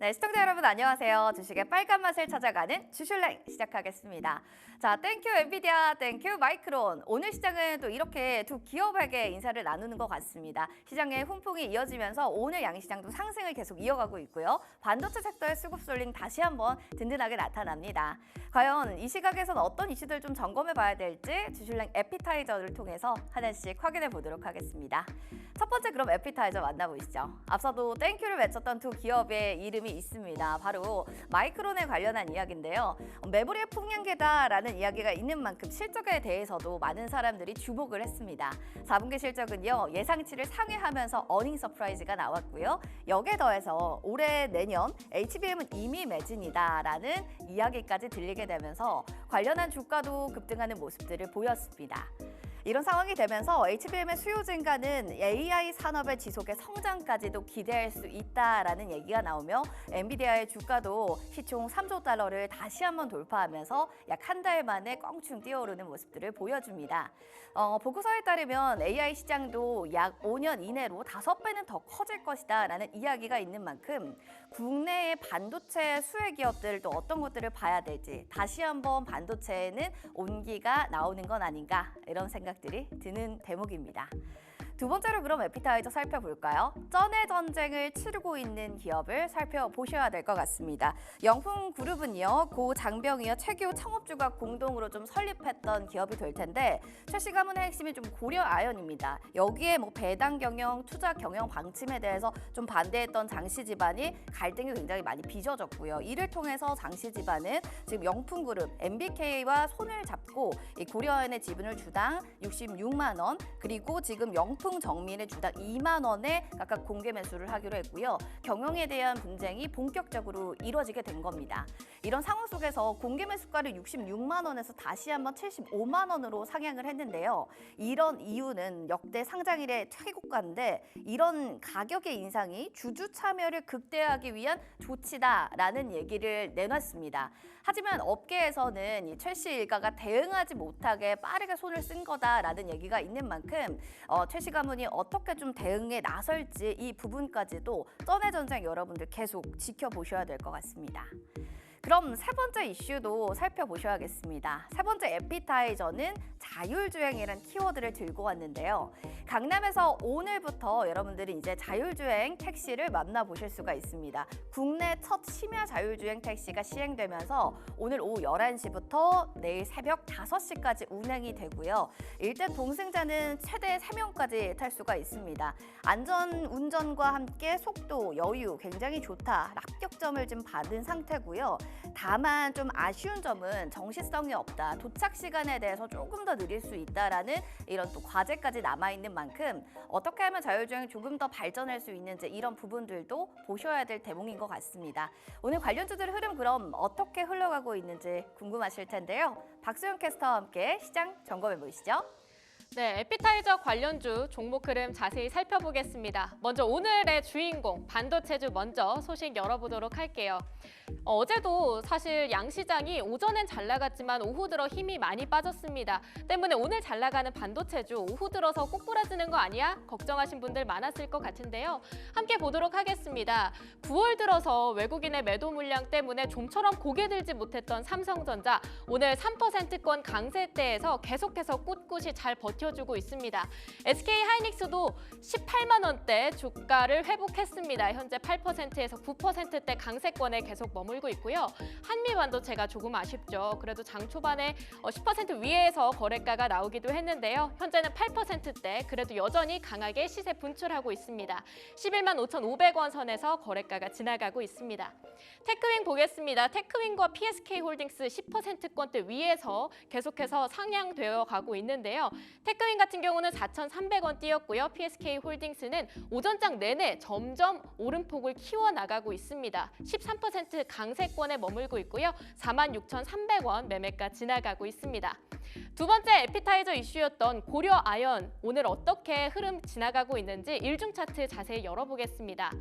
네, 시청자 여러분 안녕하세요. 주식의 빨간 맛을 찾아가는 주슐랭 시작하겠습니다. 자, 땡큐 엔비디아, 땡큐 마이크론. 오늘 시장은 또 이렇게 두 기업에게 인사를 나누는 것 같습니다. 시장의 훈풍이 이어지면서 오늘 양시장도 상승을 계속 이어가고 있고요. 반도체 섹터의 수급 쏠림 다시 한번 든든하게 나타납니다. 과연 이 시각에서는 어떤 이슈들 좀 점검해 봐야 될지 주슐랭 에피타이저를 통해서 하나씩 확인해 보도록 하겠습니다. 첫 번째 그럼 에피타이저 만나보시죠. 앞서도 땡큐를 외쳤던 두 기업의 이름이 있습니다. 바로 마이크론에 관련한 이야기인데요. 매물의 풍량계다라는 이야기가 있는 만큼 실적에 대해서도 많은 사람들이 주목을 했습니다. 4분기 실적은요, 예상치를 상회하면서 어닝 서프라이즈가 나왔고요. 여기에 더해서 올해 내년 HBM은 이미 매진이다라는 이야기까지 들리게 되면서 관련한 주가도 급등하는 모습들을 보였습니다. 이런 상황이 되면서 HBM의 수요 증가는 AI 산업의 지속의 성장까지도 기대할 수 있다라는 얘기가 나오며 엔비디아의 주가도 시총 3조 달러를 다시 한번 돌파하면서 약 한 달 만에 껑충 뛰어오르는 모습들을 보여줍니다. 보고서에 따르면 AI 시장도 약 5년 이내로 5배는 더 커질 것이다라는 이야기가 있는 만큼 국내의 반도체 수혜 기업들도 어떤 것들을 봐야 될지 다시 한번 반도체에는 온기가 나오는 건 아닌가 이런 생각들이 드는 대목입니다. 두 번째로 그럼 에피타이저 살펴볼까요? 쩐의 전쟁을 치르고 있는 기업을 살펴보셔야 될 것 같습니다. 영풍그룹은요, 고 장병희와 최규 창업주가 공동으로 좀 설립했던 기업이 될 텐데 최씨 가문의 핵심이 좀 고려아연입니다. 여기에 뭐 배당 경영, 투자 경영 방침에 대해서 좀 반대했던 장씨 집안이 갈등이 굉장히 많이 빚어졌고요. 이를 통해서 장씨 집안은 지금 영풍그룹, MBK와 손을 잡고 이 고려아연의 지분을 주당 66만 원, 그리고 지금 영풍 정밀의 주당 2만 원에 각각 공개 매수를 하기로 했고요. 경영에 대한 분쟁이 본격적으로 이루어지게 된 겁니다. 이런 상황 속에서 공개 매수가를 66만 원에서 다시 한번 75만 원으로 상향을 했는데요. 이런 이유는 역대 상장일의 최고가인데 이런 가격의 인상이 주주 참여를 극대화하기 위한 조치다라는 얘기를 내놨습니다. 하지만 업계에서는 이 최씨 일가가 대응하지 못하게 빠르게 손을 쓴 거다라는 얘기가 있는 만큼 최씨 가문이 어떻게 좀 대응에 나설지 이 부분까지도 쩐의 전쟁 여러분들 계속 지켜보셔야 될 것 같습니다. 그럼 세 번째 이슈도 살펴보셔야겠습니다. 세 번째 에피타이저는 자율주행이라는 키워드를 들고 왔는데요. 강남에서 오늘부터 여러분들이 이제 자율주행 택시를 만나보실 수가 있습니다. 국내 첫 심야 자율주행 택시가 시행되면서 오늘 오후 11시부터 내일 새벽 5시까지 운행이 되고요. 일단 동승자는 최대 3명까지 탈 수가 있습니다. 안전 운전과 함께 속도, 여유 굉장히 좋다. 합격점을 좀 받은 상태고요. 다만 좀 아쉬운 점은 정시성이 없다. 도착 시간에 대해서 조금 더 느릴 수 있다라는 이런 또 과제까지 남아있는 만큼 어떻게 하면 자율주행이 조금 더 발전할 수 있는지 이런 부분들도 보셔야 될 대목인 것 같습니다. 오늘 관련주들의 흐름 그럼 어떻게 흘러가고 있는지 궁금하실 텐데요. 박수영 캐스터와 함께 시장 점검해 보시죠. 네, 에피타이저 관련주 종목 흐름 자세히 살펴보겠습니다. 먼저 오늘의 주인공 반도체주 먼저 소식 열어보도록 할게요. 어제도 사실 양시장이 오전엔 잘 나갔지만 오후 들어 힘이 많이 빠졌습니다. 때문에 오늘 잘 나가는 반도체주 오후 들어서 꼬꾸라지는 거 아니야? 걱정하신 분들 많았을 것 같은데요. 함께 보도록 하겠습니다. 9월 들어서 외국인의 매도 물량 때문에 좀처럼 고개 들지 못했던 삼성전자 오늘 3%권 강세대에서 계속해서 꿋꿋이 잘 버텨주고 있습니다. SK하이닉스도 18만 원대 주가를 회복했습니다. 현재 8%에서 9%대 강세권에 계속 머물고 있고요. 한미반도체가 조금 아쉽죠. 그래도 장 초반에 10% 위에서 거래가가 나오기도 했는데요. 현재는 8%대 그래도 여전히 강하게 시세 분출하고 있습니다. 11만 5,500원 선에서 거래가가 지나가고 있습니다. 테크윈 보겠습니다. 테크윈과 PSK홀딩스 10%권대 위에서 계속해서 상향되어 가고 있는데요. 테크윈 같은 경우는 4,300원 뛰었고요. PSK홀딩스는 오전장 내내 점점 오름폭을 키워나가고 있습니다. 13% 강세권에 머물고 있고요. 46,300원 매매가 지나가고 있습니다. 두 번째 에피타이저 이슈였던 고려아연 오늘 어떻게 흐름 지나가고 있는지 일중 차트 자세히 열어보겠습니다.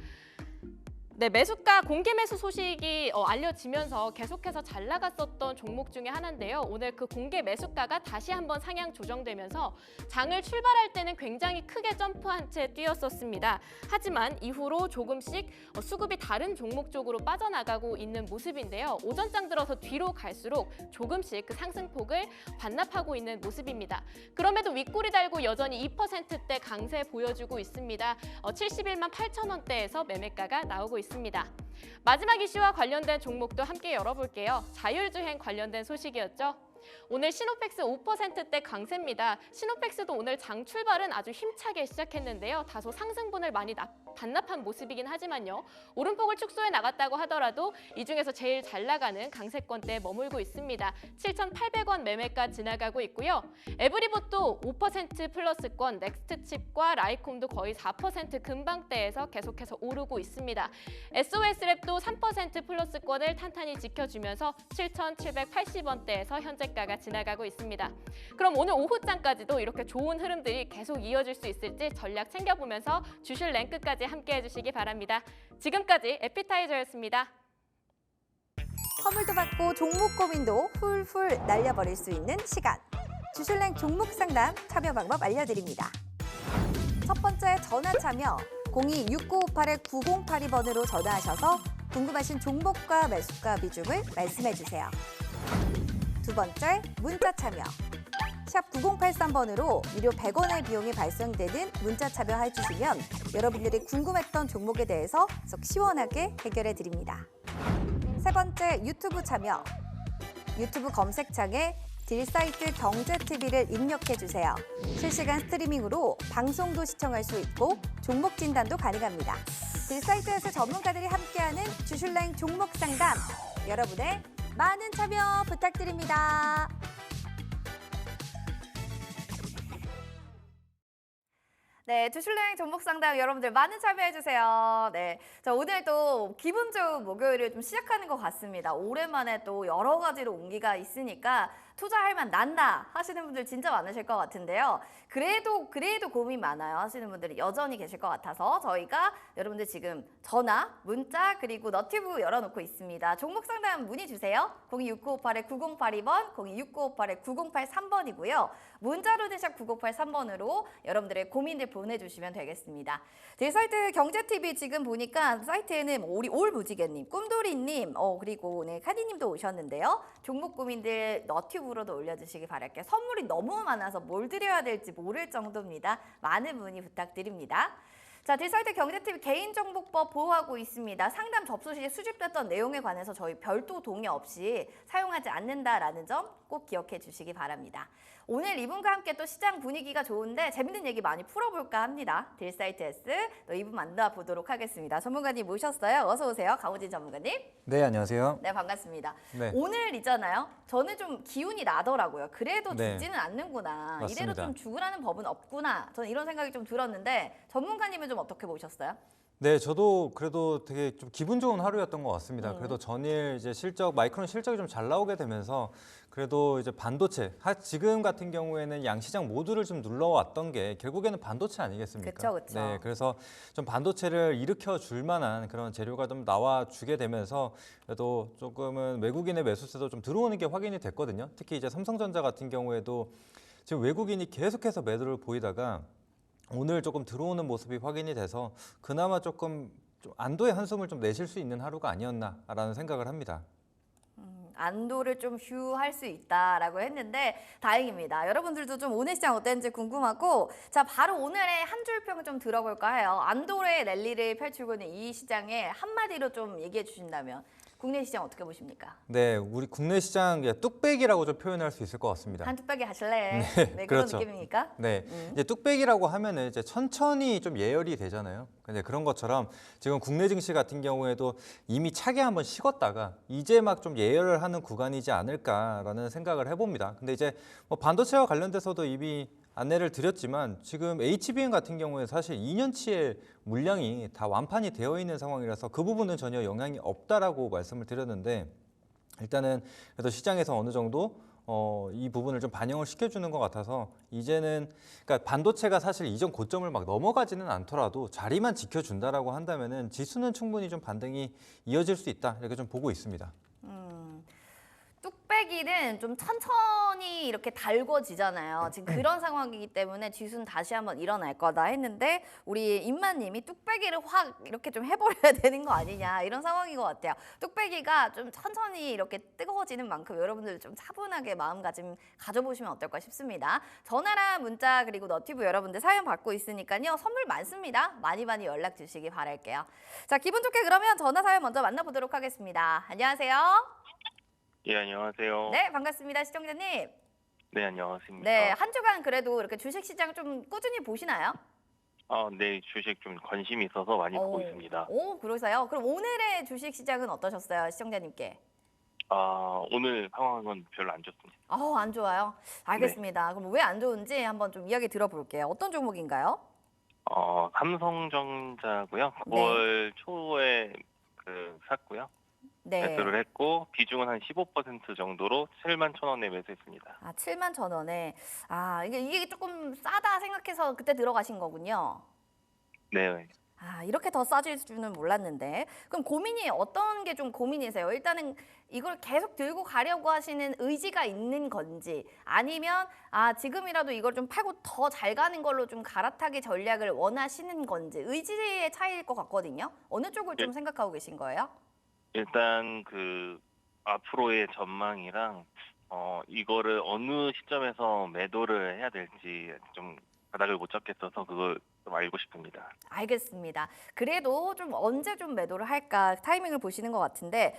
네, 매수가 공개 매수 소식이 알려지면서 계속해서 잘 나갔었던 종목 중에 하나인데요. 오늘 그 공개 매수가가 다시 한번 상향 조정되면서 장을 출발할 때는 굉장히 크게 점프한 채 뛰었었습니다. 하지만 이후로 조금씩 수급이 다른 종목 쪽으로 빠져나가고 있는 모습인데요. 오전장 들어서 뒤로 갈수록 조금씩 그 상승폭을 반납하고 있는 모습입니다. 그럼에도 윗꼬리 달고 여전히 2%대 강세 보여주고 있습니다. 71만 8천 원대에서 매매가가 나오고 있습니다. 마지막 이슈와 관련된 종목도 함께 열어볼게요. 자율주행 관련된 소식이었죠. 오늘 시노펙스 5%대 강세입니다. 시노펙스도 오늘 장 출발은 아주 힘차게 시작했는데요. 다소 상승분을 많이 반납한 모습이긴 하지만요. 오름폭을 축소해 나갔다고 하더라도 이 중에서 제일 잘 나가는 강세권대에 머물고 있습니다. 7,800원 매매가 지나가고 있고요. 에브리봇도 5% 플러스권, 넥스트칩과 라이콤도 거의 4% 근방대에서 계속해서 오르고 있습니다. SOS랩도 3% 플러스권을 탄탄히 지켜주면서 7,780원대에서 현재가가 지나가고 있습니다. 그럼 오늘 오후장까지도 이렇게 좋은 흐름들이 계속 이어질 수 있을지 전략 챙겨보면서 주실 랭크까지 함께 해주시기 바랍니다. 지금까지 에피타이저였습니다. 선물도 받고 종목 고민도 훌훌 날려버릴 수 있는 시간. 주슐랭 종목 상담 참여 방법 알려드립니다. 첫 번째 전화 참여 02-6958-9082번으로 전화하셔서 궁금하신 종목과 매수가 비중을 말씀해주세요. 두 번째 문자 참여. 샵 9083번으로 무료 100원의 비용이 발생되는 문자 참여해 주시면 여러분들이 궁금했던 종목에 대해서 속 시원하게 해결해 드립니다. 세 번째 유튜브 참여. 유튜브 검색창에 딜사이트 경제TV를 입력해 주세요. 실시간 스트리밍으로 방송도 시청할 수 있고 종목 진단도 가능합니다. 딜사이트에서 전문가들이 함께하는 주슐랭 종목 상담. 여러분의 많은 참여 부탁드립니다. 네, 주슐랭 종목 상담 여러분들 많은 참여해주세요. 네, 자, 오늘 또 기분 좋은 목요일을 좀 시작하는 것 같습니다. 오랜만에 또 여러 가지로 온기가 있으니까 투자할 만 난다 하시는 분들 진짜 많으실 것 같은데요. 그래도 고민 많아요 하시는 분들이 여전히 계실 것 같아서 저희가 여러분들 지금 전화, 문자 그리고 너튜브 열어놓고 있습니다. 종목 상담 문의 주세요. 02-6958-9082번, 02-6958-9083번이고요. 문자로는 샵 9083번으로 여러분들의 고민들 보내주시면 되겠습니다. 딜사이트 경제TV 지금 보니까 사이트에는 우리 올무지개님, 꿈돌이님, 그리고 오늘 카디님도 오셨는데요. 종목 고민들 너튜브로도 올려주시기 바랄게요. 선물이 너무 많아서 뭘 드려야 될지 모를 정도입니다. 많은 문의 부탁드립니다. 자, 딜사이트 경제TV 개인정보법 보호하고 있습니다. 상담 접수 시 수집됐던 내용에 관해서 저희 별도 동의 없이 사용하지 않는다라는 점 꼭 기억해 주시기 바랍니다. 오늘 이분과 함께 또 시장 분위기가 좋은데 재밌는 얘기 많이 풀어볼까 합니다. 딜사이트 S 또 이분 만나보도록 하겠습니다. 전문가님 모셨어요. 어서 오세요. 강호진 전문가님. 네, 안녕하세요. 네, 반갑습니다. 네. 오늘이잖아요. 저는 좀 기운이 나더라고요. 그래도 네. 죽지는 않는구나. 맞습니다. 이대로 좀 죽으라는 법은 없구나. 저는 이런 생각이 좀 들었는데 전문가님은 좀 어떻게 보셨어요? 네, 저도 그래도 되게 좀 기분 좋은 하루였던 것 같습니다. 그래도 전일 이제 마이크론 실적이 좀 잘 나오게 되면서 그래도 이제 반도체, 지금 같은 경우에는 양시장 모두를 좀 눌러왔던 게 결국에는 반도체 아니겠습니까? 그쵸, 그쵸. 네, 그래서 좀 반도체를 일으켜 줄 만한 그런 재료가 좀 나와 주게 되면서 그래도 조금은 외국인의 매수세도 좀 들어오는 게 확인이 됐거든요. 특히 이제 삼성전자 같은 경우에도 지금 외국인이 계속해서 매도를 보이다가 오늘 조금 들어오는 모습이 확인이 돼서 그나마 조금 좀 안도의 한숨을 좀 내쉴 수 있는 하루가 아니었나라는 생각을 합니다. 안도를 좀 휴할 수 있다라고 했는데 다행입니다. 여러분들도 좀 오늘 시장 어땠는지 궁금하고 자 바로 오늘의 한 줄평 좀 들어볼까 해요. 안도의 랠리를 펼치고 있는 이 시장에 한마디로 좀 얘기해 주신다면 국내 시장 어떻게 보십니까? 네, 우리 국내 시장 뚝배기라고 좀 표현할 수 있을 것 같습니다. 한 뚝배기 하실래? 네, 그런 그렇죠. 느낌입니까? 네, 이제 뚝배기라고 하면은 이제 천천히 좀 예열이 되잖아요. 근데 그런 것처럼 지금 국내 증시 같은 경우에도 이미 차게 한번 식었다가 이제 막 좀 예열을 하는 구간이지 않을까라는 생각을 해봅니다. 근데 이제 뭐 반도체와 관련돼서도 이미 안내를 드렸지만 지금 HBM 같은 경우에 사실 2년치의 물량이 다 완판이 되어 있는 상황이라서 그 부분은 전혀 영향이 없다라고 말씀을 드렸는데 일단은 그래도 시장에서 어느 정도 이 부분을 좀 반영을 시켜주는 것 같아서 이제는 그러니까 반도체가 사실 이전 고점을 막 넘어가지는 않더라도 자리만 지켜준다라고 한다면은 지수는 충분히 좀 반등이 이어질 수 있다 이렇게 좀 보고 있습니다. 뚝배기는 좀 천천히 이렇게 달궈지잖아요. 지금 그런 상황이기 때문에 지수는 다시 한번 일어날 거다 했는데 우리 임마님이 뚝배기를 확 이렇게 좀 해버려야 되는 거 아니냐 이런 상황인 것 같아요. 뚝배기가 좀 천천히 이렇게 뜨거워지는 만큼 여러분들 좀 차분하게 마음가짐 가져보시면 어떨까 싶습니다. 전화랑 문자 그리고 너튜브 여러분들 사연 받고 있으니까요. 선물 많습니다. 많이 많이 연락 주시기 바랄게요. 자, 기분 좋게 그러면 전화 사연 먼저 만나보도록 하겠습니다. 안녕하세요. 예, 안녕하세요. 네, 반갑습니다. 시청자님. 네, 안녕하십니까. 네, 한 주간 그래도 이렇게 주식시장 좀 꾸준히 보시나요? 네, 주식 좀 관심이 있어서 많이 보고 있습니다. 오, 그러세요? 그럼 오늘의 주식시장은 어떠셨어요, 시청자님께? 오늘 상황은 별로 안 좋습니다. 안 좋아요. 알겠습니다. 그럼 왜 안 좋은지 한번 좀 이야기 들어볼게요. 어떤 종목인가요? 삼성전자고요. 9월 초에 샀고요. 네. 매수를 했고 비중은 한 15% 정도로 7만 1,000원에 매수했습니다. 7만 1,000원에. 이게 조금 싸다 생각해서 그때 들어가신 거군요. 네. 이렇게 더 싸질 줄은 몰랐는데. 그럼 고민이 어떤 게 좀 고민이세요? 일단은 이걸 계속 들고 가려고 하시는 의지가 있는 건지 아니면 지금이라도 이걸 좀 팔고 더 잘 가는 걸로 좀 갈아타기 전략을 원하시는 건지 의지의 차이일 것 같거든요. 어느 쪽을 좀 생각하고 계신 거예요? 일단 앞으로의 전망이랑 이거를 어느 시점에서 매도를 해야 될지 좀 가닥을 못 잡겠어서 그걸 좀 알고 싶습니다. 알겠습니다. 그래도 좀 언제 좀 매도를 할까 타이밍을 보시는 것 같은데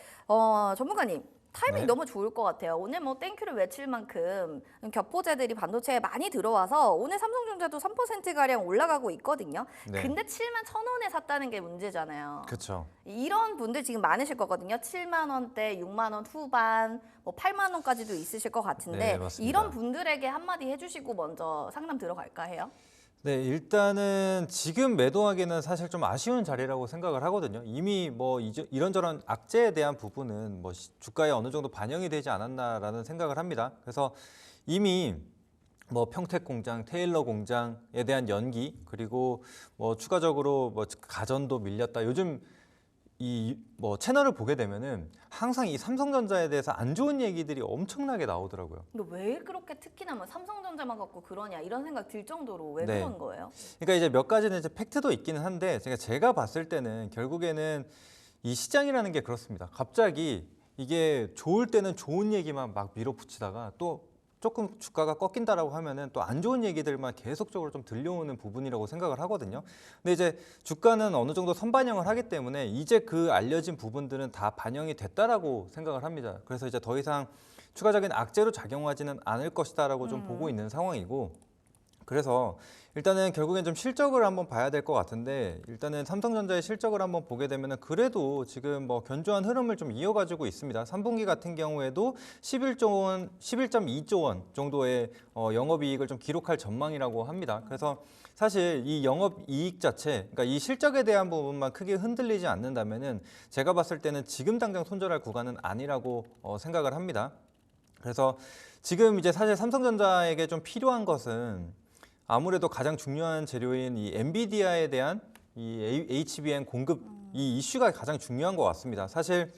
전문가님 타이밍 네. 너무 좋을 것 같아요. 오늘 뭐 땡큐를 외칠 만큼 격포제들이 반도체에 많이 들어와서 오늘 삼성전자도 3%가량 올라가고 있거든요. 네. 근데 7만 1,000원에 샀다는 게 문제잖아요. 그렇죠. 이런 분들 지금 많으실 거거든요. 7만 원대, 6만 원 후반, 뭐 8만 원까지도 있으실 것 같은데 네, 맞습니다. 이런 분들에게 한마디 해주시고 먼저 상담 들어갈까 해요? 네, 일단은 지금 매도하기는 사실 좀 아쉬운 자리라고 생각을 하거든요. 이미 뭐 이런저런 악재에 대한 부분은 뭐 주가에 어느 정도 반영이 되지 않았나라는 생각을 합니다. 그래서 이미 뭐 평택 공장, 테일러 공장에 대한 연기 그리고 뭐 추가적으로 뭐 가전도 밀렸다. 요즘 이 뭐 채널을 보게 되면은 항상 이 삼성전자에 대해서 안 좋은 얘기들이 엄청나게 나오더라고요. 근데 왜 그렇게 특히나 뭐 삼성전자만 갖고 그러냐 이런 생각 들 정도로 왜 네. 그런 거예요? 그러니까 이제 몇 가지는 이제 팩트도 있기는 한데 제가 봤을 때는 결국에는 이 시장이라는 게 그렇습니다. 갑자기 이게 좋을 때는 좋은 얘기만 막 밀어붙이다가 또 조금 주가가 꺾인다라고 하면은 또 안 좋은 얘기들만 계속적으로 좀 들려오는 부분이라고 생각을 하거든요. 근데 이제 주가는 어느 정도 선반영을 하기 때문에 이제 그 알려진 부분들은 다 반영이 됐다라고 생각을 합니다. 그래서 이제 더 이상 추가적인 악재로 작용하지는 않을 것이다라고 좀 보고 있는 상황이고 그래서 일단은 결국엔 좀 실적을 한번 봐야 될 것 같은데 일단은 삼성전자의 실적을 한번 보게 되면은 그래도 지금 뭐 견조한 흐름을 좀 이어가지고 있습니다. 3분기 같은 경우에도 11.2조 원 정도의 영업이익을 좀 기록할 전망이라고 합니다. 그래서 사실 이 영업이익 자체, 그러니까 이 실적에 대한 부분만 크게 흔들리지 않는다면은 제가 봤을 때는 지금 당장 손절할 구간은 아니라고 생각을 합니다. 그래서 지금 이제 사실 삼성전자에게 좀 필요한 것은 아무래도 가장 중요한 재료인 이 엔비디아에 대한 이 HBM 공급 이 이슈가 가장 중요한 것 같습니다. 사실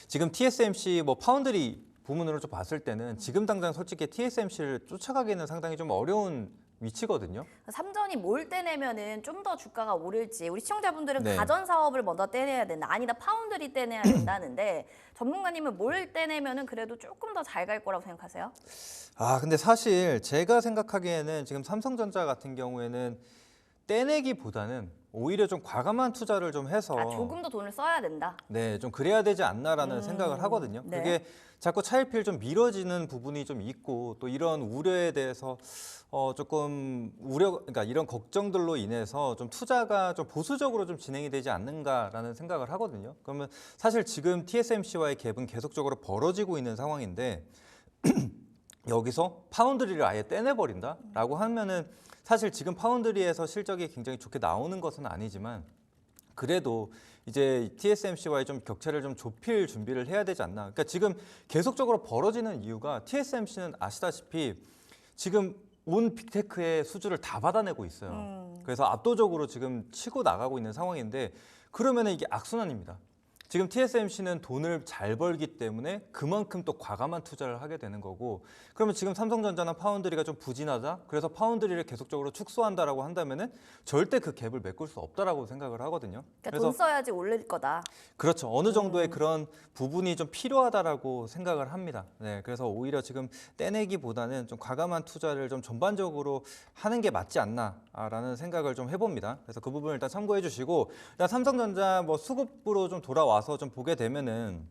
지금 TSMC 뭐 파운드리 부문으로 좀 봤을 때는 지금 당장 솔직히 TSMC를 쫓아가기는 상당히 좀 어려운 위치거든요. 삼전이 뭘 떼내면은 좀 더 주가가 오를지 우리 시청자분들은 네. 가전 사업을 먼저 떼내야 된다. 아니다 파운드리 떼내야 된다는데 전문가님은 뭘 떼내면은 그래도 조금 더 잘 갈 거라고 생각하세요? 근데 사실 제가 생각하기에는 지금 삼성전자 같은 경우에는 떼내기보다는 오히려 좀 과감한 투자를 좀 해서 조금 더 돈을 써야 된다. 네, 좀 그래야 되지 않나라는 생각을 하거든요. 네. 그게 자꾸 차일피일 좀 미뤄지는 부분이 좀 있고 또 이런 우려에 대해서 조금 그러니까 이런 걱정들로 인해서 좀 투자가 좀 보수적으로 좀 진행이 되지 않는가라는 생각을 하거든요. 그러면 사실 지금 TSMC와의 갭은 계속적으로 벌어지고 있는 상황인데 여기서 파운드리를 아예 떼내버린다라고 하면은 사실 지금 파운드리에서 실적이 굉장히 좋게 나오는 것은 아니지만 그래도 이제 TSMC와의 좀 격차를 좀 좁힐 준비를 해야 되지 않나. 그러니까 지금 계속적으로 벌어지는 이유가 TSMC는 아시다시피 지금 온 빅테크의 수주를 다 받아내고 있어요. 그래서 압도적으로 지금 치고 나가고 있는 상황인데 그러면 이게 악순환입니다. 지금 TSMC는 돈을 잘 벌기 때문에 그만큼 또 과감한 투자를 하게 되는 거고 그러면 지금 삼성전자나 파운드리가 좀 부진하다? 그래서 파운드리를 계속적으로 축소한다라고 한다면은 절대 그 갭을 메꿀 수 없다라고 생각을 하거든요. 그러니까 돈 써야지 올릴 거다. 그렇죠. 어느 정도의 그런 부분이 좀 필요하다라고 생각을 합니다. 네, 그래서 오히려 지금 떼내기보다는 좀 과감한 투자를 좀 전반적으로 하는 게 맞지 않나라는 생각을 좀 해봅니다. 그래서 그 부분을 일단 참고해 주시고 일단 삼성전자 뭐 수급으로 좀 돌아와서 좀 보게 되면은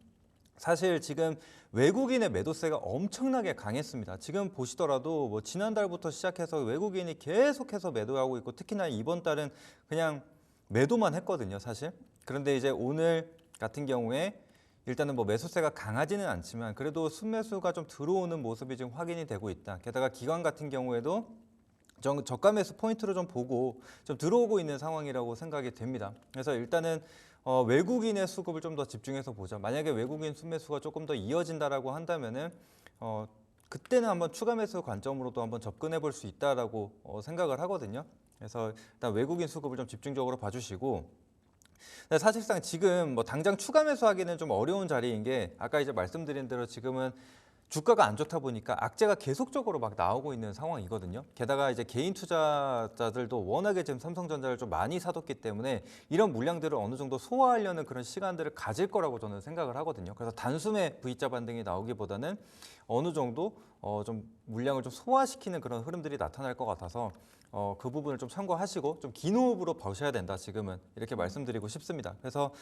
사실 지금 외국인의 매도세가 엄청나게 강했습니다. 지금 보시더라도 뭐 지난달부터 시작해서 외국인이 계속해서 매도하고 있고 특히나 이번 달은 그냥 매도만 했거든요, 사실. 그런데 이제 오늘 같은 경우에 일단은 뭐 매수세가 강하지는 않지만 그래도 순매수가 좀 들어오는 모습이 지금 확인이 되고 있다. 게다가 기관 같은 경우에도 저가 매수 포인트로 좀 보고 좀 들어오고 있는 상황이라고 생각이 됩니다. 그래서 일단은 외국인의 수급을 좀 더 집중해서 보자. 만약에 외국인 순매수가 조금 더 이어진다라고 한다면은 그때는 한번 추가 매수 관점으로도 한번 접근해 볼 수 있다라고 생각을 하거든요. 그래서 일단 외국인 수급을 좀 집중적으로 봐주시고. 사실상 지금 뭐 당장 추가 매수하기는 좀 어려운 자리인 게 아까 이제 말씀드린 대로 지금은 주가가 안 좋다 보니까 악재가 계속적으로 막 나오고 있는 상황이거든요. 게다가 이제 개인 투자자들도 워낙에 지금 삼성전자를 좀 많이 사뒀기 때문에 이런 물량들을 어느 정도 소화하려는 그런 시간들을 가질 거라고 저는 생각을 하거든요. 그래서 단숨에 V자 반등이 나오기보다는 어느 정도 좀 물량을 좀 소화시키는 그런 흐름들이 나타날 것 같아서 그 부분을 좀 참고하시고 좀 긴 호흡으로 보셔야 된다. 지금은 이렇게 말씀드리고 싶습니다. 그래서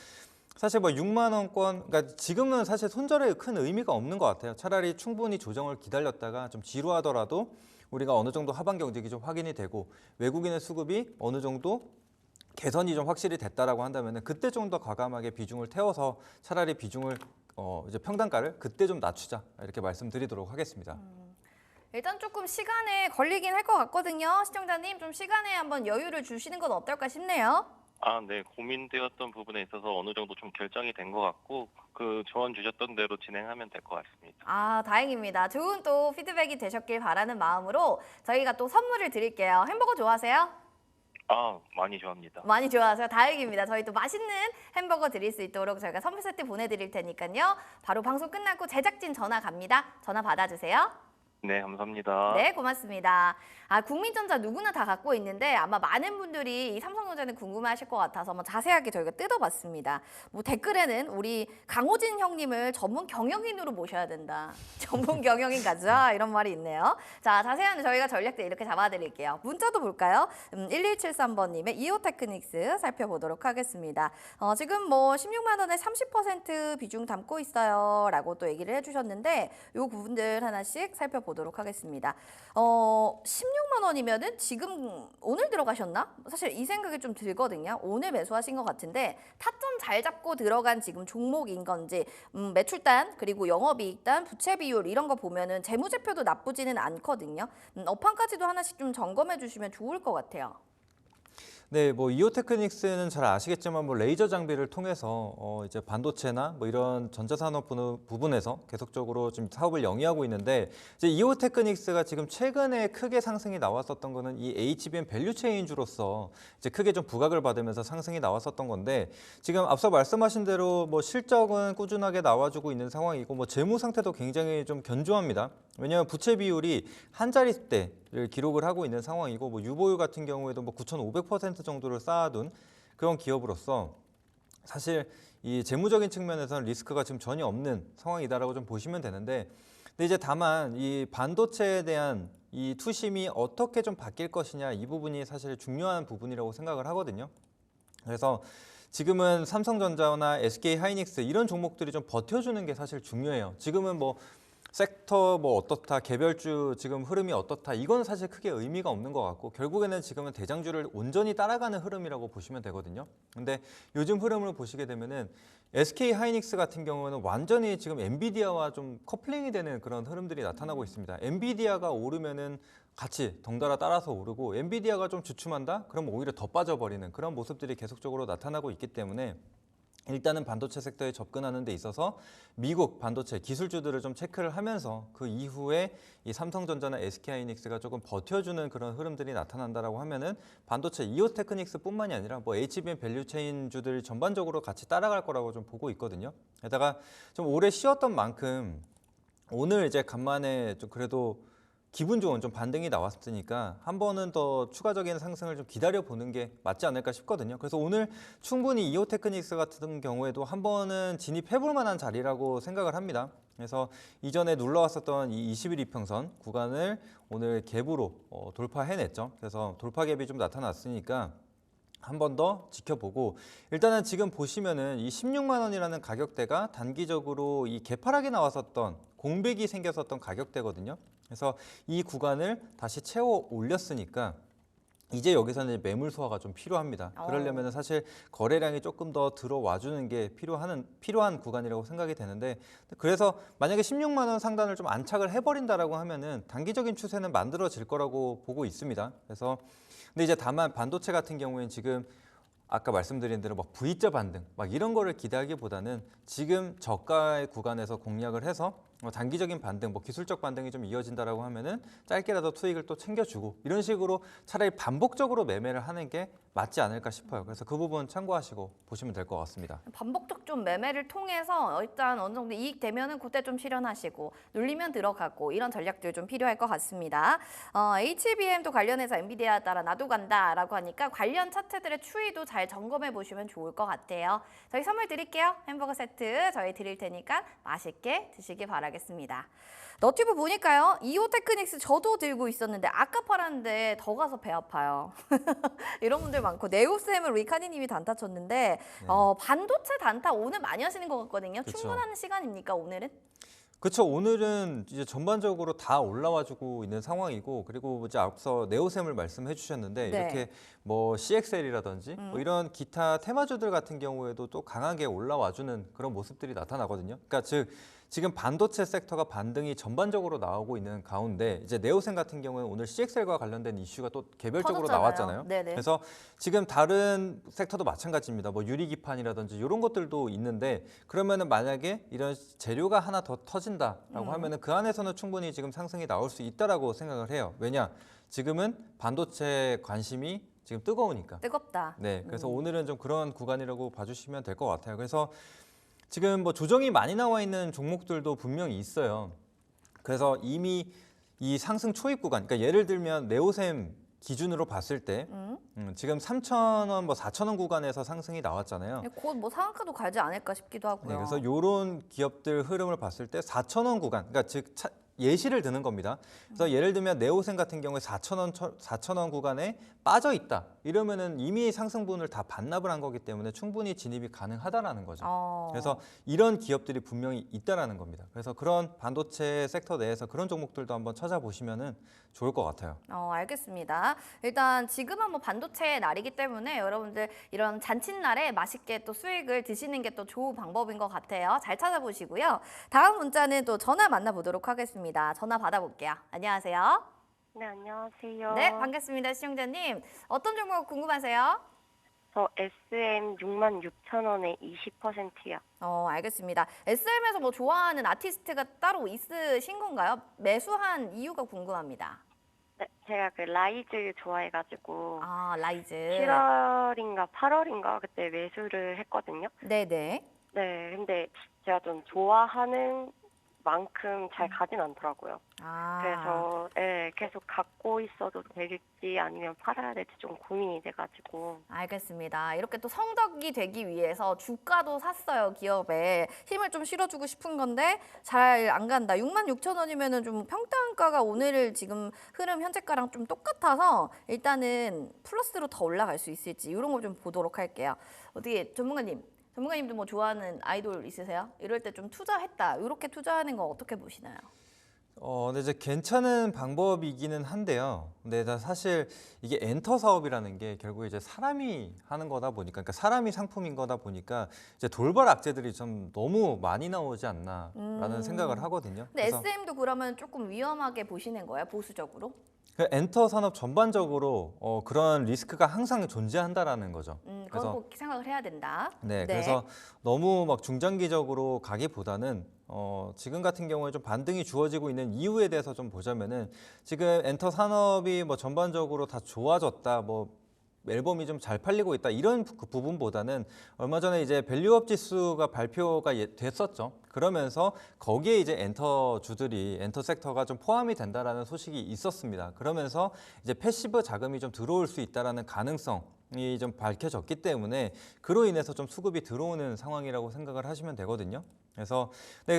사실 뭐 6만 원권, 그러니까 지금은 사실 손절에 큰 의미가 없는 것 같아요. 차라리 충분히 조정을 기다렸다가 좀 지루하더라도 우리가 어느 정도 하방 경직이 좀 확인이 되고 외국인의 수급이 어느 정도 개선이 좀 확실히 됐다라고 한다면은 그때 좀 더 과감하게 비중을 태워서 차라리 비중을 이제 평단가를 그때 좀 낮추자 이렇게 말씀드리도록 하겠습니다. 일단 조금 시간에 걸리긴 할 것 같거든요. 시청자님 좀 시간에 한번 여유를 주시는 건 어떨까 싶네요. 네. 고민되었던 부분에 있어서 어느 정도 좀 결정이 된 것 같고 그 조언 주셨던 대로 진행하면 될 것 같습니다. 다행입니다. 좋은 또 피드백이 되셨길 바라는 마음으로 저희가 또 선물을 드릴게요. 햄버거 좋아하세요? 많이 좋아합니다. 많이 좋아하세요? 다행입니다. 저희 또 맛있는 햄버거 드릴 수 있도록 저희가 선물 세트 보내드릴 테니까요. 바로 방송 끝나고 제작진 전화 갑니다. 전화 받아주세요. 네, 감사합니다. 네, 고맙습니다. 국민전자 누구나 다 갖고 있는데 아마 많은 분들이 이 삼성전자는 궁금해하실 것 같아서 한번 자세하게 저희가 뜯어봤습니다. 뭐 댓글에는 우리 강호진 형님을 전문 경영인으로 모셔야 된다. 전문 경영인 가자 이런 말이 있네요. 자, 자세한 저희가 전략들 이렇게 잡아드릴게요. 문자도 볼까요? 1173번님의 이오테크닉스 살펴보도록 하겠습니다. 지금 뭐 16만 원에 30% 비중 담고 있어요. 라고 또 얘기를 해주셨는데 요 부분들 하나씩 살펴보도록 하겠습니다. 16만 원이면은 지금 오늘 들어가셨나? 사실 이 생각이 좀 들거든요. 오늘 매수하신 것 같은데 타점 잘 잡고 들어간 지금 종목인 건지 매출단 그리고 영업이익단, 부채 비율 이런 거 보면은 재무제표도 나쁘지는 않거든요. 업황까지도 하나씩 좀 점검해 주시면 좋을 것 같아요. 네, 뭐 이오테크닉스는 잘 아시겠지만 뭐 레이저 장비를 통해서 이제 반도체나 뭐 이런 전자산업 부분에서 계속적으로 지금 사업을 영위하고 있는데 이제 이오테크닉스가 지금 최근에 크게 상승이 나왔었던 거는 이 HBM 밸류체인주로서 이제 크게 좀 부각을 받으면서 상승이 나왔었던 건데 지금 앞서 말씀하신 대로 뭐 실적은 꾸준하게 나와주고 있는 상황이고 뭐 재무 상태도 굉장히 좀 견조합니다. 왜냐하면 부채 비율이 한 자릿대를 기록을 하고 있는 상황이고 뭐 유보율 같은 경우에도 뭐 9,500% 정도를 쌓아둔 그런 기업으로서 사실 이 재무적인 측면에서는 리스크가 지금 전혀 없는 상황이다라고 좀 보시면 되는데 근데 이제 다만 이 반도체에 대한 이 투심이 어떻게 좀 바뀔 것이냐 이 부분이 사실 중요한 부분이라고 생각을 하거든요. 그래서 지금은 삼성전자나 SK 하이닉스 이런 종목들이 좀 버텨주는 게 사실 중요해요. 지금은 뭐 섹터 뭐 어떻다, 개별주 지금 흐름이 어떻다, 이건 사실 크게 의미가 없는 것 같고 결국에는 지금은 대장주를 온전히 따라가는 흐름이라고 보시면 되거든요. 근데 요즘 흐름을 보시게 되면은 SK 하이닉스 같은 경우는 완전히 지금 엔비디아와 좀 커플링이 되는 그런 흐름들이 나타나고 있습니다. 엔비디아가 오르면은 같이 덩달아 따라서 오르고 엔비디아가 좀 주춤한다? 그럼 오히려 더 빠져버리는 그런 모습들이 계속적으로 나타나고 있기 때문에 일단은 반도체 섹터에 접근하는 데 있어서 미국 반도체 기술주들을 좀 체크를 하면서 그 이후에 이 삼성전자나 SK하이닉스가 조금 버텨주는 그런 흐름들이 나타난다라고 하면은 반도체 이오테크닉스뿐만이 아니라 뭐 HBM 밸류체인주들 전반적으로 같이 따라갈 거라고 좀 보고 있거든요. 게다가 좀 오래 쉬었던 만큼 오늘 이제 간만에 좀 그래도 기분 좋은 좀 반등이 나왔으니까 한 번은 더 추가적인 상승을 좀 기다려 보는 게 맞지 않을까 싶거든요. 그래서 오늘 충분히 이오테크닉스 같은 경우에도 한 번은 진입해 볼 만한 자리라고 생각을 합니다. 그래서 이전에 눌러왔었던 이 21 이평선 구간을 오늘 갭으로 돌파해냈죠. 그래서 돌파 갭이 좀 나타났으니까 한 번 더 지켜보고 일단은 지금 보시면은 이 16만 원이라는 가격대가 단기적으로 이 개파락이 나왔었던 공백이 생겼었던 가격대거든요. 그래서 이 구간을 다시 채워 올렸으니까 이제 여기서는 이제 매물 소화가 좀 필요합니다. 그러려면 사실 거래량이 조금 더 들어와 주는 게 필요한 구간이라고 생각이 되는데 그래서 만약에 16만 원 상단을 좀 안착을 해버린다라고 하면은 단기적인 추세는 만들어질 거라고 보고 있습니다. 그래서 근데 이제 다만 반도체 같은 경우에는 지금 아까 말씀드린 대로 막 V자 반등 막 이런 거를 기대하기보다는 지금 저가의 구간에서 공략을 해서 단기적인 반등, 뭐 기술적 반등이 좀 이어진다라고 하면은 짧게라도 투익을 또 챙겨주고 이런 식으로 차라리 반복적으로 매매를 하는 게 맞지 않을까 싶어요. 그래서 그 부분 참고하시고 보시면 될 것 같습니다. 반복적 좀 매매를 통해서 일단 어느 정도 이익 되면은 그때 좀 실현하시고 눌리면 들어가고 이런 전략들 좀 필요할 것 같습니다. HBM도 관련해서 엔비디아 따라 나도 간다라고 하니까 관련 차트들의 추이도 잘 점검해 보시면 좋을 것 같아요. 저희 선물 드릴게요. 햄버거 세트 저희 드릴 테니까 맛있게 드시기 바라겠습니다. 너튜브 보니까요. 이오테크닉스 저도 들고 있었는데 아까 팔았는데 더 가서 배 아파요. 이런 분들 많고 네오쌤을 리카니님이 단타 쳤는데 반도체 단타 오늘 많이 하시는 것 같거든요. 그쵸. 충분한 시간입니까 오늘은? 그렇죠. 오늘은 이제 전반적으로 다 올라와주고 있는 상황이고 그리고 이제 앞서 네오셈을 말씀해 주셨는데 네. 이렇게 뭐 CXL이라든지 뭐 이런 기타 테마주들 같은 경우에도 또 강하게 올라와주는 그런 모습들이 나타나거든요. 그러니까 즉 지금 반도체 섹터가 반등이 전반적으로 나오고 있는 가운데 이제 네오셈 같은 경우는 오늘 CXL과 관련된 이슈가 또 개별적으로 터졌잖아요. 나왔잖아요. 네네. 그래서 지금 다른 섹터도 마찬가지입니다. 뭐 유리기판이라든지 이런 것들도 있는데 그러면은 만약에 이런 재료가 하나 더 터진다라고 하면은 그 안에서는 충분히 지금 상승이 나올 수 있다라고 생각을 해요. 왜냐? 지금은 반도체 관심이 지금 뜨거우니까. 뜨겁다. 네, 그래서 오늘은 좀 그런 구간이라고 봐주시면 될 것 같아요. 그래서 지금 뭐 조정이 많이 나와 있는 종목들도 분명히 있어요. 그래서 이미 이 상승 초입 구간, 그러니까 예를 들면 네오셈 기준으로 봤을 때 지금 3,000원, 뭐 4,000원 구간에서 상승이 나왔잖아요. 곧 뭐 상한가도 가지 않을까 싶기도 하고요. 네, 그래서 이런 기업들 흐름을 봤을 때 4,000원 구간, 그러니까 즉 예시를 드는 겁니다. 그래서 예를 들면 네오셈 같은 경우에 4,000원 구간에 빠져 있다. 이러면은 이미 상승분을 다 반납을 한 거기 때문에 충분히 진입이 가능하다라는 거죠. 그래서 이런 기업들이 분명히 있다라는 겁니다. 그래서 그런 반도체 섹터 내에서 그런 종목들도 한번 찾아보시면은 좋을 것 같아요. 알겠습니다. 일단 지금은 뭐 반도체의 날이기 때문에 여러분들 이런 잔칫날에 맛있게 또 수익을 드시는 게 또 좋은 방법인 것 같아요. 잘 찾아보시고요. 다음 문자는 또 전화 만나보도록 하겠습니다. 전화 받아볼게요. 안녕하세요. 네, 안녕하세요. 네, 반갑습니다. 시청자님. 어떤 종목 궁금하세요? 저 SM 66,000원에 20%요. 알겠습니다. SM에서 뭐 좋아하는 아티스트가 따로 있으신 건가요? 매수한 이유가 궁금합니다. 네, 제가 그 라이즈 좋아해가지고 라이즈. 7월인가 8월인가 그때 매수를 했거든요. 네네. 네, 근데 제가 좀 좋아하는 만큼 잘 가진 않더라고요. 그래서 네, 계속 갖고 있어도 될지 아니면 팔아야 될지 좀 고민이 돼가지고. 알겠습니다. 이렇게 또 성덕이 되기 위해서 주가도 샀어요. 기업에 힘을 좀 실어주고 싶은 건데 잘 안 간다. 66,000원이면은 좀 평단가가 오늘 지금 흐름 현재가랑 좀 똑같아서 일단은 플러스로 더 올라갈 수 있을지 이런 걸 좀 보도록 할게요. 어떻게 전문가님? 전문가님도 뭐 좋아하는 아이돌 있으세요? 이럴 때 좀 투자했다. 이렇게 투자하는 거 어떻게 보시나요? 근데 이제 괜찮은 방법이기는 한데요. 근데 사실 이게 엔터 사업이라는 게 결국 이제 사람이 하는 거다 보니까, 그러니까 사람이 상품인 거다 보니까 이제 돌발 악재들이 좀 너무 많이 나오지 않나라는 생각을 하거든요. 근데 SM도 그러면 조금 위험하게 보시는 거예요, 보수적으로? 그 엔터 산업 전반적으로 그런 리스크가 항상 존재한다라는 거죠. 그건 꼭 생각을 해야 된다. 네, 그래서 너무 막 중장기적으로 가기보다는 지금 같은 경우에 좀 반등이 주어지고 있는 이유에 대해서 좀 보자면은 지금 엔터 산업이 뭐 전반적으로 다 좋아졌다, 뭐 앨범이 좀 잘 팔리고 있다 이런 그 부분보다는 얼마 전에 이제 밸류업 지수가 발표가 됐었죠. 그러면서 거기에 이제 엔터 섹터가 좀 포함이 된다라는 소식이 있었습니다. 그러면서 이제 패시브 자금이 좀 들어올 수 있다라는 가능성이 좀 밝혀졌기 때문에 그로 인해서 좀 수급이 들어오는 상황이라고 생각을 하시면 되거든요. 그래서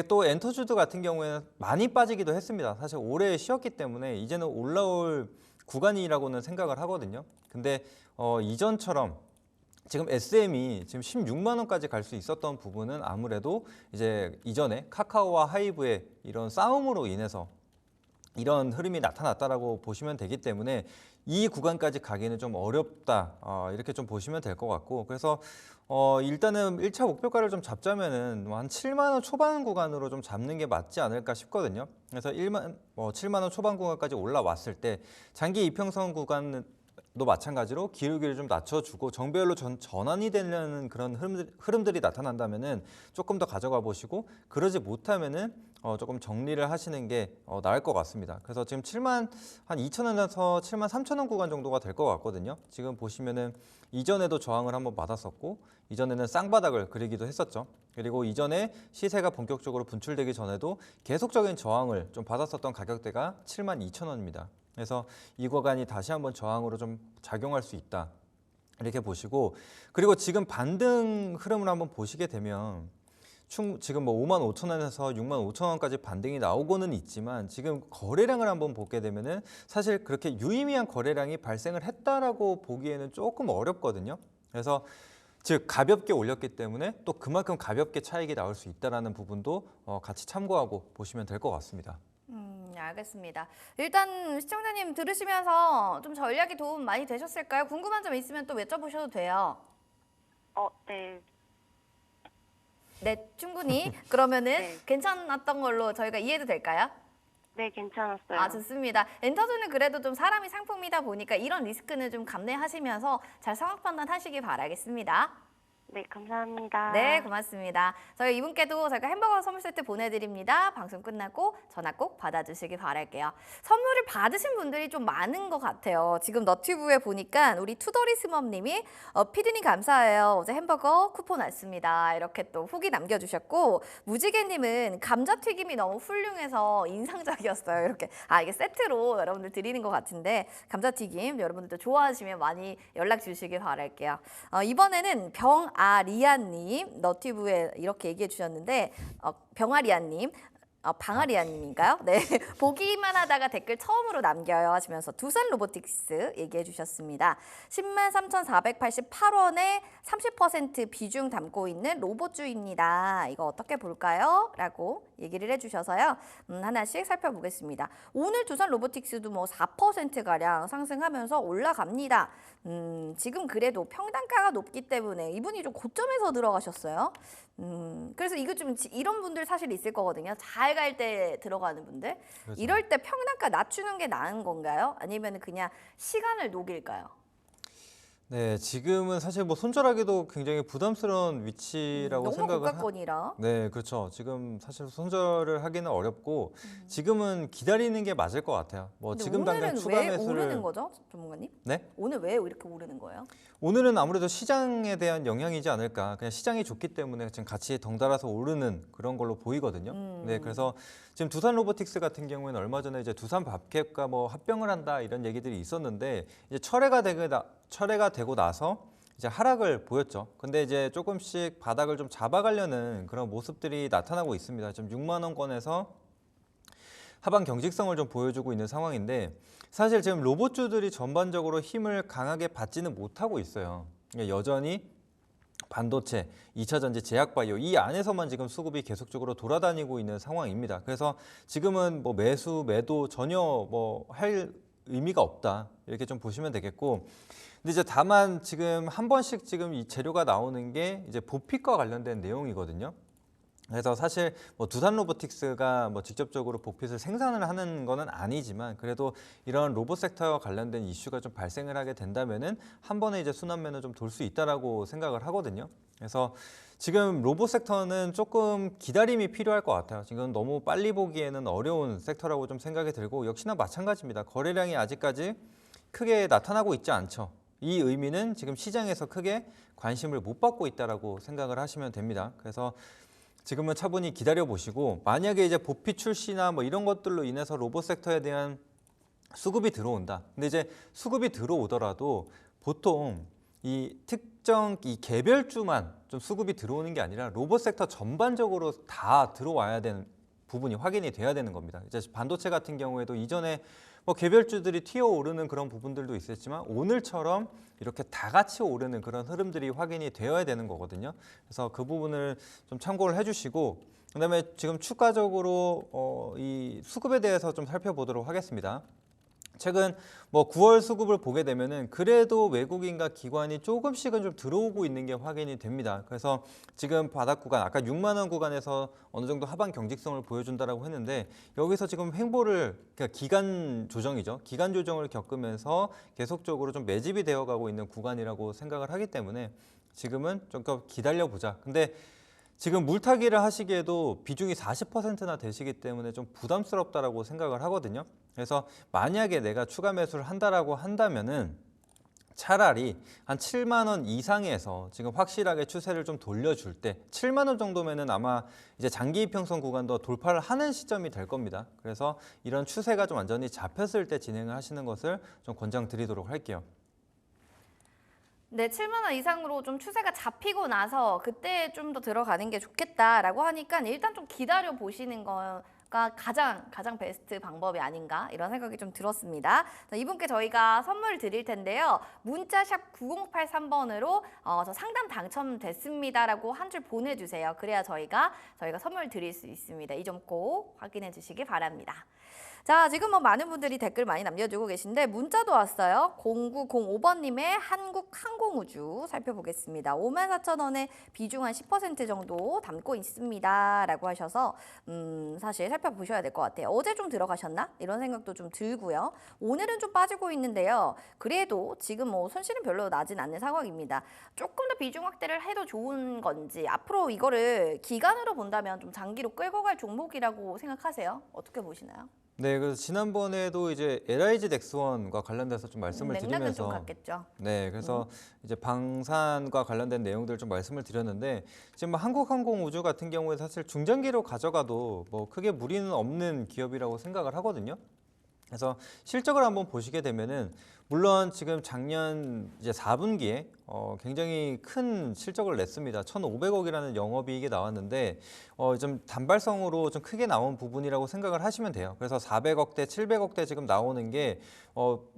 또 엔터주드 같은 경우에는 많이 빠지기도 했습니다. 사실 올해 쉬었기 때문에 이제는 올라올 구간이라고는 생각을 하거든요. 근데 이전처럼 지금 SM이 지금 16만 원까지 갈 수 있었던 부분은 아무래도 이제 이전에 카카오와 하이브의 이런 싸움으로 인해서 이런 흐름이 나타났다라고 보시면 되기 때문에 이 구간까지 가기는 좀 어렵다, 이렇게 좀 보시면 될 것 같고, 그래서 일단은 1차 목표가를 좀 잡자면은 한 7만 원 초반 구간으로 좀 잡는 게 맞지 않을까 싶거든요. 그래서 7만 원 초반 구간까지 올라왔을 때 장기 이평선 구간도 마찬가지로 기울기를 좀 낮춰주고 정배열로 전환이 되는 그런 흐름들이 나타난다면은 조금 더 가져가 보시고, 그러지 못하면은 조금 정리를 하시는 게 나을 것 같습니다. 그래서 지금 7만 한 2천 원에서 7만 3천 원 구간 정도가 될 것 같거든요. 지금 보시면은 이전에도 저항을 한번 받았었고, 이전에는 쌍바닥을 그리기도 했었죠. 그리고 이전에 시세가 본격적으로 분출되기 전에도 계속적인 저항을 좀 받았었던 가격대가 7만 2천 원입니다. 그래서 이 구간이 다시 한번 저항으로 좀 작용할 수 있다, 이렇게 보시고, 그리고 지금 반등 흐름을 한번 보시게 되면 지금 뭐 5만 5천 원에서 6만 5천 원까지 반등이 나오고는 있지만 지금 거래량을 한번 보게 되면은 사실 그렇게 유의미한 거래량이 발생을 했다라고 보기에는 조금 어렵거든요. 그래서 즉 가볍게 올렸기 때문에 또 그만큼 가볍게 차익이 나올 수 있다라는 부분도 같이 참고하고 보시면 될 것 같습니다. 알겠습니다. 일단 시청자님 들으시면서 좀 전략이 도움 많이 되셨을까요? 궁금한 점 있으면 또 여쭤보셔도 돼요. 네. 네, 충분히. 그러면은 네. 괜찮았던 걸로 저희가 이해도 될까요? 네, 괜찮았어요. 아, 좋습니다. 엔터주는 그래도 좀 사람이 상품이다 보니까 이런 리스크는 좀 감내하시면서 잘 상황 판단하시기 바라겠습니다. 네, 감사합니다. 네, 고맙습니다. 저희 이분께도 저희가 햄버거 선물 세트 보내드립니다. 방송 끝나고 전화 꼭 받아주시기 바랄게요. 선물을 받으신 분들이 좀 많은 것 같아요. 지금 너튜브에 보니까 우리 투더리스멈님이 피디님 감사해요. 어제 햄버거 쿠폰 왔습니다. 이렇게 또 후기 남겨주셨고, 무지개님은 감자튀김이 너무 훌륭해서 인상적이었어요. 이렇게 이게 세트로 여러분들 드리는 것 같은데 감자튀김 여러분들도 좋아하시면 많이 연락 주시기 바랄게요. 이번에는 병아리아님 너튜브에 이렇게 얘기해 주셨는데 병아리아님 방아리아님인가요? 네, 보기만 하다가 댓글 처음으로 남겨요 하시면서 두산 로보틱스 얘기해 주셨습니다. 103,488원에 30% 비중 담고 있는 로봇주입니다. 이거 어떻게 볼까요? 라고 얘기를 해주셔서요. 하나씩 살펴보겠습니다. 오늘 두산 로보틱스도 뭐 4%가량 상승하면서 올라갑니다. 지금 그래도 평단가가 높기 때문에 이분이 좀 고점에서 들어가셨어요. 그래서 이거 좀 이런 분들 사실 있을 거거든요. 잘 갈 때 들어가는 분들. 그렇죠. 이럴 때 평단가 낮추는 게 나은 건가요? 아니면 그냥 시간을 녹일까요? 네, 지금은 사실 뭐 손절하기도 굉장히 부담스러운 위치라고 너무 생각을 고가권이라. 네, 그렇죠. 지금 사실 손절을 하기는 어렵고 지금은 기다리는 게 맞을 것 같아요. 뭐 근데 지금 당장 오늘은 추가 왜 매수를 오르는 거죠, 전문가님? 네? 오늘 왜 이렇게 오르는 거예요? 오늘은 아무래도 시장에 대한 영향이지 않을까. 그냥 시장이 좋기 때문에 지금 같이 덩달아서 오르는 그런 걸로 보이거든요. 네, 그래서 지금 두산 로보틱스 같은 경우에는 얼마 전에 이제 두산 밥캡과 뭐 합병을 한다 이런 얘기들이 있었는데 이제 철회가 되고 나서 이제 하락을 보였죠. 근데 이제 조금씩 바닥을 좀 잡아가려는 그런 모습들이 나타나고 있습니다. 지금 6만 원권에서 하방 경직성을 좀 보여주고 있는 상황인데 사실 지금 로봇주들이 전반적으로 힘을 강하게 받지는 못하고 있어요. 여전히 반도체, 2차 전지, 제약바이오 이 안에서만 지금 수급이 계속적으로 돌아다니고 있는 상황입니다. 그래서 지금은 뭐 매수, 매도 전혀 뭐 할 의미가 없다 이렇게 좀 보시면 되겠고, 근데 이제 다만 지금 한 번씩 지금 이 재료가 나오는 게 이제 보핏과 관련된 내용이거든요. 그래서 사실 뭐 두산 로보틱스가 뭐 직접적으로 보핏을 생산을 하는 거는 아니지만 그래도 이런 로봇 섹터와 관련된 이슈가 좀 발생을 하게 된다면은 한 번에 이제 순환매는 좀 돌 수 있다라고 생각을 하거든요. 그래서 지금 로봇 섹터는 조금 기다림이 필요할 것 같아요. 지금 너무 빨리 보기에는 어려운 섹터라고 좀 생각이 들고, 역시나 마찬가지입니다. 거래량이 아직까지 크게 나타나고 있지 않죠. 이 의미는 지금 시장에서 크게 관심을 못 받고 있다라고 생각을 하시면 됩니다. 그래서 지금은 차분히 기다려 보시고, 만약에 이제 보핏 출시나 뭐 이런 것들로 인해서 로봇 섹터에 대한 수급이 들어온다. 근데 이제 수급이 들어오더라도 보통 이 특정 이 개별주만 좀 수급이 들어오는 게 아니라 로봇 섹터 전반적으로 다 들어와야 되는 부분이 확인이 돼야 되는 겁니다. 이제 반도체 같은 경우에도 이전에 뭐 개별주들이 튀어오르는 그런 부분들도 있었지만 오늘처럼 이렇게 다 같이 오르는 그런 흐름들이 확인이 되어야 되는 거거든요. 그래서 그 부분을 좀 참고를 해주시고, 그다음에 지금 추가적으로 이 수급에 대해서 좀 살펴보도록 하겠습니다. 최근 뭐 9월 수급을 보게 되면은 그래도 외국인과 기관이 조금씩은 좀 들어오고 있는 게 확인이 됩니다. 그래서 지금 바닥 구간, 아까 6만 원 구간에서 어느 정도 하방 경직성을 보여준다라고 했는데, 여기서 지금 횡보를, 그러니까 기간 조정이죠. 기간 조정을 겪으면서 계속적으로 좀 매집이 되어가고 있는 구간이라고 생각을 하기 때문에 지금은 좀 기다려보자. 근데 지금 물타기를 하시기에도 비중이 40%나 되시기 때문에 좀 부담스럽다라고 생각을 하거든요. 그래서 만약에 내가 추가 매수를 한다라고 한다면은 차라리 한 7만 원 이상에서 지금 확실하게 추세를 좀 돌려줄 때 7만 원 정도면은 아마 이제 장기 이평선 구간도 돌파를 하는 시점이 될 겁니다. 그래서 이런 추세가 좀 완전히 잡혔을 때 진행을 하시는 것을 좀 권장드리도록 할게요. 네, 7만 원 이상으로 좀 추세가 잡히고 나서 그때 좀 더 들어가는 게 좋겠다라고 하니까 일단 좀 기다려 보시는 거가 가장 베스트 방법이 아닌가 이런 생각이 좀 들었습니다. 자, 이분께 저희가 선물 드릴 텐데요. 문자샵 9083번으로 저 상담 당첨됐습니다라고 한 줄 보내주세요. 그래야 저희가 선물 드릴 수 있습니다. 이 점 꼭 확인해 주시기 바랍니다. 자, 지금 뭐 많은 분들이 댓글 많이 남겨주고 계신데 문자도 왔어요. 0905번님의 한국항공우주 살펴보겠습니다. 54,000원에 비중 한 10% 정도 담고 있습니다. 라고 하셔서 사실 살펴보셔야 될 것 같아요. 어제 좀 들어가셨나? 이런 생각도 좀 들고요. 오늘은 좀 빠지고 있는데요. 그래도 지금 뭐 손실은 별로 나진 않는 상황입니다. 조금 더 비중 확대를 해도 좋은 건지, 앞으로 이거를 기간으로 본다면 좀 장기로 끌고 갈 종목이라고 생각하세요? 어떻게 보시나요? 네, 그래서 지난번에도 이제 LIG 넥스원과 관련돼서 좀 말씀을 맥락은 드리면서, 좀 같겠죠. 네, 그래서 이제 방산과 관련된 내용들을 좀 말씀을 드렸는데, 지금 뭐 한국항공우주 같은 경우에 사실 중장기로 가져가도 뭐 크게 무리는 없는 기업이라고 생각을 하거든요. 그래서 실적을 한번 보시게 되면은 물론 지금 작년 이제 4분기에 굉장히 큰 실적을 냈습니다. 1,500억이라는 영업이익이 나왔는데 좀 단발성으로 좀 크게 나온 부분이라고 생각을 하시면 돼요. 그래서 400억대, 700억대 지금 나오는 게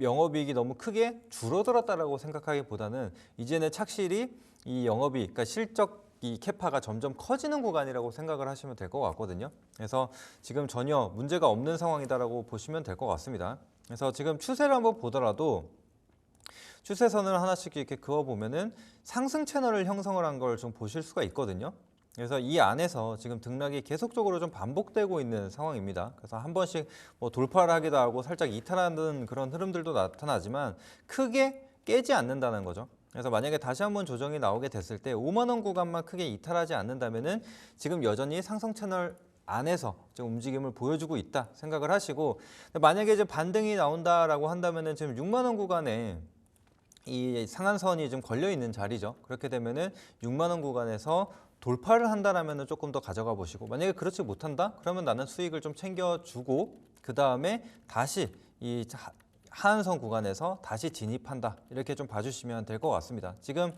영업이익이 너무 크게 줄어들었다라고 생각하기보다는 이제는 착실히 이 영업이익, 그러니까 실적 이 캐파가 점점 커지는 구간이라고 생각을 하시면 될 것 같거든요. 그래서 지금 전혀 문제가 없는 상황이다라고 보시면 될 것 같습니다. 그래서 지금 추세를 한번 보더라도 추세선을 하나씩 이렇게 그어보면은 상승 채널을 형성을 한 걸 좀 보실 수가 있거든요. 그래서 이 안에서 지금 등락이 계속적으로 좀 반복되고 있는 상황입니다. 그래서 한 번씩 뭐 돌파를 하기도 하고 살짝 이탈하는 그런 흐름들도 나타나지만 크게 깨지 않는다는 거죠. 그래서 만약에 다시 한번 조정이 나오게 됐을 때 5만 원 구간만 크게 이탈하지 않는다면은 지금 여전히 상승 채널 안에서 좀 움직임을 보여주고 있다 생각을 하시고, 만약에 이제 반등이 나온다라고 한다면은 지금 6만 원 구간에 이 상한선이 좀 걸려 있는 자리죠. 그렇게 되면은 6만 원 구간에서 돌파를 한다라면은 조금 더 가져가 보시고, 만약에 그렇지 못한다 그러면 나는 수익을 좀 챙겨주고 그 다음에 다시 이 하한선 구간에서 다시 진입한다, 이렇게 좀 봐주시면 될 것 같습니다. 지금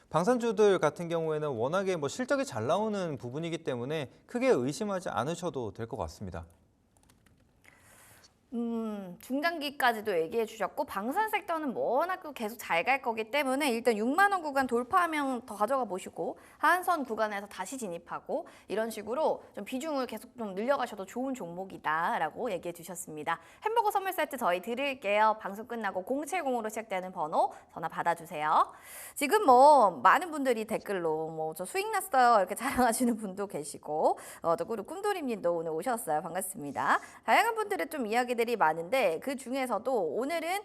방산주들 같은 경우에는 워낙에 뭐 실적이 잘 나오는 부분이기 때문에 크게 의심하지 않으셔도 될 것 같습니다. 중장기까지도 얘기해 주셨고 방산 섹터는 워낙 계속 잘 갈 거기 때문에 일단 6만 원 구간 돌파하면 더 가져가 보시고 하한선 구간에서 다시 진입하고 이런 식으로 좀 비중을 계속 좀 늘려가셔도 좋은 종목이다라고 얘기해 주셨습니다. 햄버거 선물 세트 저희 드릴게요. 방송 끝나고 070으로 시작되는 번호 전화 받아주세요. 지금 뭐 많은 분들이 댓글로 뭐 저 수익 났어요 이렇게 자랑하시는 분도 계시고 또 그리고 꿈돌이님도 오늘 오셨어요. 반갑습니다. 다양한 분들의 좀 이야기들이 많은데 그 중에서도 오늘은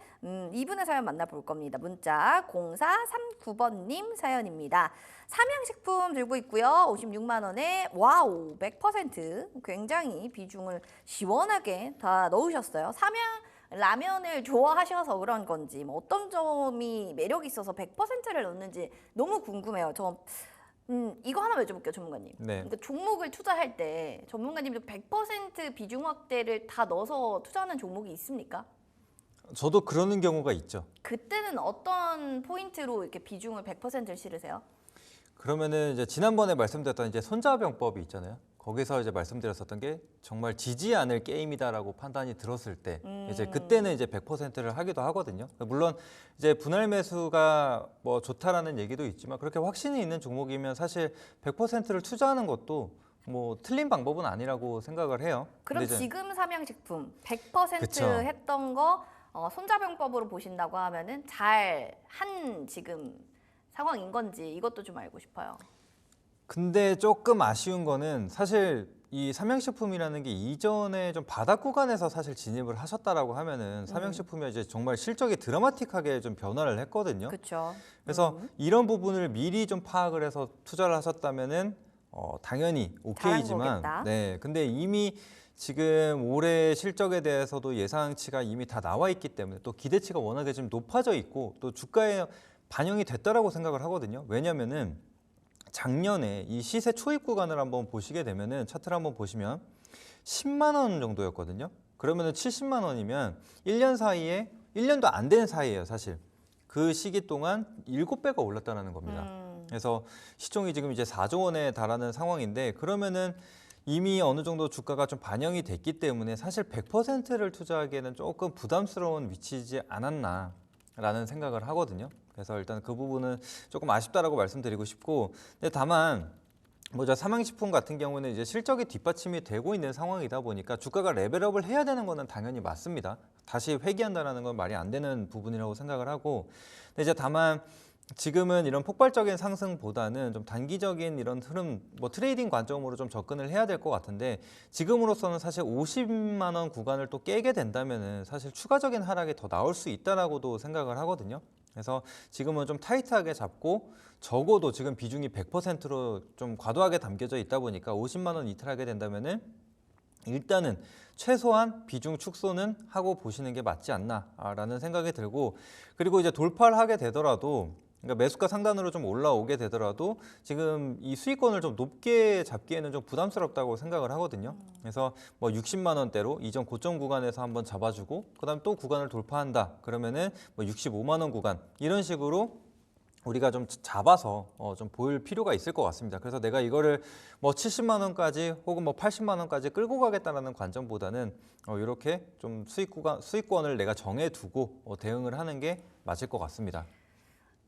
이분의 사연 만나볼 겁니다. 문자 0439번님 사연입니다. 삼양식품 들고 있고요. 56만 원에 와우 100% 굉장히 비중을 시원하게 다 넣으셨어요. 삼양 라면을 좋아하셔서 그런 건지 뭐 어떤 점이 매력이 있어서 100%를 넣는지 너무 궁금해요. 저 이거 하나 여쭤볼게요, 전문가님. 네. 그러니까 종목을 투자할 때 전문가님도 100% 비중 확대를 다 넣어서 투자하는 종목이 있습니까? 저도 그러는 경우가 있죠. 그때는 어떤 포인트로 이렇게 비중을 100%를 실으세요? 그러면은 이제 지난번에 말씀드렸던 이제 손자병법이 있잖아요. 거기서 이제 말씀드렸었던 게 정말 지지 않을 게임이다라고 판단이 들었을 때 이제 그때는 이제 100%를 하기도 하거든요. 물론 이제 분할 매수가 뭐 좋다라는 얘기도 있지만 그렇게 확신이 있는 종목이면 사실 100%를 투자하는 것도 뭐 틀린 방법은 아니라고 생각을 해요. 그럼 근데 이제 지금 삼양식품 100% 그쵸. 했던 거 손자병법으로 보신다고 하면은 잘 한 지금 상황인 건지 이것도 좀 알고 싶어요. 근데 조금 아쉬운 거는 사실 이 삼양식품이라는 게 이전에 좀 바닥 구간에서 사실 진입을 하셨다라고 하면은 삼양식품이 이제 정말 실적이 드라마틱하게 좀 변화를 했거든요. 그렇죠. 그래서 이런 부분을 미리 좀 파악을 해서 투자를 하셨다면은 당연히 오케이지만, 거겠다. 네, 근데 이미 지금 올해 실적에 대해서도 예상치가 이미 다 나와 있기 때문에 또 기대치가 워낙에 좀 높아져 있고 또 주가에 반영이 됐다라고 생각을 하거든요. 왜냐면은 작년에 이 시세 초입 구간을 한번 보시게 되면은 차트를 한번 보시면 10만 원 정도였거든요. 그러면은 70만 원이면 1년 사이에 1년도 안 된 사이예요, 사실. 그 시기 동안 7배가 올랐다는 겁니다. 그래서 시총이 지금 이제 4조 원에 달하는 상황인데 그러면은 이미 어느 정도 주가가 좀 반영이 됐기 때문에 사실 100%를 투자하기에는 조금 부담스러운 위치이지 않았나라는 생각을 하거든요. 그래서 일단 그 부분은 조금 아쉽다라고 말씀드리고 싶고, 근데 다만 뭐저 삼양식품 같은 경우는 이제 실적이 뒷받침이 되고 있는 상황이다 보니까 주가가 레벨업을 해야 되는 거는 당연히 맞습니다. 다시 회귀한다라는 건 말이 안 되는 부분이라고 생각을 하고, 근데 이제 다만 지금은 이런 폭발적인 상승보다는 좀 단기적인 이런 흐름, 뭐 트레이딩 관점으로 좀 접근을 해야 될 것 같은데 지금으로서는 사실 50만 원 구간을 또 깨게 된다면은 사실 추가적인 하락이 더 나올 수 있다라고도 생각을 하거든요. 그래서 지금은 좀 타이트하게 잡고 적어도 지금 비중이 100%로 좀 과도하게 담겨져 있다 보니까 50만 원 이탈하게 된다면은 일단은 최소한 비중 축소는 하고 보시는 게 맞지 않나라는 생각이 들고, 그리고 이제 돌파를 하게 되더라도 그러니까 매수가 상단으로 좀 올라오게 되더라도 지금 이 수익권을 좀 높게 잡기에는 좀 부담스럽다고 생각을 하거든요. 그래서 뭐 60만 원대로 이전 고점 구간에서 한번 잡아주고 그다음 또 구간을 돌파한다. 그러면은 뭐 65만 원 구간 이런 식으로 우리가 좀 잡아서 좀 보일 필요가 있을 것 같습니다. 그래서 내가 이거를 뭐 70만 원까지 혹은 뭐 80만 원까지 끌고 가겠다는 관점보다는 이렇게 좀 수익권을 내가 정해두고 대응을 하는 게 맞을 것 같습니다.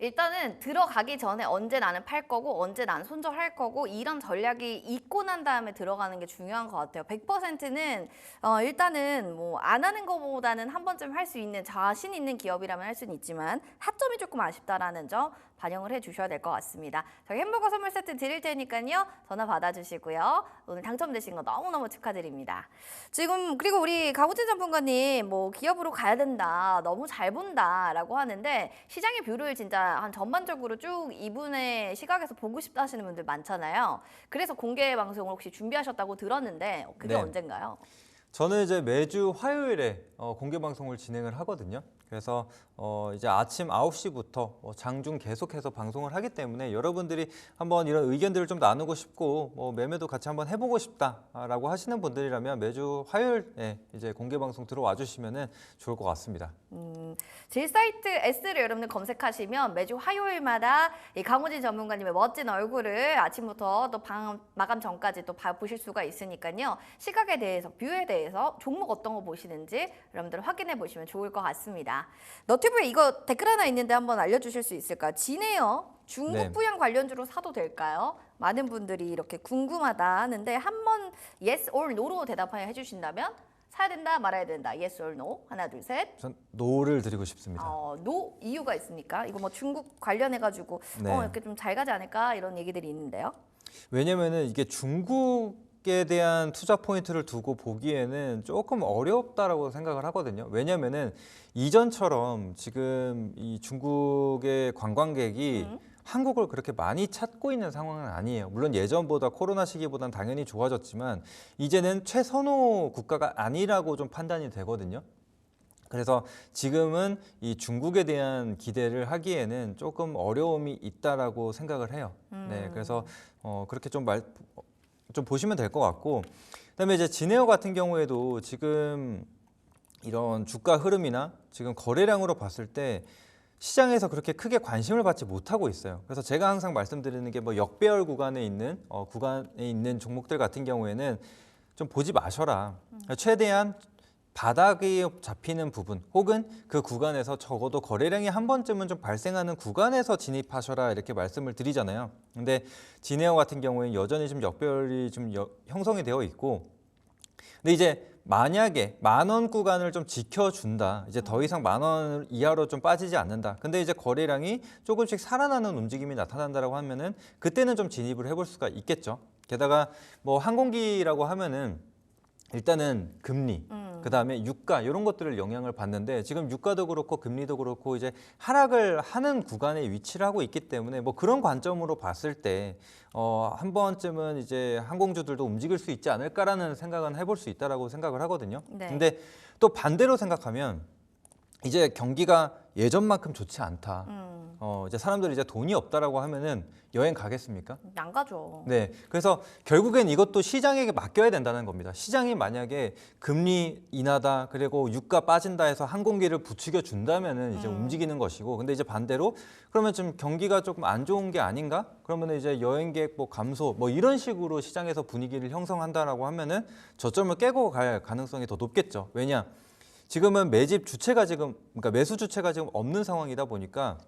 일단은 들어가기 전에 언제 나는 팔 거고 언제 나는 손절할 거고 이런 전략이 있고 난 다음에 들어가는 게 중요한 것 같아요. 100%는 일단은 뭐 안 하는 것보다는 한 번쯤 할 수 있는 자신 있는 기업이라면 할 수는 있지만 타점이 조금 아쉽다라는 점 반영을 해주셔야 될 것 같습니다. 저희 햄버거 선물 세트 드릴 테니까요. 전화 받아주시고요. 오늘 당첨되신 거 너무너무 축하드립니다. 지금 그리고 우리 강우진 전문가님 뭐 기업으로 가야 된다. 너무 잘 본다라고 하는데 시장의 뷰를 진짜 한 전반적으로 쭉 이분의 시각에서 보고 싶다 하시는 분들 많잖아요. 그래서 공개 방송을 혹시 준비하셨다고 들었는데 그게 네. 언젠가요? 저는 이제 매주 화요일에 공개 방송을 진행을 하거든요. 그래서 이제 아침 9시부터 장중 계속해서 방송을 하기 때문에 여러분들이 한번 이런 의견들을 좀 나누고 싶고 매매도 같이 한번 해보고 싶다라고 하시는 분들이라면 매주 화요일에 이제 공개 방송 들어와 주시면은 좋을 것 같습니다. 질사이트 S를 여러분들 검색하시면 매주 화요일마다 이 강호진 전문가님의 멋진 얼굴을 아침부터 또 마감 전까지 또 보실 수가 있으니까요. 시각에 대해서, 뷰에 대해서 종목 어떤 거 보시는지 여러분들 확인해 보시면 좋을 것 같습니다. 너튜브에 이거 댓글 하나 있는데 한번 알려주실 수 있을까요? 진에어 중국 네. 부양 관련주로 사도 될까요? 많은 분들이 이렇게 궁금하다 하는데 한번 yes or no로 대답해 주신다면 사야 된다, 말아야 된다. yes or no. 하나, 둘, 셋. 전 노를 드리고 싶습니다. no 이유가 있습니까? 이거 뭐 중국 관련해 가지고 네. 이렇게 좀 잘 가지 않을까 이런 얘기들이 있는데요. 왜냐면은 이게 중국에 대한 투자 포인트를 두고 보기에는 조금 어렵다라고 생각을 하거든요. 왜냐면은 이전처럼 지금 이 중국의 관광객이 한국을 그렇게 많이 찾고 있는 상황은 아니에요. 물론 예전보다 코로나 시기보다는 당연히 좋아졌지만 이제는 최선호 국가가 아니라고 좀 판단이 되거든요. 그래서 지금은 이 중국에 대한 기대를 하기에는 조금 어려움이 있다라고 생각을 해요. 네, 그래서 그렇게 좀 보시면 될 것 같고, 그다음에 이제 진에어 같은 경우에도 지금 이런 주가 흐름이나 지금 거래량으로 봤을 때 시장에서 그렇게 크게 관심을 받지 못하고 있어요. 그래서 제가 항상 말씀드리는 게 뭐 역배열 구간에 있는 종목들 같은 경우에는 좀 보지 마셔라. 최대한 바닥이 잡히는 부분 혹은 그 구간에서 적어도 거래량이 한 번쯤은 좀 발생하는 구간에서 진입하셔라 이렇게 말씀을 드리잖아요. 근데 진에어 같은 경우에는 여전히 좀 역배열이 좀 형성이 되어 있고, 근데 이제 만약에 10,000원 구간을 좀 지켜준다. 이제 더 이상 10,000원 이하로 좀 빠지지 않는다. 근데 이제 거래량이 조금씩 살아나는 움직임이 나타난다라고 하면은 그때는 좀 진입을 해볼 수가 있겠죠. 게다가 뭐 항공기라고 하면은 일단은 금리, 그다음에 유가 이런 것들을 영향을 받는데 지금 유가도 그렇고 금리도 그렇고 이제 하락을 하는 구간에 위치를 하고 있기 때문에 뭐 그런 관점으로 봤을 때 한 번쯤은 이제 항공주들도 움직일 수 있지 않을까라는 생각은 해볼 수 있다라고 생각을 하거든요. 네. 근데 또 반대로 생각하면 이제 경기가 예전만큼 좋지 않다. 이제 사람들이 이제 돈이 없다라고 하면은 여행 가겠습니까? 안 가죠. 네, 그래서 결국엔 이것도 시장에게 맡겨야 된다는 겁니다. 시장이 만약에 금리 인하다, 그리고 유가 빠진다 해서 항공기를 부추겨 준다면은 이제 움직이는 것이고, 근데 이제 반대로 그러면 좀 경기가 조금 안 좋은 게 아닌가? 그러면은 이제 여행객 뭐 감소, 뭐 이런 식으로 시장에서 분위기를 형성한다라고 하면은 저점을 깨고 갈 가능성이 더 높겠죠. 왜냐? 지금은 매집 주체가 그러니까 매수 주체가 지금 없는 상황이다 보니까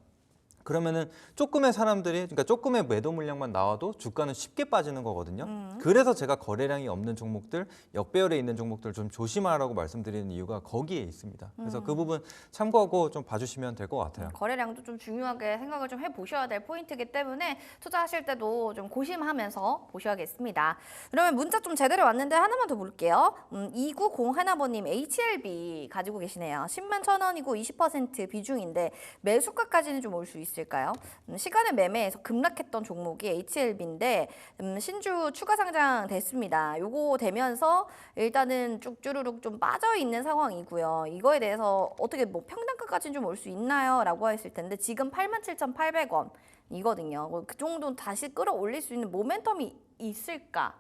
그러면은 조금의 사람들이, 그러니까 조금의 매도 물량만 나와도 주가는 쉽게 빠지는 거거든요. 그래서 제가 거래량이 없는 종목들, 역배열에 있는 종목들 좀 조심하라고 말씀드리는 이유가 거기에 있습니다. 그래서 그 부분 참고하고 좀 봐주시면 될 것 같아요. 거래량도 좀 중요하게 생각을 좀 해보셔야 될 포인트이기 때문에 투자하실 때도 좀 고심하면서 보셔야겠습니다. 그러면 문자 좀 제대로 왔는데 하나만 더 볼게요. 2901번님 HLB 가지고 계시네요. 101,000원이고 20% 비중인데 매수가까지는 좀 올 수 있을까요? 시간의 매매에서 급락했던 종목이 HLB인데 신주 추가 상장 됐습니다. 요거 되면서 일단은 쭉 쭈루룩 좀 빠져 있는 상황이고요. 이거에 대해서 어떻게 뭐 평단가까지는 좀 올 수 있나요? 라고 했을 텐데 지금 87,800원 이거든요. 그 정도 다시 끌어올릴 수 있는 모멘텀이 있을까?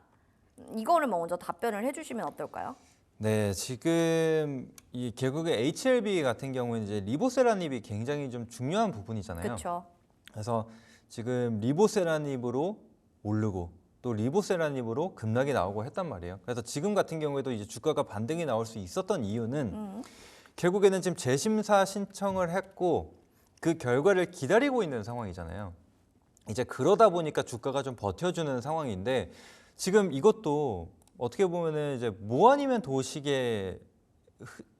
이거를 먼저 답변을 해주시면 어떨까요? 네, 지금 이 결국에 HLB 같은 경우는 이제 리보세라닙이 굉장히 좀 중요한 부분이잖아요. 그렇죠. 그래서 지금 리보세라닙으로 오르고 또 리보세라닙으로 급락이 나오고 했단 말이에요. 그래서 지금 같은 경우에도 이제 주가가 반등이 나올 수 있었던 이유는 결국에는 지금 재심사 신청을 했고 그 결과를 기다리고 있는 상황이잖아요. 이제 그러다 보니까 주가가 좀 버텨주는 상황인데 지금 이것도 어떻게 보면은 이제 뭐 아니면 도식의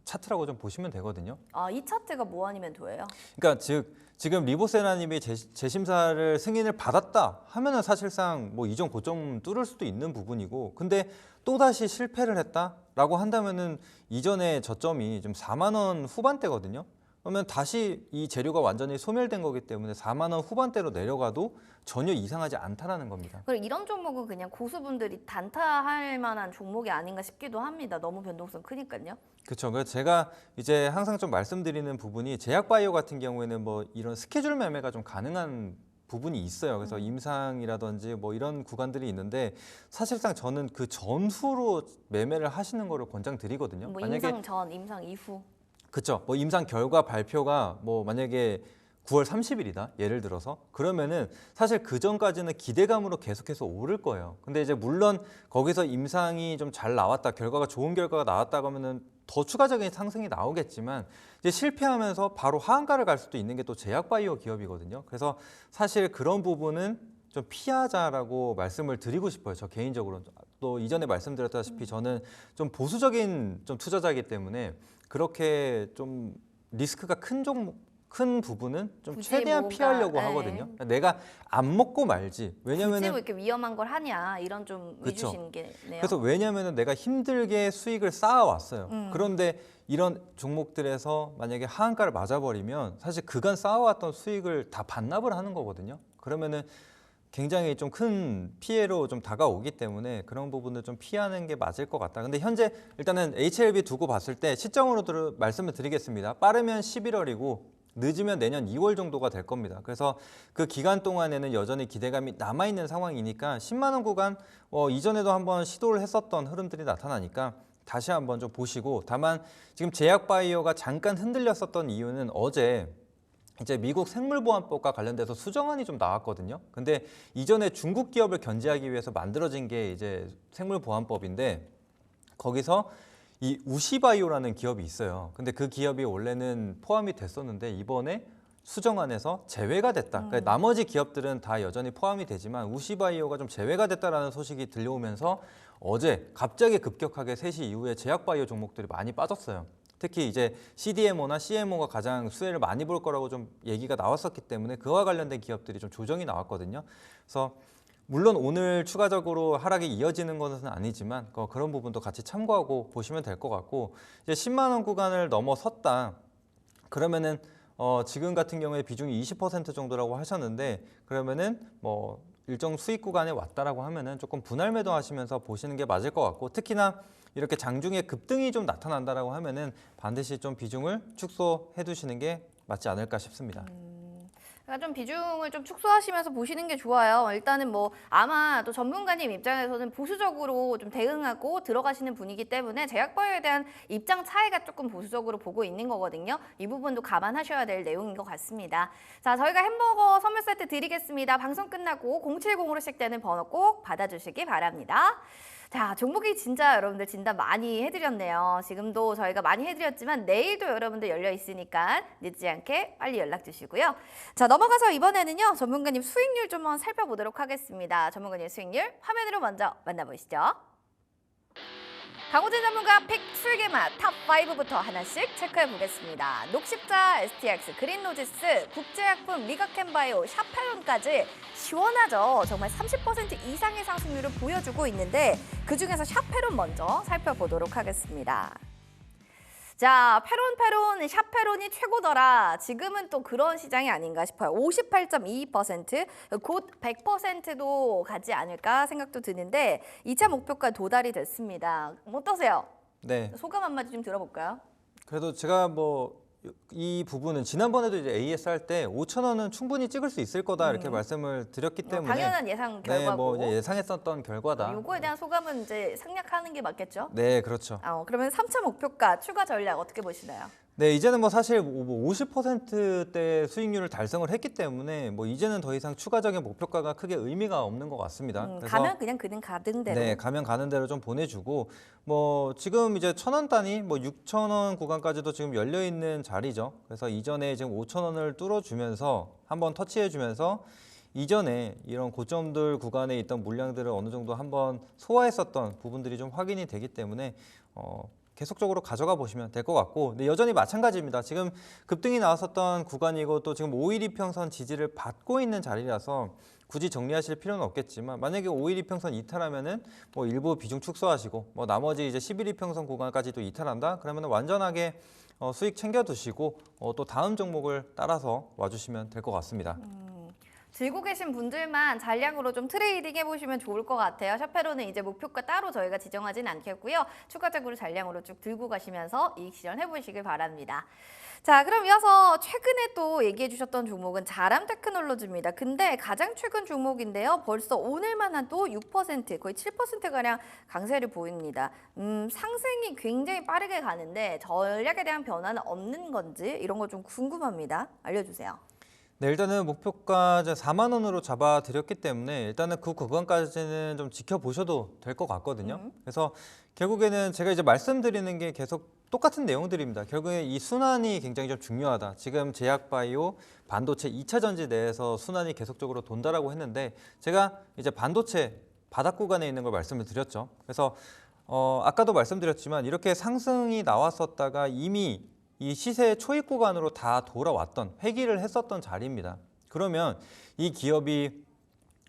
차트라고 좀 보시면 되거든요. 아, 이 차트가 뭐 아니면 도예요? 그러니까 즉 지금 리보세라님이 재심사를 승인을 받았다 하면은 사실상 뭐 이전 고점 뚫을 수도 있는 부분이고, 근데 또 다시 실패를 했다라고 한다면은 이전에 저점이 좀 4만 원 후반대거든요. 그러면 다시 이 재료가 완전히 소멸된 거기 때문에 4만 원 후반대로 내려가도 전혀 이상하지 않다라는 겁니다. 그리고 이런 종목은 그냥 고수분들이 단타할 만한 종목이 아닌가 싶기도 합니다. 너무 변동성 크니까요. 그렇죠. 그래서 제가 이제 항상 좀 말씀드리는 부분이 제약바이오 같은 경우에는 뭐 이런 스케줄 매매가 좀 가능한 부분이 있어요. 그래서 임상이라든지 뭐 이런 구간들이 있는데 사실상 저는 그 전후로 매매를 하시는 거를 권장드리거든요. 뭐 임상 전, 임상 이후. 그렇죠. 뭐 임상 결과 발표가 뭐 만약에 9월 30일이다. 예를 들어서 그러면은 사실 그 전까지는 기대감으로 계속해서 오를 거예요. 근데 이제 물론 거기서 임상이 좀 잘 나왔다, 결과가 좋은 결과가 나왔다고 하면은 더 추가적인 상승이 나오겠지만 이제 실패하면서 바로 하한가를 갈 수도 있는 게 또 제약바이오 기업이거든요. 그래서 사실 그런 부분은 좀 피하자라고 말씀을 드리고 싶어요. 저 개인적으로 또 이전에 말씀드렸다시피 저는 좀 보수적인 좀 투자자이기 때문에 그렇게 좀 리스크가 큰 부분은 좀 굳이 최대한 뭔가, 피하려고 네. 하거든요. 내가 안 먹고 말지. 굳이 왜냐면은 뭐 이렇게 위험한 걸 하냐 이런 좀 그쵸. 위주신 게네요. 그래서 왜냐면은 내가 힘들게 수익을 쌓아왔어요. 음. 그런데 이런 종목들에서 만약에 하한가를 맞아버리면 사실 그간 쌓아왔던 수익을 다 반납을 하는 거거든요. 그러면은 굉장히 좀 큰 피해로 좀 다가오기 때문에 그런 부분을 좀 피하는 게 맞을 것 같다. 근데 현재 일단은 HLB 두고 봤을 때 시점으로 말씀을 드리겠습니다. 빠르면 11월이고 늦으면 내년 2월 정도가 될 겁니다. 그래서 그 기간 동안에는 여전히 기대감이 남아있는 상황이니까 10만 원 구간 이전에도 한번 시도를 했었던 흐름들이 나타나니까 다시 한번 좀 보시고, 다만 지금 제약바이오가 잠깐 흔들렸었던 이유는 어제 이제 미국 생물보안법과 관련돼서 수정안이 좀 나왔거든요. 근데 이전에 중국 기업을 견제하기 위해서 만들어진 게 이제 생물보안법인데 거기서 이 우시바이오라는 기업이 있어요. 근데 그 기업이 원래는 포함이 됐었는데 이번에 수정안에서 제외가 됐다. 그러니까 나머지 기업들은 다 여전히 포함이 되지만 우시바이오가 좀 제외가 됐다라는 소식이 들려오면서 어제 갑자기 급격하게 3시 이후에 제약바이오 종목들이 많이 빠졌어요. 특히 이제 CDMO나 CMO가 가장 수혜를 많이 볼 거라고 좀 얘기가 나왔었기 때문에 그와 관련된 기업들이 좀 조정이 나왔거든요. 그래서 물론 오늘 추가적으로 하락이 이어지는 것은 아니지만 그런 부분도 같이 참고하고 보시면 될 것 같고, 이제 10만 원 구간을 넘어섰다. 그러면은 지금 같은 경우에 비중이 20% 정도라고 하셨는데 그러면은 뭐 일정 수익 구간에 왔다라고 하면은 조금 분할 매도하시면서 보시는 게 맞을 것 같고, 특히나 이렇게 장중에 급등이 좀 나타난다라고 하면은 반드시 좀 비중을 축소해 두시는 게 맞지 않을까 싶습니다. 그러니까 좀 비중을 좀 축소하시면서 보시는 게 좋아요. 일단은 뭐 아마 또 전문가님 입장에서는 보수적으로 좀 대응하고 들어가시는 분이기 때문에 제약바이오에 대한 입장 차이가 조금 보수적으로 보고 있는 거거든요. 이 부분도 감안하셔야 될 내용인 것 같습니다. 자, 저희가 햄버거 선물 세트 드리겠습니다. 방송 끝나고 070으로 시작되는 번호 꼭 받아주시기 바랍니다. 자, 종목이 진짜 여러분들 진단 많이 해드렸네요. 지금도 저희가 많이 해드렸지만 내일도 여러분들 열려 있으니까 늦지 않게 빨리 연락 주시고요. 자, 넘어가서 이번에는요, 전문가님 수익률 좀 한번 살펴보도록 하겠습니다. 전문가님 수익률 화면으로 먼저 만나보시죠. 강호진 전문가 픽 술개맛 탑5부터 하나씩 체크해 보겠습니다. 녹십자, STX, 그린로지스, 국제약품, 리가캔바이오, 샤페론까지 시원하죠. 정말 30% 이상의 상승률을 보여주고 있는데 그중에서 샤페론 먼저 살펴보도록 하겠습니다. 자, 페론, 샤페론이 최고더라. 지금은 또 그런 시장이 아닌가 싶어요. 58.22%, 곧 100%도 가지 않을까 생각도 드는데 2차 목표가 도달이 됐습니다. 어떠세요? 네. 소감 한마디 좀 들어볼까요? 그래도 제가 뭐 이 부분은 지난번에도 이제 AS 할 때 5천 원은 충분히 찍을 수 있을 거다 이렇게 말씀을 드렸기 때문에 당연한 예상 네, 결과고. 뭐 이제 예상했었던 결과다. 요거에 대한 소감은 이제 생략하는 게 맞겠죠? 네, 그렇죠. 그러면 3차 목표가 추가 전략 어떻게 보시나요? 네, 이제는 뭐 사실 50%대 수익률을 달성을 했기 때문에 뭐 이제는 더 이상 추가적인 목표가가 크게 의미가 없는 것 같습니다. 그래서 가면 그냥 그는 가는 대로. 네, 가면 가는 대로 좀 보내주고, 뭐 지금 이제 1,000원 단위, 뭐 6,000원 구간까지도 지금 열려 있는 자리죠. 그래서 이전에 지금 5,000원을 뚫어주면서 한번 터치해주면서 이전에 이런 고점들 구간에 있던 물량들을 어느 정도 한번 소화했었던 부분들이 좀 확인이 되기 때문에 계속적으로 가져가 보시면 될 것 같고, 근데 여전히 마찬가지입니다. 지금 급등이 나왔었던 구간이고 또 지금 5일 이평선 지지를 받고 있는 자리라서 굳이 정리하실 필요는 없겠지만, 만약에 5일 이평선 이탈하면은 뭐 일부 비중 축소하시고 뭐 나머지 이제 11 이평선 구간까지도 이탈한다 그러면 완전하게 수익 챙겨두시고 또 다음 종목을 따라서 와주시면 될 것 같습니다. 들고 계신 분들만 잔량으로 좀 트레이딩 해보시면 좋을 것 같아요. 샤페로는 이제 목표가 따로 저희가 지정하진 않겠고요. 추가적으로 잔량으로 쭉 들고 가시면서 이익 실현해보시길 바랍니다. 자, 그럼 이어서 최근에 또 얘기해 주셨던 종목은 자람 테크놀로지입니다. 근데 가장 최근 종목인데요. 벌써 오늘만 한도 6%, 거의 7%가량 강세를 보입니다. 상승이 굉장히 빠르게 가는데 전략에 대한 변화는 없는 건지 이런 거 좀 궁금합니다. 알려주세요. 네, 일단은 목표가 4만 원으로 잡아드렸기 때문에 일단은 그 구간까지는 좀 지켜보셔도 될 것 같거든요. 그래서 결국에는 제가 이제 말씀드리는 게 계속 똑같은 내용들입니다. 결국에 이 순환이 굉장히 좀 중요하다. 지금 제약바이오, 반도체 2차 전지 내에서 순환이 계속적으로 돈다라고 했는데, 제가 이제 반도체 바닥 구간에 있는 걸 말씀을 드렸죠. 그래서 아까도 말씀드렸지만 이렇게 상승이 나왔었다가 이미 이 시세 초입 구간으로 다 돌아왔던, 회귀를 했었던 자리입니다. 그러면 이 기업이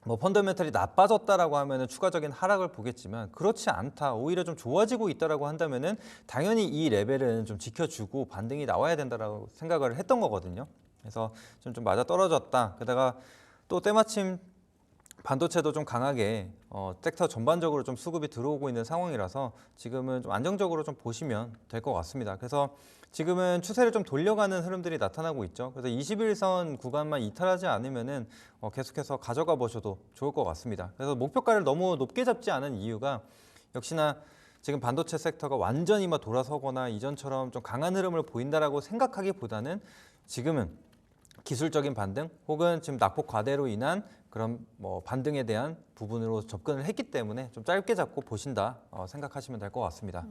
뭐 펀더멘털이 나빠졌다라고 하면은 추가적인 하락을 보겠지만, 그렇지 않다, 오히려 좀 좋아지고 있다라고 한다면은 당연히 이 레벨은 좀 지켜주고 반등이 나와야 된다라고 생각을 했던 거거든요. 그래서 좀 맞아 떨어졌다. 게다가 또 때마침 반도체도 좀 강하게 섹터 전반적으로 좀 수급이 들어오고 있는 상황이라서 지금은 좀 안정적으로 좀 보시면 될 것 같습니다. 그래서 지금은 추세를 좀 돌려가는 흐름들이 나타나고 있죠. 그래서 21선 구간만 이탈하지 않으면은 계속해서 가져가 보셔도 좋을 것 같습니다. 그래서 목표가를 너무 높게 잡지 않은 이유가, 역시나 지금 반도체 섹터가 완전히 막 돌아서거나 이전처럼 좀 강한 흐름을 보인다라고 생각하기보다는 지금은 기술적인 반등 혹은 지금 낙폭 과대로 인한 그런 뭐 반등에 대한 부분으로 접근을 했기 때문에 좀 짧게 잡고 보신다 생각하시면 될 것 같습니다.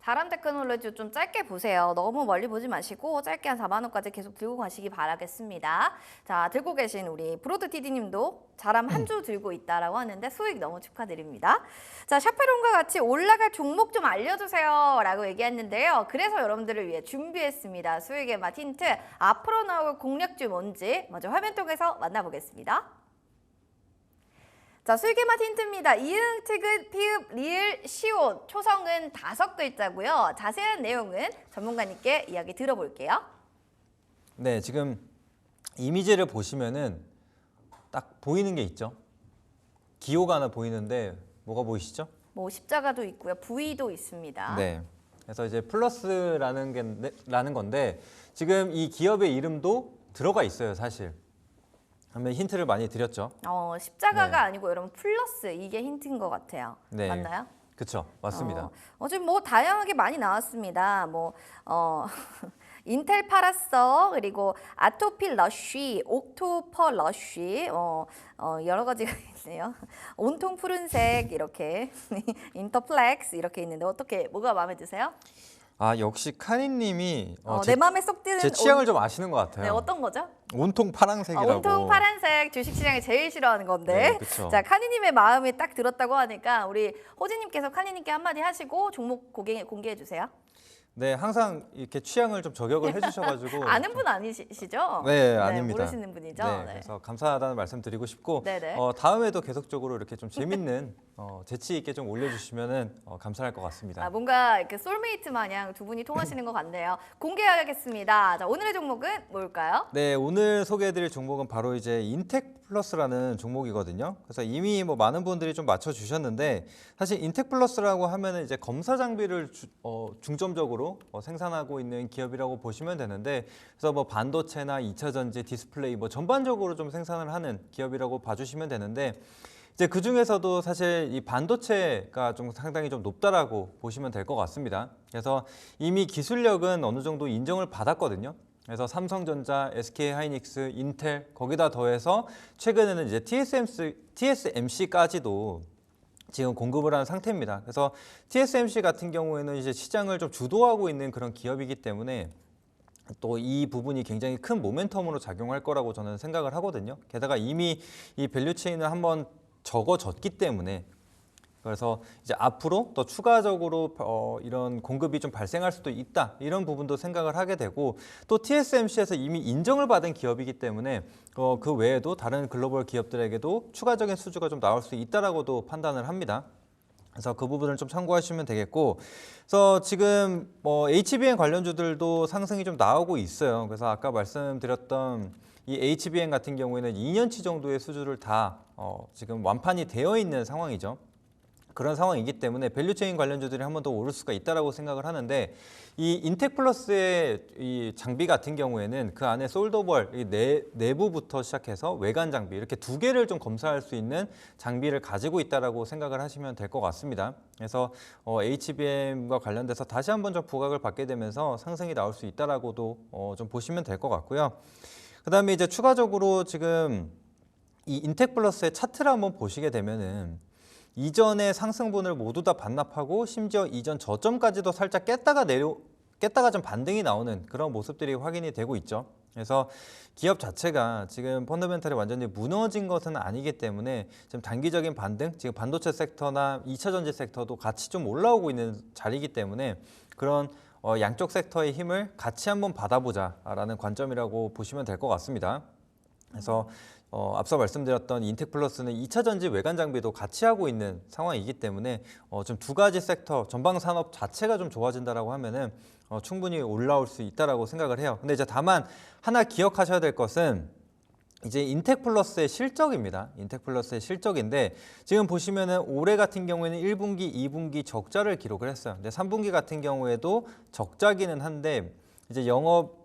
자람 테크놀로지 좀 짧게 보세요. 너무 멀리 보지 마시고 짧게 한 4만 원까지 계속 들고 가시기 바라겠습니다. 자, 들고 계신 우리 브로드 TD님도 자람 한 주 들고 있다라고 하는데 수익 너무 축하드립니다. 자, 샤페론과 같이 올라갈 종목 좀 알려주세요 라고 얘기했는데요. 그래서 여러분들을 위해 준비했습니다. 수익의 맛 힌트, 앞으로 나올 공략주 뭔지 먼저 화면 통해서 만나보겠습니다. 자, 수익의 맛 힌트입니다. 이응, 티귿, 피읍, 리을, 시옷, 초성은 5글자고요. 자세한 내용은 전문가님께 이야기 들어볼게요. 네, 지금 이미지를 보시면은 딱 보이는 게 있죠. 기호가 하나 보이는데 뭐가 보이시죠? 뭐 십자가도 있고요. V도 있습니다. 네. 그래서 이제 플러스라는 건데, 지금 이 기업의 이름도 들어가 있어요, 사실. 그러면 힌트를 많이 드렸죠. 십자가가 네. 아니고 여러분 플러스, 이게 힌트인 것 같아요. 네. 맞나요? 그렇죠, 맞습니다. 지금 뭐 다양하게 많이 나왔습니다. 인텔 팔았어, 그리고 아토피 러쉬, 옥토퍼 러쉬, 여러 가지가 있네요. 온통 푸른색 이렇게 인터플렉스 이렇게 있는데 어떻게 뭐가 마음에 드세요? 아, 역시 카니님이 내 마음에 쏙 드는 제 취향을 좀 아시는 것 같아요. 네, 어떤 거죠? 온통 파랑색이라고. 온통 파란색, 주식시장이 제일 싫어하는 건데. 네, 그쵸. 자, 카니님의 마음이 딱 들었다고 하니까 우리 호진님께서 카니님께 한마디 하시고 종목 공개해 주세요. 네, 항상 이렇게 취향을 좀 저격을 해주셔가지고. 아는 분 아니시죠? 네, 아닙니다. 모르시는 분이죠. 네, 그래서 감사하다는 말씀 드리고 싶고, 네네. 다음에도 계속적으로 이렇게 좀 재밌는 재치 있게 좀 올려주시면은 감사할 것 같습니다. 뭔가 이렇게 솔메이트 마냥 두 분이 통하시는 것 같네요. 공개하겠습니다. 자, 오늘의 종목은 뭘까요? 네, 오늘 소개해드릴 종목은 바로 이제 인텍플러스라는 종목이거든요. 그래서 이미 뭐 많은 분들이 좀 맞춰주셨는데, 사실 인텍플러스라고 하면은 이제 검사 장비를 중점적으로 생산하고 있는 기업이라고 보시면 되는데, 그래서 뭐 반도체나 2차 전지, 디스플레이 뭐 전반적으로 좀 생산을 하는 기업이라고 봐주시면 되는데, 이제 그 중에서도 사실 이 반도체가 좀 상당히 좀 높다라고 보시면 될 것 같습니다. 그래서 이미 기술력은 어느 정도 인정을 받았거든요. 그래서 삼성전자, SK하이닉스, 인텔 거기다 더해서 최근에는 이제 TSMC까지도 지금 공급을 하는 상태입니다. 그래서 TSMC 같은 경우에는 이제 시장을 좀 주도하고 있는 그런 기업이기 때문에 또 이 부분이 굉장히 큰 모멘텀으로 작용할 거라고 저는 생각을 하거든요. 게다가 이미 이 밸류체인을 한번 적어졌기 때문에 그래서 이제 앞으로 더 추가적으로 이런 공급이 좀 발생할 수도 있다. 이런 부분도 생각을 하게 되고 또 TSMC에서 이미 인정을 받은 기업이기 때문에 그 외에도 다른 글로벌 기업들에게도 추가적인 수주가 좀 나올 수 있다라고도 판단을 합니다. 그래서 그 부분을 좀 참고하시면 되겠고, 그래서 지금 HBM 관련주들도 상승이 좀 나오고 있어요. 그래서 아까 말씀드렸던 이 HBM 같은 경우에는 2년치 정도의 수주를 다 지금 완판이 되어 있는 상황이죠. 그런 상황이기 때문에 밸류체인 관련주들이 한 번 더 오를 수가 있다라고 생각을 하는데 이 인텍플러스의 이 장비 같은 경우에는 그 안에 솔더벌 내부부터 시작해서 외관 장비 이렇게 두 개를 좀 검사할 수 있는 장비를 가지고 있다라고 생각을 하시면 될 것 같습니다. 그래서 HBM과 관련돼서 다시 한번 좀 부각을 받게 되면서 상승이 나올 수 있다라고도 좀 보시면 될 것 같고요. 그다음에 이제 추가적으로 지금 이 인텍플러스의 차트를 한번 보시게 되면은 이전의 상승분을 모두 다 반납하고 심지어 이전 저점까지도 살짝 깼다가 좀 반등이 나오는 그런 모습들이 확인이 되고 있죠. 그래서 기업 자체가 지금 펀더멘털이 완전히 무너진 것은 아니기 때문에 지금 단기적인 반등, 지금 반도체 섹터나 2차 전지 섹터도 같이 좀 올라오고 있는 자리이기 때문에 그런 양쪽 섹터의 힘을 같이 한번 받아보자라는 관점이라고 보시면 될 것 같습니다. 그래서 앞서 말씀드렸던 인텍플러스는 2차 전지 외관 장비도 같이 하고 있는 상황이기 때문에 좀 두 가지 섹터 전방 산업 자체가 좀 좋아진다라고 하면은 충분히 올라올 수 있다라고 생각을 해요. 근데 이제 다만 하나 기억하셔야 될 것은 이제 인텍플러스의 실적입니다. 인텍플러스의 실적인데 지금 보시면은 올해 같은 경우에는 1분기, 2분기 적자를 기록을 했어요. 근데 3분기 같은 경우에도 적자기는 한데 이제 영업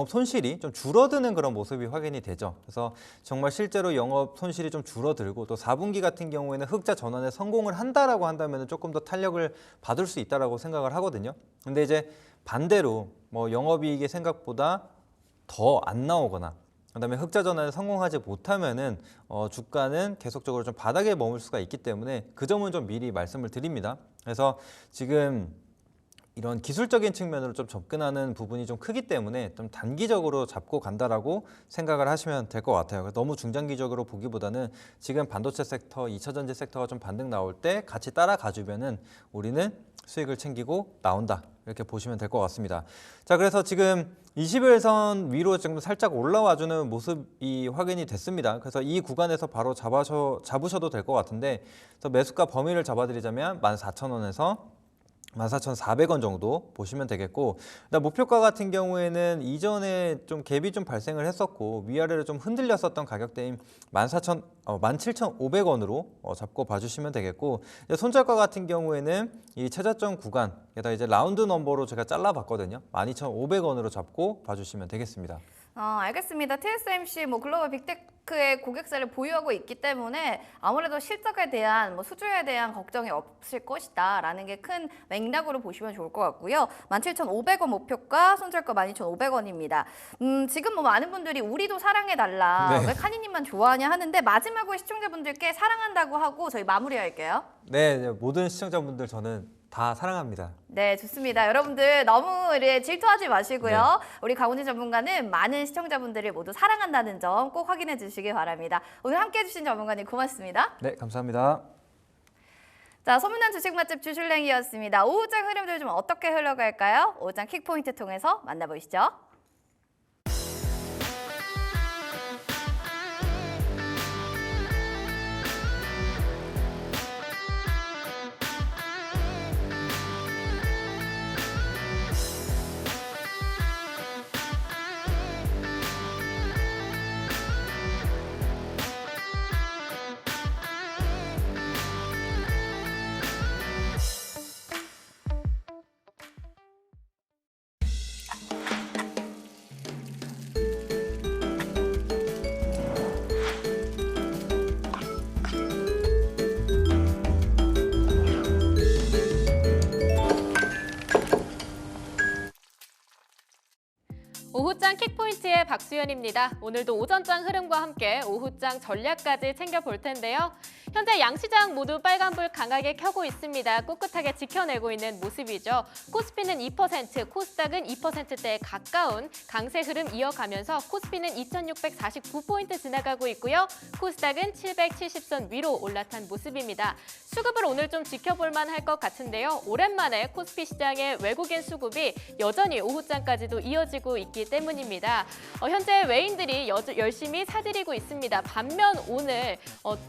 손실이 좀 줄어드는 그런 모습이 확인이 되죠. 그래서 정말 실제로 영업 손실이 좀 줄어들고 또 4분기 같은 경우에는 흑자 전환에 성공을 한다라고 한다면 조금 더 탄력을 받을 수 있다라고 생각을 하거든요. 근데 이제 반대로 영업이익이 생각보다 더 안 나오거나 그다음에 흑자 전환에 성공하지 못하면은 주가는 계속적으로 좀 바닥에 머물 수가 있기 때문에 그 점은 좀 미리 말씀을 드립니다. 그래서 지금 이런 기술적인 측면으로 좀 접근하는 부분이 좀 크기 때문에 좀 단기적으로 잡고 간다라고 생각을 하시면 될 것 같아요. 너무 중장기적으로 보기보다는 지금 반도체 sek터, 2차 전지 섹터가 좀 반등 나올 때 같이 따라가주면은 우리는 수익을 챙기고 나온다. 이렇게 보시면 될 것 같습니다. 자, 그래서 지금 21선 위로 지금 살짝 올라와주는 모습이 확인이 됐습니다. 그래서 이 구간에서 바로 잡으셔도 될 것 같은데, 그래서 매수가 범위를 잡아드리자면 14,000원에서 14,400원 정도 보시면 되겠고, 목표가 같은 경우에는 이전에 좀 갭이 좀 발생을 했었고 위아래로 좀 흔들렸었던 가격대인 17,500원으로 잡고 봐주시면 되겠고, 손절가 같은 경우에는 이 최저점 구간 게다가 이제 라운드 넘버로 제가 잘라봤거든요. 12,500원으로 잡고 봐주시면 되겠습니다. 알겠습니다. TSMC 글로벌 빅테크의 고객사를 보유하고 있기 때문에 아무래도 실적에 대한 수주에 대한 걱정이 없을 것이다라는 게 큰 맥락으로 보시면 좋을 것 같고요. 17,500원 목표가, 손절가 12,500원입니다. 지금 많은 분들이 우리도 사랑해달라, 왜 카니님만 좋아하냐 하는데 마지막으로 시청자분들께 사랑한다고 하고 저희 마무리할게요. 네, 모든 시청자분들 저는 다 사랑합니다. 네, 좋습니다. 여러분들 너무 질투하지 마시고요. 네. 우리 강훈희 전문가는 많은 시청자분들을 모두 사랑한다는 점 꼭 확인해 주시기 바랍니다. 오늘 함께해 주신 전문가님 고맙습니다. 네, 감사합니다. 자, 소문난 주식 맛집 주슐랭이었습니다. 오후장 흐름들 좀 어떻게 흘러갈까요? 오후장 킥포인트 통해서 만나보시죠. 오후장 킥포인트의 박수연입니다. 오늘도 오전장 흐름과 함께 오후장 전략까지 챙겨볼 텐데요. 현재 양시장 모두 빨간불 강하게 켜고 있습니다. 꿋꿋하게 지켜내고 있는 모습이죠. 코스피는 2%, 코스닥은 2%대에 가까운 강세 흐름 이어가면서 코스피는 2649포인트 지나가고 있고요. 코스닥은 770선 위로 올라탄 모습입니다. 수급을 오늘 좀 지켜볼 만할 것 같은데요. 오랜만에 코스피 시장의 외국인 수급이 여전히 오후장까지도 이어지고 있기 때문입니다. 현재 외인들이 열심히 사들이고 있습니다. 반면 오늘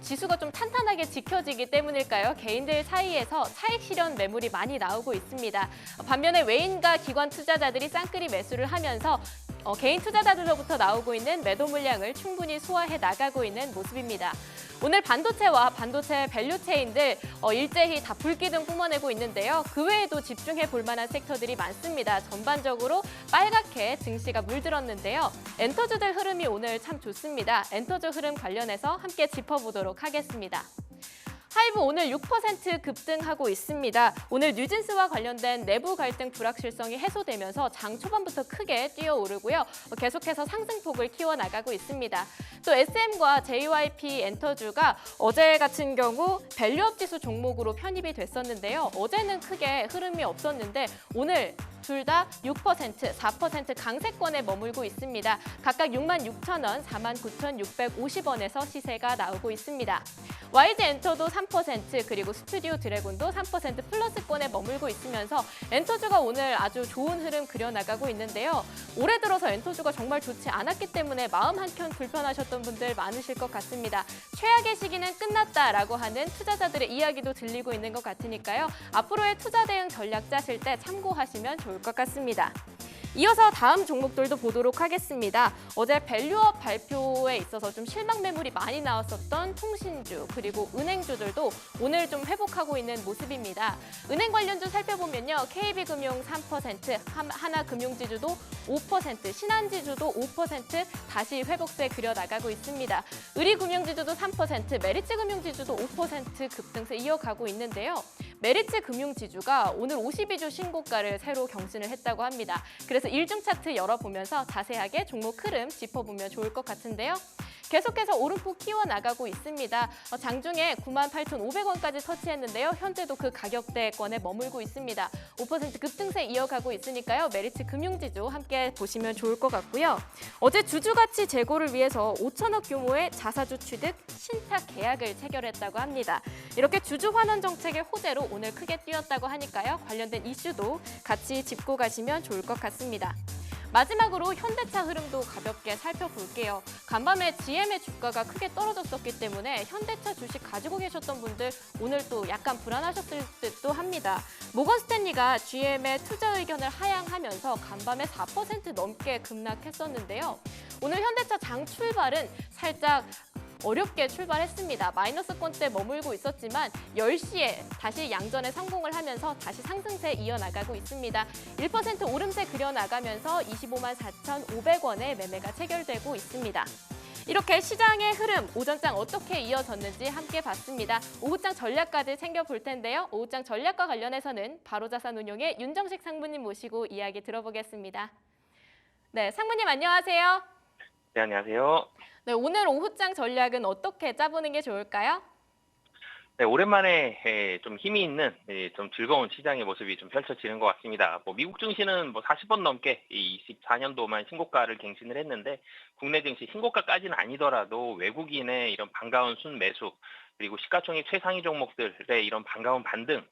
지수가 좀 탄탄하게 지켜지기 때문일까요? 개인들 사이에서 차익 실현 매물이 많이 나오고 있습니다. 반면에 외인과 기관 투자자들이 쌍끌이 매수를 하면서 개인 투자자들로부터 나오고 있는 매도 물량을 충분히 소화해 나가고 있는 모습입니다. 오늘 반도체와 반도체 밸류체인들 일제히 다 불기둥 뿜어내고 있는데요. 그 외에도 집중해 볼 만한 섹터들이 많습니다. 전반적으로 빨갛게 증시가 물들었는데요. 엔터주들 흐름이 오늘 참 좋습니다. 엔터주 흐름 관련해서 함께 짚어보도록 하겠습니다. 하이브 오늘 6% 급등하고 있습니다. 오늘 뉴진스와 관련된 내부 갈등 불확실성이 해소되면서 장 초반부터 크게 뛰어오르고요. 계속해서 상승폭을 키워나가고 있습니다. 또 SM과 JYP 엔터주가 어제 같은 경우 밸류업 지수 종목으로 편입이 됐었는데요. 어제는 크게 흐름이 없었는데 오늘 둘 다 6%, 4% 강세권에 머물고 있습니다. 각각 66,000원, 49,650원에서 시세가 나오고 있습니다. YG 엔터도 3%, 그리고 스튜디오 드래곤도 3% 플러스권에 머물고 있으면서 엔터주가 오늘 아주 좋은 흐름 그려나가고 있는데요. 올해 들어서 엔터주가 정말 좋지 않았기 때문에 마음 한켠 불편하셨던 분들 많으실 것 같습니다. 최악의 시기는 끝났다라고 하는 투자자들의 이야기도 들리고 있는 것 같으니까요. 앞으로의 투자 대응 전략 짜실 때 참고하시면 좋을 것 같습니다. 이어서 다음 종목들도 보도록 하겠습니다. 어제 밸류업 발표에 있어서 좀 실망 매물이 많이 나왔었던 통신주 그리고 은행주들도 오늘 좀 회복하고 있는 모습입니다. 은행 관련주 살펴보면요. KB금융 3%, 하나금융지주도 5%, 신한지주도 5% 다시 회복세 그려나가고 있습니다. 의리금융지주도 3%, 메리츠금융지주도 5% 급등세 이어가고 있는데요. 메리츠금융지주가 오늘 52주 신고가를 새로 경신을 했다고 합니다. 그래서 일중 차트 열어보면서 자세하게 종목 흐름 짚어보면 좋을 것 같은데요. 계속해서 오름폭 키워나가고 있습니다. 장중에 98,500원까지 터치했는데요. 현재도 그 가격대권에 머물고 있습니다. 5% 급등세 이어가고 있으니까요. 메리츠 금융지주 함께 보시면 좋을 것 같고요. 어제 주주가치 제고를 위해서 5천억 규모의 자사주 취득 신탁 계약을 체결했다고 합니다. 이렇게 주주 환원 정책의 호재로 오늘 크게 뛰었다고 하니까요. 관련된 이슈도 같이 짚고 가시면 좋을 것 같습니다. 마지막으로 현대차 흐름도 가볍게 살펴볼게요. 간밤에 GM의 주가가 크게 떨어졌었기 때문에 현대차 주식 가지고 계셨던 분들 오늘 또 약간 불안하셨을 듯도 합니다. 모건 스탠리가 GM의 투자 의견을 하향하면서 간밤에 4% 넘게 급락했었는데요. 오늘 현대차 장 출발은 살짝 어렵게 출발했습니다. 마이너스권대 머물고 있었지만 10시에 다시 양전에 성공을 하면서 다시 상승세 이어나가고 있습니다. 1% 오름세 그려나가면서 25만 4,500원에 매매가 체결되고 있습니다. 이렇게 시장의 흐름, 오전장 어떻게 이어졌는지 함께 봤습니다. 오후장 전략까지 챙겨볼 텐데요. 오후장 전략과 관련해서는 바로자산운용의 윤정식 상무님 모시고 이야기 들어보겠습니다. 네, 상무님 안녕하세요. 네, 안녕하세요. 네, 오늘 오후장 전략은 어떻게 짜보는 게 좋을까요? 네, 오랜만에 좀 힘이 있는 좀 즐거운 시장의 모습이 좀 펼쳐지는 것 같습니다. 미국 증시는 40번 넘게 24년도만 신고가를 갱신을 했는데 국내 증시 신고가까지는 아니더라도 외국인의 이런 반가운 순매수 그리고 시가총액 최상위 종목들의 이런 반가운 반등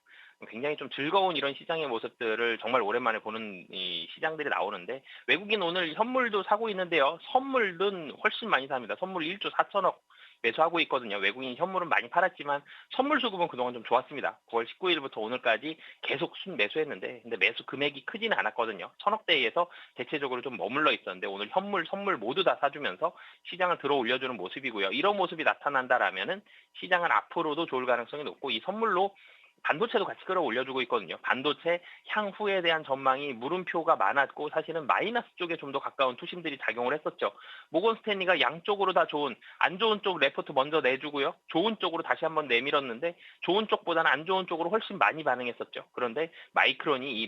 굉장히 좀 즐거운 이런 시장의 모습들을 정말 오랜만에 보는 이 시장들이 나오는데 외국인 오늘 현물도 사고 있는데요. 선물은 훨씬 많이 삽니다. 선물 1조 4천억 매수하고 있거든요. 외국인 현물은 많이 팔았지만 선물 수급은 그동안 좀 좋았습니다. 9월 19일부터 오늘까지 계속 순매수했는데 근데 매수 금액이 크지는 않았거든요. 천억대에서 대체적으로 좀 머물러 있었는데 오늘 현물, 선물 모두 다 사주면서 시장을 들어 올려주는 모습이고요. 이런 모습이 나타난다라면은 시장은 앞으로도 좋을 가능성이 높고 이 선물로 반도체도 같이 끌어올려주고 있거든요. 반도체 향후에 대한 전망이 물음표가 많았고 사실은 마이너스 쪽에 좀 더 가까운 투심들이 작용을 했었죠. 모건 스탠리가 양쪽으로 다 좋은, 안 좋은 쪽 레포트 먼저 내주고요. 좋은 쪽으로 다시 한번 내밀었는데 좋은 쪽보다는 안 좋은 쪽으로 훨씬 많이 반응했었죠. 그런데 마이크론이 이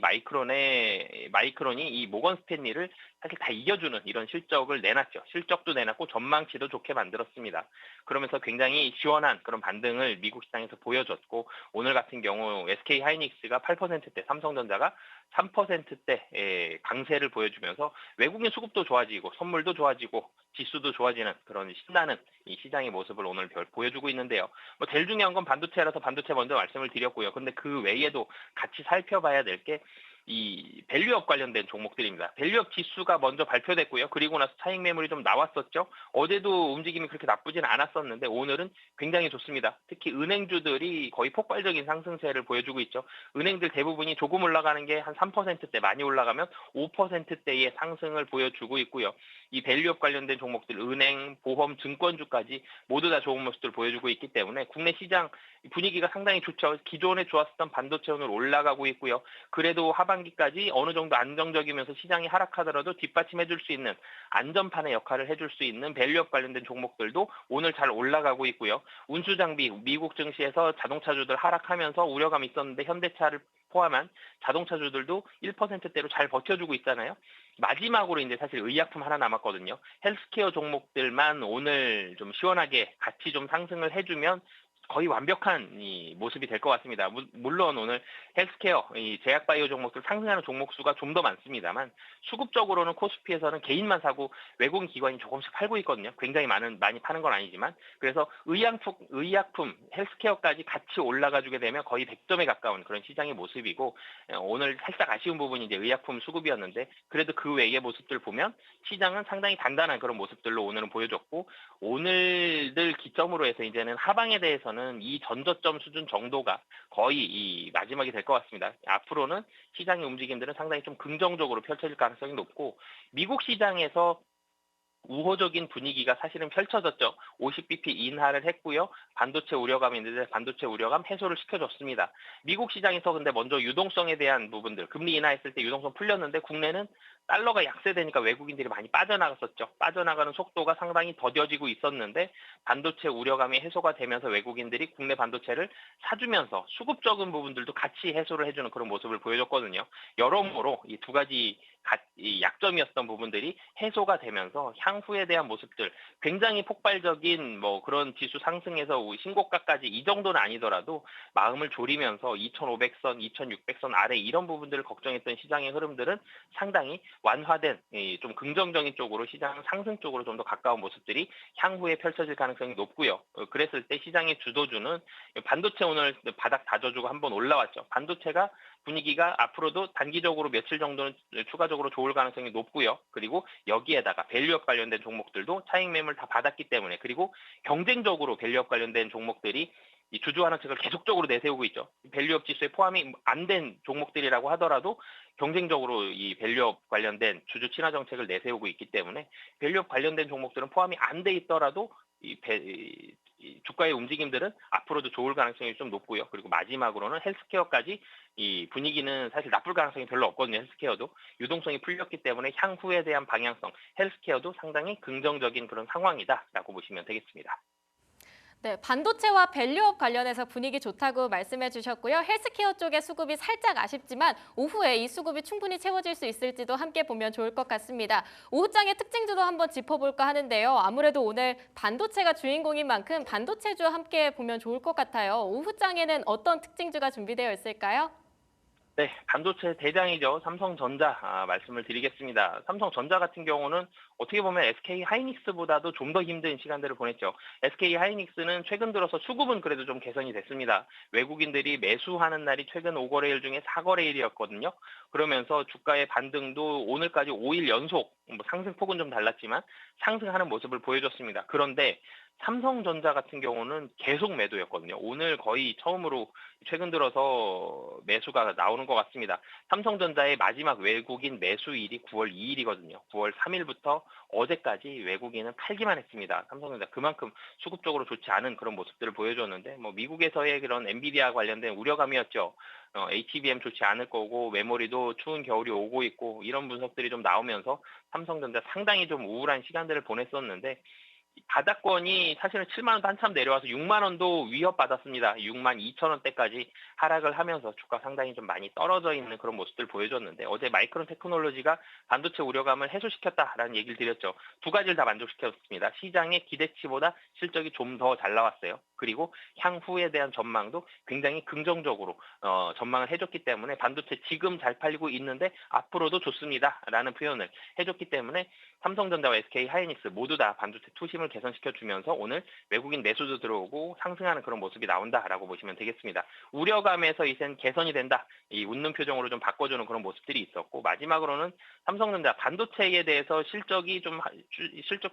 모건 스탠리를 사실 다 이겨주는 이런 실적을 내놨죠. 실적도 내놨고 전망치도 좋게 만들었습니다. 그러면서 굉장히 시원한 그런 반등을 미국 시장에서 보여줬고 오늘 같은 경우 SK 하이닉스가 8%대, 삼성전자가 3%대 강세를 보여주면서 외국인 수급도 좋아지고 선물도 좋아지고 지수도 좋아지는 그런 신나는 이 시장의 모습을 오늘 보여주고 있는데요. 뭐 제일 중요한 건 반도체라서 반도체 먼저 말씀을 드렸고요. 근데 그 외에도 같이 살펴봐야 될 게 이 밸류업 관련된 종목들입니다. 밸류업 지수가 먼저 발표됐고요. 그리고 나서 차익 매물이 좀 나왔었죠. 어제도 움직임이 그렇게 나쁘지는 않았었는데 오늘은 굉장히 좋습니다. 특히 은행주들이 거의 폭발적인 상승세를 보여주고 있죠. 은행들 대부분이 조금 올라가는 게 한 3%대, 많이 올라가면 5%대의 상승을 보여주고 있고요. 이 밸류업 관련된 종목들, 은행, 보험, 증권주까지 모두 다 좋은 모습들을 보여주고 있기 때문에 국내 시장 분위기가 상당히 좋죠. 기존에 좋았었던 반도체 오늘 올라가고 있고요. 그래도 하반기까지 어느 정도 안정적이면서 시장이 하락하더라도 뒷받침해줄 수 있는 안전판의 역할을 해줄 수 있는 밸류업 관련된 종목들도 오늘 잘 올라가고 있고요. 운수장비, 미국 증시에서 자동차주들 하락하면서 우려감이 있었는데 현대차를 포함한 자동차주들도 1%대로 잘 버텨주고 있잖아요. 마지막으로 이제 사실 의약품 하나 남았거든요. 헬스케어 종목들만 오늘 좀 시원하게 같이 좀 상승을 해주면 거의 완벽한 이 모습이 될 것 같습니다. 물론 오늘 헬스케어, 이 제약바이오 종목들 상승하는 종목 수가 좀 더 많습니다만 수급적으로는 코스피에서는 개인만 사고 외국인 기관이 조금씩 팔고 있거든요. 굉장히 많이 파는 건 아니지만 그래서 의약품, 헬스케어까지 같이 올라가주게 되면 거의 100점에 가까운 그런 시장의 모습이고 오늘 살짝 아쉬운 부분이 이제 의약품 수급이었는데 그래도 그 외의 모습들 보면 시장은 상당히 단단한 그런 모습들로 오늘은 보여줬고 오늘들 기점으로 해서 이제는 하방에 대해서는 이 전저점 수준 정도가 거의 이 마지막이 될 것 같습니다. 앞으로는 시장의 움직임들은 상당히 좀 긍정적으로 펼쳐질 가능성이 높고 미국 시장에서 우호적인 분위기가 사실은 펼쳐졌죠. 50bp 인하를 했고요. 반도체 우려감이 있는데 반도체 우려감 해소를 시켜줬습니다. 미국 시장에서 근데 먼저 유동성에 대한 부분들, 금리 인하했을 때 유동성 풀렸는데 국내는 달러가 약세되니까 외국인들이 많이 빠져나갔었죠. 빠져나가는 속도가 상당히 더뎌지고 있었는데 반도체 우려감이 해소가 되면서 외국인들이 국내 반도체를 사주면서 수급적인 부분들도 같이 해소를 해주는 그런 모습을 보여줬거든요. 여러모로 이 두 가지 이 약점이었던 부분들이 해소가 되면서 향후에 대한 모습들 굉장히 폭발적인 뭐 그런 지수 상승에서 신고가까지 이 정도는 아니더라도 마음을 졸이면서 2,500선, 2,600선 아래 이런 부분들을 걱정했던 시장의 흐름들은 상당히 완화된 좀 긍정적인 쪽으로 시장 상승 쪽으로 좀 더 가까운 모습들이 향후에 펼쳐질 가능성이 높고요. 그랬을 때 시장의 주도주는 반도체 오늘 바닥 다져주고 한번 올라왔죠. 반도체가 분위기가 앞으로도 단기적으로 며칠 정도는 추가적으로 좋을 가능성이 높고요. 그리고 여기에다가 밸류업 관련된 종목들도 차익 매물 다 받았기 때문에 그리고 경쟁적으로 밸류업 관련된 종목들이 이 주주 환원책을 계속적으로 내세우고 있죠. 밸류업 지수에 포함이 안 된 종목들이라고 하더라도 경쟁적으로 이 밸류업 관련된 주주 친화 정책을 내세우고 있기 때문에 밸류업 관련된 종목들은 포함이 안 돼 있더라도 이 주가의 움직임들은 앞으로도 좋을 가능성이 좀 높고요. 그리고 마지막으로는 헬스케어까지 이 분위기는 사실 나쁠 가능성이 별로 없거든요. 헬스케어도 유동성이 풀렸기 때문에 향후에 대한 방향성, 헬스케어도 상당히 긍정적인 그런 상황이다라고 보시면 되겠습니다. 네, 반도체와 밸류업 관련해서 분위기 좋다고 말씀해 주셨고요. 헬스케어 쪽의 수급이 살짝 아쉽지만 오후에 이 수급이 충분히 채워질 수 있을지도 함께 보면 좋을 것 같습니다. 오후장의 특징주도 한번 짚어볼까 하는데요. 아무래도 오늘 반도체가 주인공인 만큼 반도체주 함께 보면 좋을 것 같아요. 오후장에는 어떤 특징주가 준비되어 있을까요? 네, 반도체 대장이죠. 삼성전자 말씀을 드리겠습니다. 삼성전자 같은 경우는 어떻게 보면 SK 하이닉스보다도 좀 더 힘든 시간들을 보냈죠. SK 하이닉스는 최근 들어서 수급은 그래도 좀 개선이 됐습니다. 외국인들이 매수하는 날이 최근 5거래일 중에 4거래일이었거든요. 그러면서 주가의 반등도 오늘까지 5일 연속, 상승폭은 좀 달랐지만 상승하는 모습을 보여줬습니다. 그런데 삼성전자 같은 경우는 계속 매도였거든요. 오늘 거의 처음으로 최근 들어서 매수가 나오는 것 같습니다. 삼성전자의 마지막 외국인 매수일이 9월 2일이거든요. 9월 3일부터 어제까지 외국인은 팔기만 했습니다. 삼성전자 그만큼 수급적으로 좋지 않은 그런 모습들을 보여줬는데 뭐 미국에서의 그런 엔비디아 관련된 우려감이었죠. HBM 좋지 않을 거고 메모리도 추운 겨울이 오고 있고 이런 분석들이 좀 나오면서 삼성전자 상당히 좀 우울한 시간들을 보냈었는데 바닥권이 사실은 7만 원도 한참 내려와서 6만 원도 위협받았습니다. 6만 2천 원대까지 하락을 하면서 주가 상당히 좀 많이 떨어져 있는 그런 모습들 보여줬는데 어제 마이크론 테크놀로지가 반도체 우려감을 해소시켰다라는 얘기를 드렸죠. 두 가지를 다 만족시켰습니다. 시장의 기대치보다 실적이 좀 더 잘 나왔어요. 그리고 향후에 대한 전망도 굉장히 긍정적으로 전망을 해줬기 때문에 반도체 지금 잘 팔리고 있는데 앞으로도 좋습니다라는 표현을 해줬기 때문에 삼성전자와 SK 하이닉스 모두 다 반도체 투심을 개선시켜주면서 오늘 외국인 매수도 들어오고 상승하는 그런 모습이 나온다라고 보시면 되겠습니다. 우려감에서 이젠 개선이 된다. 이 웃는 표정으로 좀 바꿔주는 그런 모습들이 있었고 마지막으로는 삼성전자 반도체에 대해서 실적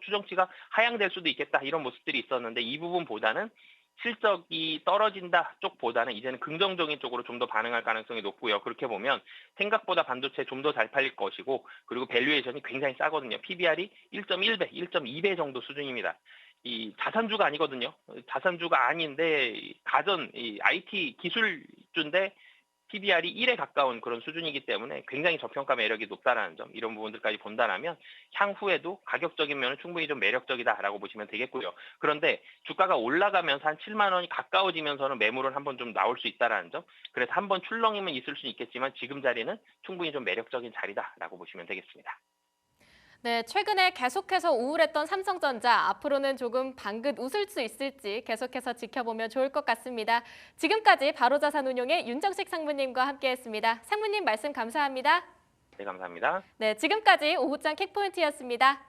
추정치가 하향될 수도 있겠다. 이런 모습들이 있었는데 이 부분보다는 실적이 떨어진다 쪽보다는 이제는 긍정적인 쪽으로 좀 더 반응할 가능성이 높고요. 그렇게 보면 생각보다 반도체 좀 더 잘 팔릴 것이고 그리고 밸류에이션이 굉장히 싸거든요. PBR이 1.1배, 1.2배 정도 수준입니다. 이 자산주가 아니거든요. 자산주가 아닌데 가전, IT 기술주인데 PBR이 1에 가까운 그런 수준이기 때문에 굉장히 저평가 매력이 높다라는 점, 이런 부분들까지 본다라면 향후에도 가격적인 면은 충분히 좀 매력적이다라고 보시면 되겠고요. 그런데 주가가 올라가면서 한 7만 원이 가까워지면서는 매물은 한번 좀 나올 수 있다라는 점, 그래서 한번 출렁임은 있을 수는 있겠지만 지금 자리는 충분히 좀 매력적인 자리다라고 보시면 되겠습니다. 네, 최근에 계속해서 우울했던 삼성전자, 앞으로는 조금 방긋 웃을 수 있을지 계속해서 지켜보면 좋을 것 같습니다. 지금까지 바로자산운용의 윤정식 상무님과 함께했습니다. 상무님 말씀 감사합니다. 네, 감사합니다. 네, 지금까지 오후장 킥포인트였습니다.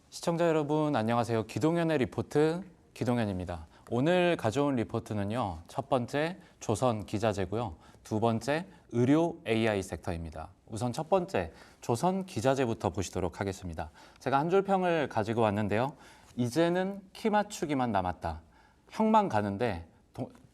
시청자 여러분 안녕하세요. 기동현의 리포트 기동현입니다. 오늘 가져온 리포트는요. 첫 번째 조선 기자재고요. 두 번째 의료 AI 섹터입니다. 우선 첫 번째 조선 기자재부터 보시도록 하겠습니다. 제가 한 줄 평을 가지고 왔는데요. 이제는 키 맞추기만 남았다. 형만 가는데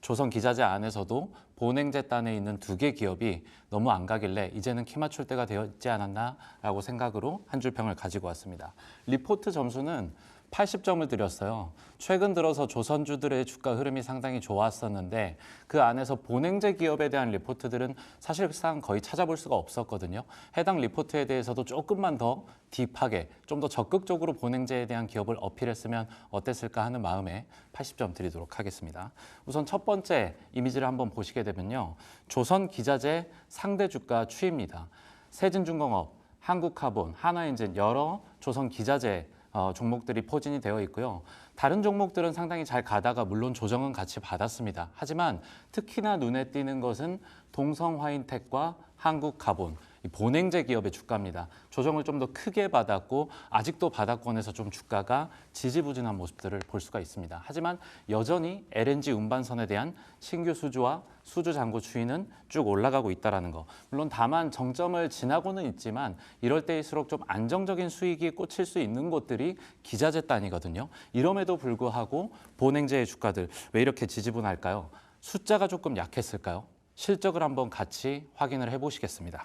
조선 기자재 안에서도 보냉제단에 있는 두 개 기업이 너무 안 가길래 이제는 키 맞출 때가 되었지 않았나라고 생각으로 한 줄 평을 가지고 왔습니다. 리포트 점수는 80점을 드렸어요. 최근 들어서 조선주들의 주가 흐름이 상당히 좋았었는데 그 안에서 본행제 기업에 대한 리포트들은 사실상 거의 찾아볼 수가 없었거든요. 해당 리포트에 대해서도 조금만 더 딥하게 좀 더 적극적으로 본행제에 대한 기업을 어필했으면 어땠을까 하는 마음에 80점 드리도록 하겠습니다. 우선 첫 번째 이미지를 한번 보시게 되면요. 조선기자재 상대 주가 추이입니다. 세진중공업, 한국카본, 하나엔진 여러 조선기자재 종목들이 포진이 되어 있고요. 다른 종목들은 상당히 잘 가다가 물론 조정은 같이 받았습니다. 하지만 특히나 눈에 띄는 것은 동성화인텍과 한국카본, 이 본행제 기업의 주가입니다. 조정을 좀 더 크게 받았고 아직도 바닥권에서 좀 주가가 지지부진한 모습들을 볼 수가 있습니다. 하지만 여전히 LNG 운반선에 대한 신규 수주와 수주 잔고 추이는 쭉 올라가고 있다는 거. 물론 다만 정점을 지나고는 있지만 이럴 때일수록 좀 안정적인 수익이 꽂힐 수 있는 곳들이 기자재 단이거든요. 이럼에도 불구하고 본행제의 주가들 왜 이렇게 지지분할까요? 숫자가 조금 약했을까요? 실적을 한번 같이 확인을 해보시겠습니다.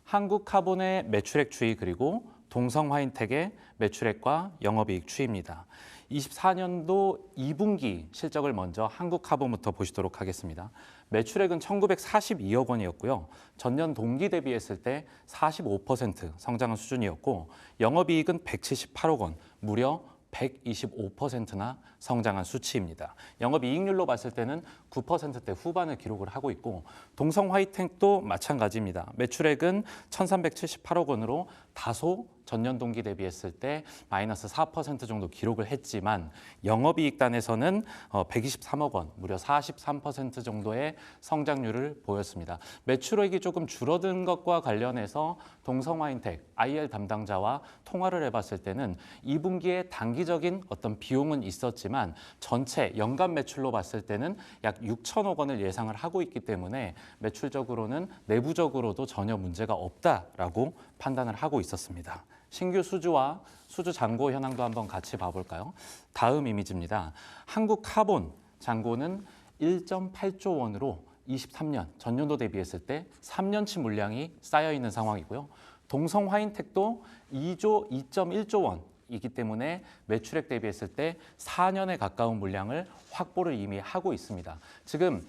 한국카본의 매출액 추이 그리고 동성화인텍의 매출액과 영업이익 추이입니다. 24년도 2분기 실적을 먼저 한국카본부터 보시도록 하겠습니다. 매출액은 1942억 원이었고요. 전년 동기 대비했을 때 45% 성장한 수준이었고 영업이익은 178억 원, 무려 125%나 성장한 수치입니다. 영업이익률로 봤을 때는 9%대 후반을 기록을 하고 있고 동성화이텍도 마찬가지입니다. 매출액은 1,378억 원으로 다소 전년 동기 대비했을 때 마이너스 4% 정도 기록을 했지만 영업이익 단에서는 123억 원, 무려 43% 정도의 성장률을 보였습니다. 매출액이 조금 줄어든 것과 관련해서 동성화인텍, IR 담당자와 통화를 해봤을 때는 2분기에 단기적인 어떤 비용은 있었지만 전체 연간 매출로 봤을 때는 약 6천억 원을 예상을 하고 있기 때문에 매출적으로는 내부적으로도 전혀 문제가 없다라고 판단을 하고 있었습니다. 신규 수주와 수주 잔고 현황도 한번 같이 봐볼까요? 다음 이미지입니다. 한국카본 잔고는 1.8조 원으로 23년 전년도 대비했을 때 3년치 물량이 쌓여 있는 상황이고요. 동성화인텍도 2.1조 원이기 때문에 매출액 대비했을 때 4년에 가까운 물량을 확보를 이미 하고 있습니다. 지금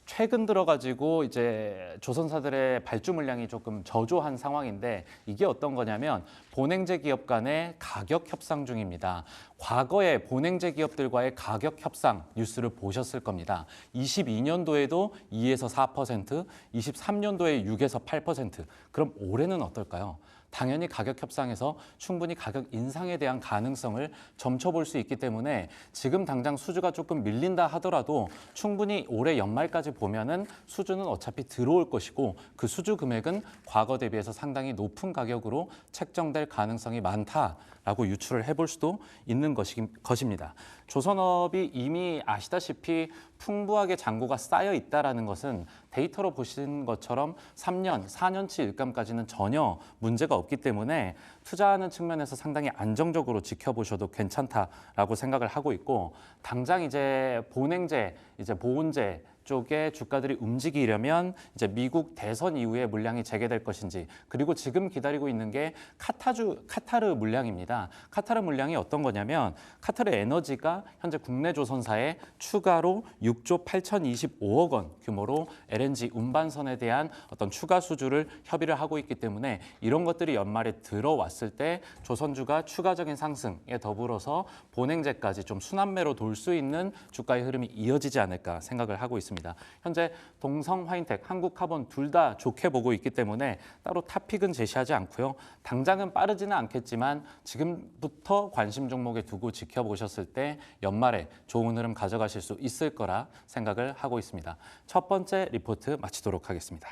최근 들어가지고 이제 조선사들의 발주 물량이 조금 저조한 상황인데 이게 어떤 거냐면 본행제 기업 간의 가격 협상 중입니다. 과거에 본행제 기업들과의 가격 협상 뉴스를 보셨을 겁니다. 22년도에도 2에서 4%, 23년도에 6에서 8%. 그럼 올해는 어떨까요? 당연히 가격 협상에서 충분히 가격 인상에 대한 가능성을 점쳐볼 수 있기 때문에 지금 당장 수주가 조금 밀린다 하더라도 충분히 올해 연말까지 보면은 수주는 어차피 들어올 것이고 그 수주 금액은 과거 대비해서 상당히 높은 가격으로 책정될 가능성이 많다라고 유추를 해볼 수도 있는 것입니다. 조선업이 이미 아시다시피 풍부하게 잔고가 쌓여 있다는 것은 데이터로 보신 것처럼 3년, 4년치 일감까지는 전혀 문제가 없기 때문에 투자하는 측면에서 상당히 안정적으로 지켜보셔도 괜찮다라고 생각을 하고 있고 당장 이제 본행제, 이제 보온제 쪽의 주가들이 움직이려면 이제 미국 대선 이후에 물량이 재개될 것인지 그리고 지금 기다리고 있는 게 카타르 물량입니다. 카타르 물량이 어떤 거냐면 카타르 에너지가 현재 국내 조선사에 추가로 6조 8,025억 원 규모로 LNG 운반선에 대한 어떤 추가 수주를 협의를 하고 있기 때문에 이런 것들이 연말에 들어왔을 때 조선주가 추가적인 상승에 더불어서 본행제까지 좀 순환매로 돌 수 있는 주가의 흐름이 이어지지 않을까 생각을 하고 있습니다. 현재 동성화인텍, 한국카본 둘 다 좋게 보고 있기 때문에 따로 탑픽은 제시하지 않고요. 당장은 빠르지는 않겠지만 지금부터 관심 종목에 두고 지켜보셨을 때 연말에 좋은 흐름 가져가실 수 있을 거라 생각을 하고 있습니다. 첫 번째 리포트 마치도록 하겠습니다.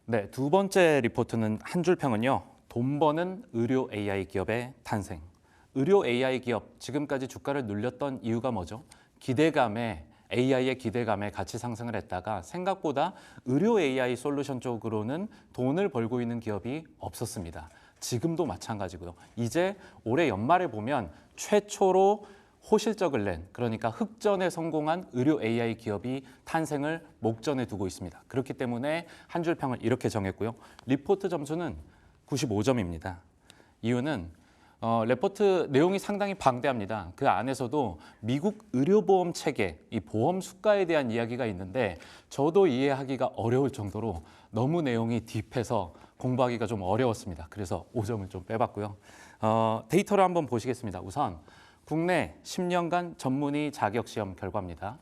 네, 두 번째 리포트는 한 줄 평은요. 돈 버는 의료 AI 기업의 탄생. 의료 AI 기업, 지금까지 주가를 눌렸던 이유가 뭐죠? AI의 기대감에 같이 상승을 했다가 생각보다 의료 AI 솔루션 쪽으로는 돈을 벌고 있는 기업이 없었습니다. 지금도 마찬가지고요. 이제 올해 연말에 보면 최초로 호실적을 낸, 그러니까 흑전에 성공한 의료 AI 기업이 탄생을 목전에 두고 있습니다. 그렇기 때문에 한 줄 평을 이렇게 정했고요. 리포트 점수는 95점입니다. 이유는 레포트 내용이 상당히 방대합니다. 그 안에서도 미국 의료보험 체계, 이 보험 수가에 대한 이야기가 있는데 저도 이해하기가 어려울 정도로 너무 내용이 딥해서 공부하기가 좀 어려웠습니다. 그래서 5점을 좀 빼봤고요. 데이터를 한번 보시겠습니다. 우선 국내 10년간 전문의 자격시험 결과입니다.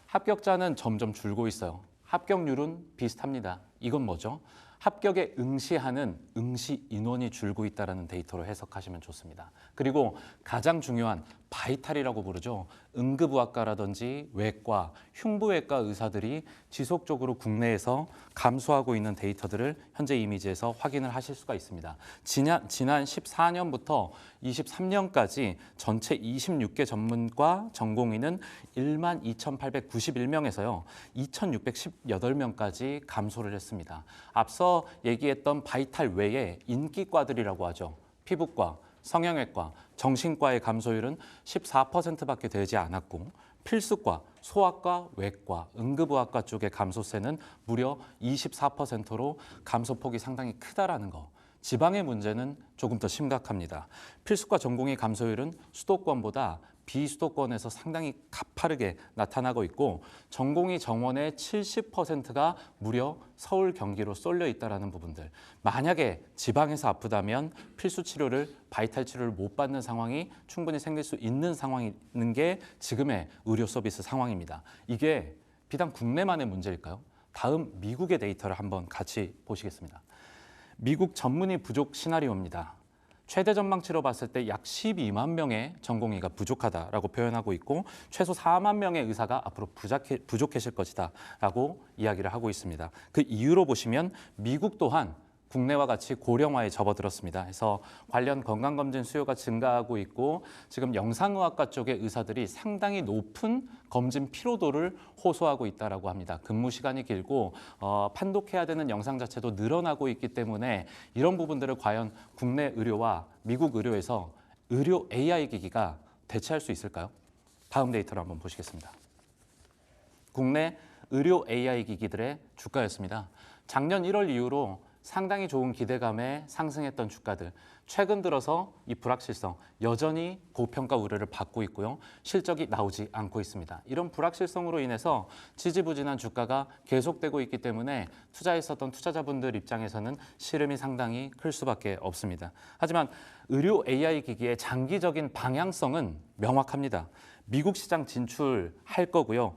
합격자는 점점 줄고 있어요. 합격률은 비슷합니다. 이건 뭐죠? 합격에 응시하는 응시 인원이 줄고 있다는 데이터로 해석하시면 좋습니다. 그리고 가장 중요한 바이탈이라고 부르죠. 응급의학과라든지 외과, 흉부외과 의사들이 지속적으로 국내에서 감소하고 있는 데이터들을 현재 이미지에서 확인을 하실 수가 있습니다. 지난 14년부터 23년까지 전체 26개 전문과 전공의는 12,891명에서요. 2,618명까지 감소를 했습니다. 앞서 얘기했던 바이탈 외에 인기과들이라고 하죠. 피부과, 성형외과, 정신과의 감소율은 14%밖에 되지 않았고 필수과, 소아과, 외과, 응급의학과 쪽의 감소세는 무려 24%로 감소폭이 상당히 크다라는 거. 지방의 문제는 조금 더 심각합니다. 필수과 전공의 감소율은 수도권보다 비수도권에서 상당히 가파르게 나타나고 있고 전공의 정원의 70%가 무려 서울, 경기로 쏠려 있다는 부분들. 만약에 지방에서 아프다면 필수 치료를 바이탈 치료를 못 받는 상황이 충분히 생길 수 있는 상황인 게 지금의 의료 서비스 상황입니다. 이게 비단 국내만의 문제일까요? 다음 미국의 데이터를 한번 같이 보시겠습니다. 미국 전문의 부족 시나리오입니다. 최대 전망치로 봤을 때 약 12만 명의 전공의가 부족하다라고 표현하고 있고 최소 4만 명의 의사가 앞으로 부족해질 것이다라고 이야기를 하고 있습니다. 그 이유로 보시면 미국 또한 국내와 같이 고령화에 접어들었습니다. 그래서 관련 건강검진 수요가 증가하고 있고 지금 영상의학과 쪽의 의사들이 상당히 높은 검진 피로도를 호소하고 있다고 합니다. 근무 시간이 길고 판독해야 되는 영상 자체도 늘어나고 있기 때문에 이런 부분들을 과연 국내 의료와 미국 의료에서 의료 AI 기기가 대체할 수 있을까요? 다음 데이터를 한번 보시겠습니다. 국내 의료 AI 기기들의 주가였습니다. 작년 1월 이후로 상당히 좋은 기대감에 상승했던 주가들. 최근 들어서 이 불확실성 여전히 고평가 우려를 받고 있고요. 실적이 나오지 않고 있습니다. 이런 불확실성으로 인해서 지지부진한 주가가 계속되고 있기 때문에 투자했었던 투자자분들 입장에서는 시름이 상당히 클 수밖에 없습니다. 하지만 의료 AI 기기의 장기적인 방향성은 명확합니다. 미국 시장 진출할 거고요.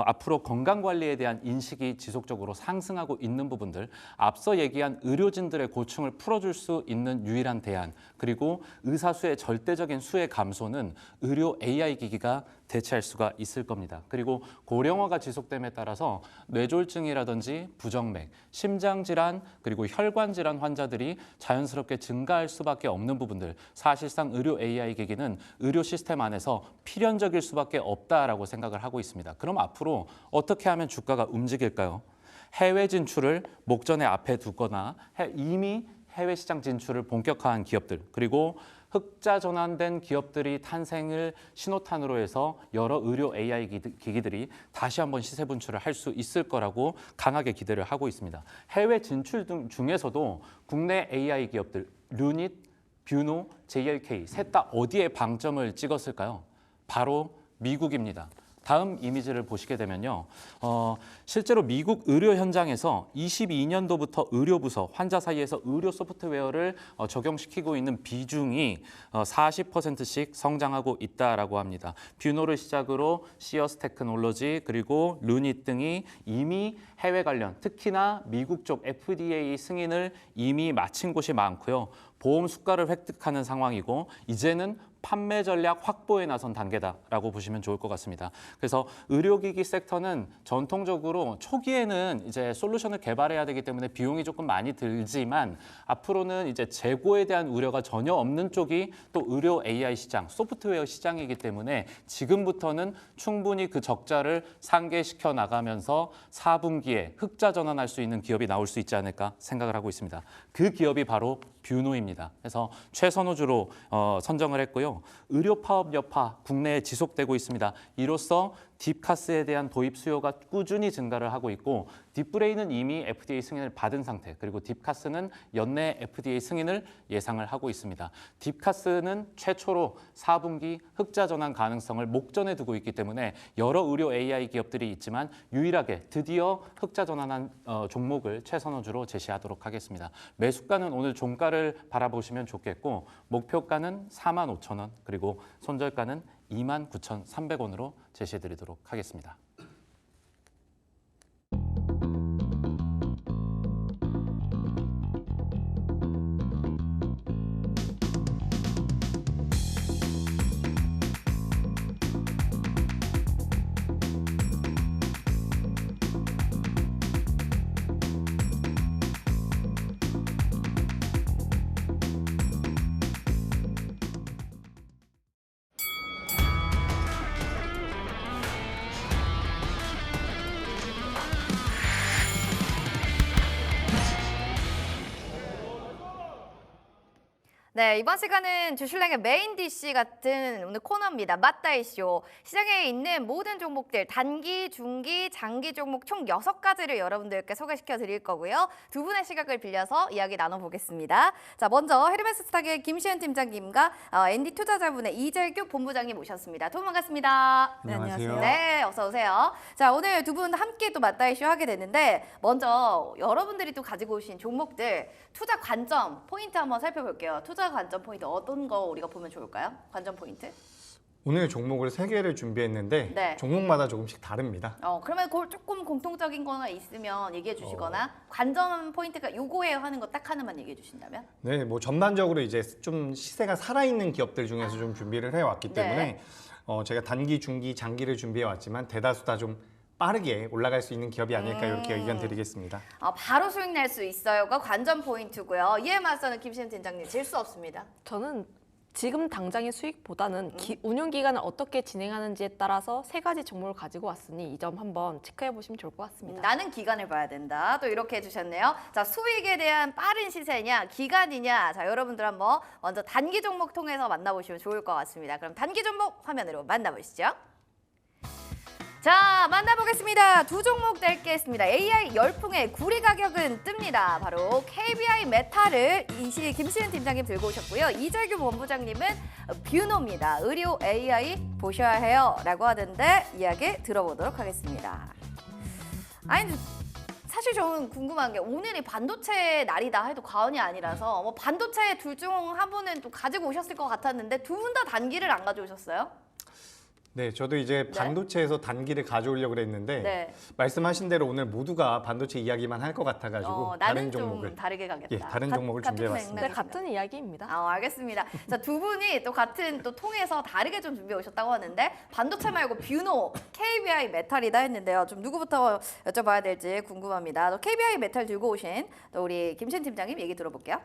앞으로 건강관리에 대한 인식이 지속적으로 상승하고 있는 부분들, 앞서 얘기한 의료진들의 고충을 풀어줄 수 있는 유일한 대안, 그리고 의사 수의 절대적인 수의 감소는 의료 AI 기기가 대체할 수가 있을 겁니다. 그리고 고령화가 지속됨에 따라서 뇌졸중이라든지 부정맥, 심장질환, 그리고 혈관질환 환자들이 자연스럽게 증가할 수밖에 없는 부분들, 사실상 의료 AI 기기는 의료 시스템 안에서 필연적일 수밖에 없다라고 생각을 하고 있습니다. 그럼 앞으로 어떻게 하면 주가가 움직일까요? 해외 진출을 목전에 앞에 두거나 이미 해외 시장 진출을 본격화한 기업들, 그리고 흑자 전환된 기업들이 탄생을 신호탄으로 해서 여러 의료 AI 기기들이 다시 한번 시세 분출을 할 수 있을 거라고 강하게 기대를 하고 있습니다. 해외 진출 중에서도 국내 AI 기업들 루닛, 뷰노, JLK 셋 다 어디에 방점을 찍었을까요? 바로 미국입니다. 다음 이미지를 보시게 되면요. 실제로 미국 의료 현장에서 22년도부터 의료부서, 환자 사이에서 의료 소프트웨어를 적용시키고 있는 비중이 40%씩 성장하고 있다라고 합니다. 뷰노를 시작으로 시어스 테크놀로지 그리고 루닛 등이 이미 해외 관련, 특히나 미국 쪽 FDA 승인을 이미 마친 곳이 많고요. 보험 수가를 획득하는 상황이고 이제는 판매 전략 확보에 나선 단계다라고 보시면 좋을 것 같습니다. 그래서 의료기기 섹터는 전통적으로 초기에는 이제 솔루션을 개발해야 되기 때문에 비용이 조금 많이 들지만 앞으로는 이제 재고에 대한 우려가 전혀 없는 쪽이 또 의료 AI 시장, 소프트웨어 시장이기 때문에 지금부터는 충분히 그 적자를 상계시켜 나가면서 4분기에 흑자 전환할 수 있는 기업이 나올 수 있지 않을까 생각을 하고 있습니다. 그 기업이 바로 뷰노입니다. 그래서 최선호주로 선정을 했고요. 의료 파업 여파 국내에 지속되고 있습니다. 이로써 딥카스에 대한 도입 수요가 꾸준히 증가를 하고 있고 딥브레인은 이미 FDA 승인을 받은 상태, 그리고 딥카스는 연내 FDA 승인을 예상을 하고 있습니다. 딥카스는 최초로 4분기 흑자 전환 가능성을 목전에 두고 있기 때문에 여러 의료 AI 기업들이 있지만 유일하게 드디어 흑자 전환한 종목을 최선호주로 제시하도록 하겠습니다. 매수가는 오늘 종가를 바라보시면 좋겠고 목표가는 45,000원, 그리고 손절가는 29,300원으로 제시해드리도록 하겠습니다. 네, 이번 시간은 주슐랭의 메인 DC 같은 오늘 코너입니다. 맞다이쇼. 시장에 있는 모든 종목들 단기, 중기, 장기 종목 총 6가지를 여러분들께 소개시켜 드릴 거고요. 두 분의 시각을 빌려서 이야기 나눠보겠습니다. 자, 먼저 헤르메스 스탁의 김시현 팀장님과 ND 투자자분의 이재규 본부장님 모셨습니다. 두 분 반갑습니다. 네, 안녕하세요. 네, 어서 오세요. 자, 오늘 두 분 함께 또 맞다이쇼 하게 되는데 먼저 여러분들이 또 가지고 오신 종목들 투자 관점 포인트 한번 살펴볼게요. 투자 관점 포인트 어떤 거 우리가 보면 좋을까요? 관점 포인트? 오늘 종목을 3개를 준비했는데 네. 종목마다 조금씩 다릅니다. 그러면 그걸 조금 공통적인 거나 있으면 얘기해 주시거나 관점 포인트가 요거예요 하는 거 딱 하나만 얘기해 주신다면? 네, 뭐 전반적으로 이제 좀 시세가 살아있는 기업들 중에서 좀 준비를 해왔기 때문에 제가 단기, 중기, 장기를 준비해 왔지만 대다수 다 좀 빠르게 올라갈 수 있는 기업이 아닐까 이렇게 의견 드리겠습니다. 바로 수익 낼 수 있어요가 관점 포인트고요. 이에 맞서는 김시현 팀장님 질 수 없습니다. 저는 지금 당장의 수익보다는 운용 기간을 어떻게 진행하는지에 따라서 3가지 종목을 가지고 왔으니 이 점 한번 체크해 보시면 좋을 것 같습니다. 나는 기간을 봐야 된다. 또 이렇게 해주셨네요. 자, 수익에 대한 빠른 시세냐, 기간이냐. 자, 여러분들 한번 먼저 단기 종목 통해서 만나보시면 좋을 것 같습니다. 그럼 단기 종목 화면으로 만나보시죠. 자, 만나보겠습니다. 두 종목 낼게있습니다. AI 열풍의 구리 가격은 뜹니다. 바로 KBI 메탈을 김시은 팀장님 들고 오셨고요. 이재규 본부장님은 뷰노입니다. 의료 AI 보셔야 해요 라고 하던데 이야기 들어보도록 하겠습니다. 아니, 사실 저는 궁금한 게 오늘이 반도체 날이다 해도 과언이 아니라서 뭐 반도체 둘 중 한 분은 또 가지고 오셨을 것 같았는데 두 분 다 단기를 안 가져오셨어요? 네, 저도 이제 반도체에서 단기를 가져오려고 그랬는데 말씀하신 대로 오늘 모두가 반도체 이야기만 할 것 같아가지고 다른 종목을 다르게 가겠다. 다른 종목을 준비해봤습니다. 네, 같은 이야기입니다. 알겠습니다. 자, 두 분이 또 같은 또 통해서 다르게 좀 준비해 오셨다고 하는데 반도체 말고 뷰노, KBI 메탈이다 했는데요. 좀 누구부터 여쭤봐야 될지 궁금합니다. 또 KBI 메탈 들고 오신 또 우리 김신 팀장님 얘기 들어볼게요.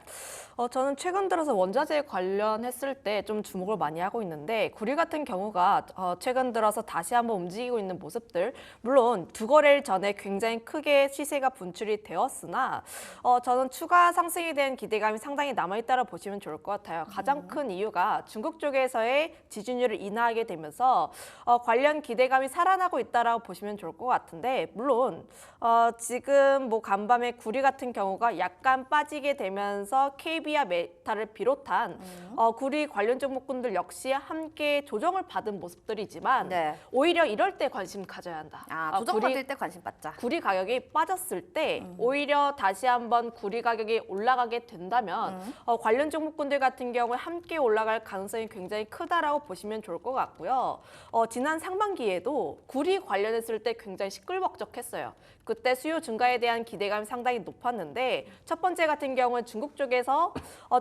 저는 최근 들어서 원자재 관련했을 때 좀 주목을 많이 하고 있는데 구리 같은 경우가 최근 들어서 다시 한번 움직이고 있는 모습들, 물론 두 거래일 전에 굉장히 크게 시세가 분출이 되었으나 저는 추가 상승에 대한 기대감이 상당히 남아있다고 보시면 좋을 것 같아요. 가장 큰 이유가 중국 쪽에서의 지준율을 인하하게 되면서 관련 기대감이 살아나고 있다고 보시면 좋을 것 같은데, 물론 지금 뭐 간밤에 구리 같은 경우가 약간 빠지게 되면서 KBI 메탈을 비롯한 구리 관련 종목군들 역시 함께 조정을 받은 모습들이지만 오히려 이럴 때 관심 가져야 한다. 조정받을 때 관심 받자. 구리 가격이 빠졌을 때 오히려 다시 한번 구리 가격이 올라가게 된다면 관련 종목군들 같은 경우에 함께 올라갈 가능성이 굉장히 크다라고 보시면 좋을 것 같고요. 지난 상반기에도 구리 관련했을 때 굉장히 시끌벅적했어요. 그때 수요 증가에 대한 기대감이 상당히 높았는데 첫 번째 같은 경우는 중국 쪽에서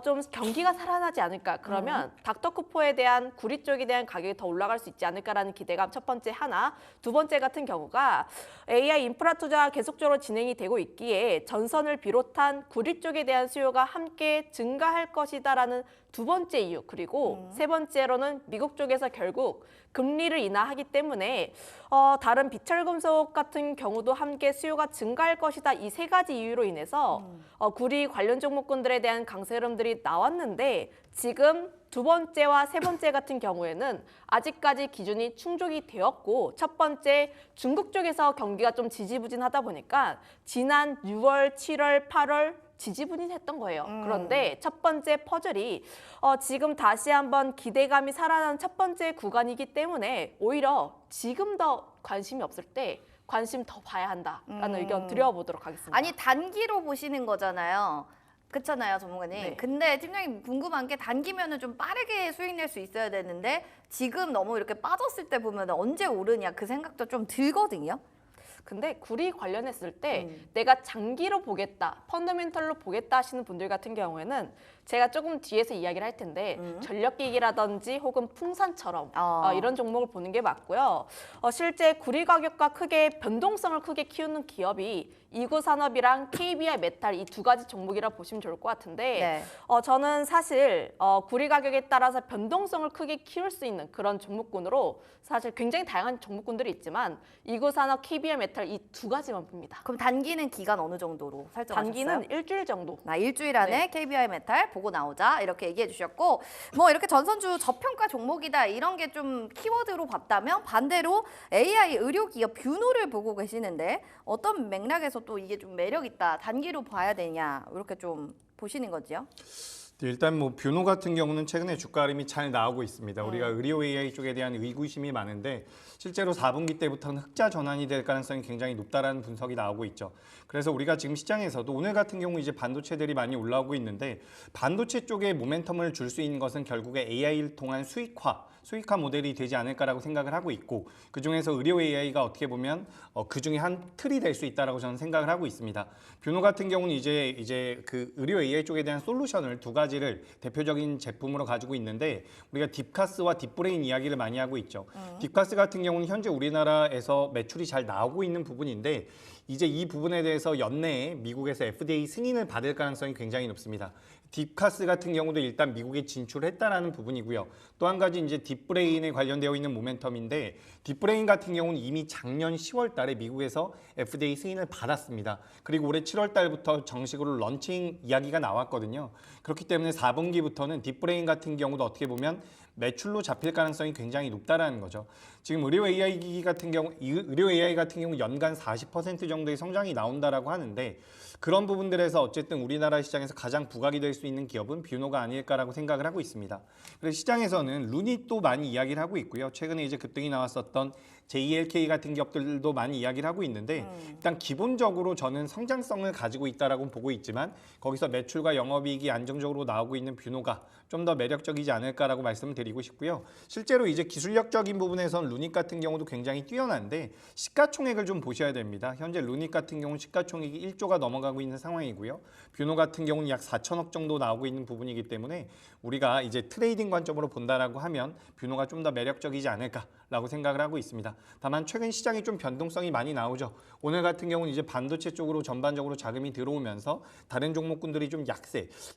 좀 경기가 살아나지 않을까, 그러면 닥터코포에 대한 구리 쪽에 대한 가격이 더 올라갈 수 있지 않을까라는 기대감 첫 번째 하나, 두 번째 같은 경우가 AI 인프라 투자가 계속적으로 진행이 되고 있기에 전선을 비롯한 구리 쪽에 대한 수요가 함께 증가할 것이다라는 두 번째 이유, 그리고 세 번째로는 미국 쪽에서 결국 금리를 인하하기 때문에 다른 비철금속 같은 경우도 함께 수요가 증가할 것이다. 이 세 가지 이유로 인해서 구리 관련 종목군들에 대한 강세 흐름들이 나왔는데 지금 두 번째와 세 번째 같은 경우에는 아직까지 기준이 충족이 되었고 첫 번째 중국 쪽에서 경기가 좀 지지부진하다 보니까 지난 6월, 7월, 8월 지지부진했던 거예요. 그런데 첫 번째 퍼즐이 지금 다시 한번 기대감이 살아나는 첫 번째 구간이기 때문에 오히려 지금 더 관심이 없을 때 관심 더 봐야 한다라는 의견 드려보도록 하겠습니다. 아니 단기로 보시는 거잖아요. 그렇잖아요, 전문가님. 네. 근데 팀장님 궁금한 게 단기면은 좀 빠르게 수익 낼 수 있어야 되는데 지금 너무 이렇게 빠졌을 때 보면 언제 오르냐 그 생각도 좀 들거든요. 근데 구리 관련했을 때 내가 장기로 보겠다, 펀더멘털로 보겠다 하시는 분들 같은 경우에는 제가 조금 뒤에서 이야기를 할 텐데 전력기기라든지 혹은 풍산처럼 이런 종목을 보는 게 맞고요. 실제 구리 가격과 크게 변동성을 크게 키우는 기업이 이구산업이랑 KBI 메탈 이 두 가지 종목이라 보시면 좋을 것 같은데 네. 저는 사실 구리 가격에 따라서 변동성을 크게 키울 수 있는 그런 종목군으로 사실 굉장히 다양한 종목군들이 있지만 이구산업, KBI 메탈 이 두 가지만 봅니다. 그럼 단기는 기간 어느 정도로 설정하셨어요? 단기는 일주일 정도. 일주일 안에 네. KBI 메탈 보고 나오자 이렇게 얘기해 주셨고 뭐 이렇게 전선주 저평가 종목이다 이런 게 좀 키워드로 봤다면 반대로 AI 의료기업 뷰노를 보고 계시는데 어떤 맥락에서 또 이게 좀 매력 있다 단기로 봐야 되냐 이렇게 좀 보시는 거죠? 일단 뭐 뷰노 같은 경우는 최근에 주가 흐름이 잘 나오고 있습니다. 우리가 의료 AI 쪽에 대한 의구심이 많은데 실제로 4분기 때부터는 흑자 전환이 될 가능성이 굉장히 높다라는 분석이 나오고 있죠. 그래서 우리가 지금 시장에서도 오늘 같은 경우 이제 반도체들이 많이 올라오고 있는데 반도체 쪽에 모멘텀을 줄 수 있는 것은 결국에 AI를 통한 수익화 모델이 되지 않을까라고 생각을 하고 있고 그중에서 의료 AI가 어떻게 보면 그중에 한 틀이 될 수 있다라고 저는 생각을 하고 있습니다. 뷰노 같은 경우는 이제 그 의료 AI 쪽에 대한 솔루션을 두 가지를 대표적인 제품으로 가지고 있는데 우리가 딥카스와 딥브레인 이야기를 많이 하고 있죠. 딥카스 같은 경우는 현재 우리나라에서 매출이 잘 나오고 있는 부분인데 이제 이 부분에 대해서 연내에 미국에서 FDA 승인을 받을 가능성이 굉장히 높습니다. 딥카스 같은 경우도 일단 미국에 진출했다라는 부분이고요. 또 한 가지 이제 딥브레인에 관련되어 있는 모멘텀인데 딥브레인 같은 경우는 이미 작년 10월 달에 미국에서 FDA 승인을 받았습니다. 그리고 올해 7월 달부터 정식으로 런칭 이야기가 나왔거든요. 그렇기 때문에 4분기부터는 딥브레인 같은 경우도 어떻게 보면 매출로 잡힐 가능성이 굉장히 높다라는 거죠. 지금 의료 AI 같은 경우 연간 40% 정도의 성장이 나온다라고 하는데 그런 부분들에서 어쨌든 우리나라 시장에서 가장 부각이 될 수 있는 기업은 뷰노가 아닐까라고 생각을 하고 있습니다. 그래서 시장에서는 루닛도 많이 이야기를 하고 있고요. 최근에 이제 급등이 나왔었던 JLK 같은 기업들도 많이 이야기를 하고 있는데 일단 기본적으로 저는 성장성을 가지고 있다라고 보고 있지만 거기서 매출과 영업이익이 안정적으로 나오고 있는 뷰노가 좀 더 매력적이지 않을까라고 말씀을 드리고 싶고요. 실제로 이제 기술력적인 부분에서는 루닛 같은 경우도 굉장히 뛰어난데 시가총액을 좀 보셔야 됩니다. 현재 루닛 같은 경우는 시가총액이 1조가 넘어가고 있는 상황이고요. 뷰노 같은 경우는 약 4천억 정도 나오고 있는 부분이기 때문에 우리가 이제 트레이딩 관점으로 본다라고 하면 뷰노가 좀 더 매력적이지 않을까라고 생각을 하고 있습니다. 다만 최근 시장이 좀 변동성이 많이 나오죠. 오늘 같은 경우는 이제 반도체 쪽으로 전반적으로 자금이 들어오면서 다른 종목군들이 좀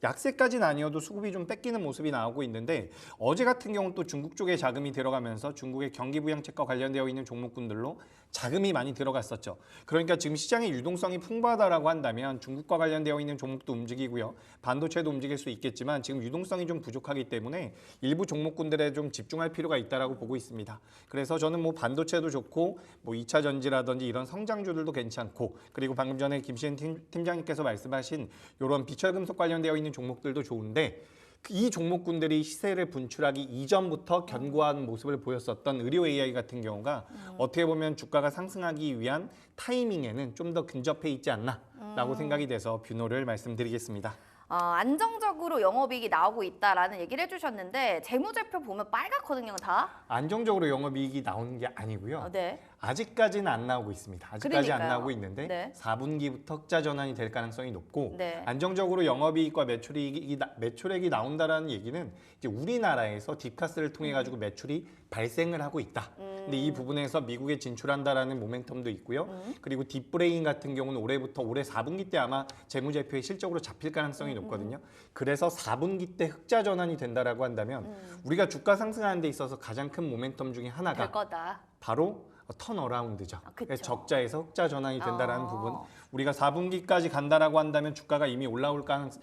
약세까지는 아니어도 수급이 좀 뺏기는 모습이 나오고 있는데 어제 같은 경우는 또 중국 쪽에 자금이 들어가면서 중국의 경기 부양책과 관련되어 있는 종목군들로 자금이 많이 들어갔었죠. 그러니까 지금 시장의 유동성이 풍부하다라고 한다면 중국과 관련되어 있는 종목도 움직이고요. 반도체도 움직일 수 있겠지만 지금 유동성이 좀 부족하기 때문에 일부 종목군들에 좀 집중할 필요가 있다라고 보고 있습니다. 그래서 저는 뭐 반도체도 좋고 뭐 2차 전지라든지 이런 성장주들도 괜찮고 그리고 방금 전에 김시현 팀장님께서 말씀하신 이런 비철금속 관련되어 있는 종목들도 좋은데 이 종목군들이 시세를 분출하기 이전부터 견고한 모습을 보였었던 의료 AI 같은 경우가 어떻게 보면 주가가 상승하기 위한 타이밍에는 좀 더 근접해 있지 않나라고 생각이 돼서 뷰노를 말씀드리겠습니다. 안정적으로 영업이익이 나오고 있다라는 얘기를 해주셨는데 재무제표 보면 빨갛거든요, 다. 안정적으로 영업이익이 나오는 게 아니고요. 네. 아직까지는 안 나오고 있습니다. 아직까지 안 그러니까요. 나오고 있는데 네. 4분기부터 흑자 전환이 될 가능성이 높고 네. 안정적으로 영업이익과 매출액이 나온다라는 얘기는 이제 우리나라에서 딥카스를 통해 가지고 매출이 발생을 하고 있다. 근데 이 부분에서 미국에 진출한다라는 모멘텀도 있고요. 그리고 딥브레인 같은 경우는 올해 4분기 때 아마 재무제표에 실적으로 잡힐 가능성이 높거든요. 그래서 4분기 때 흑자 전환이 된다라고 한다면 우리가 주가 상승하는 데 있어서 가장 큰 모멘텀 중에 하나가 될 거다. 바로 턴어라운드죠. 그쵸. 적자에서 흑자 전환이 된다라는 어. 부분. 우리가 4분기까지 간다라고 한다면 주가가 이미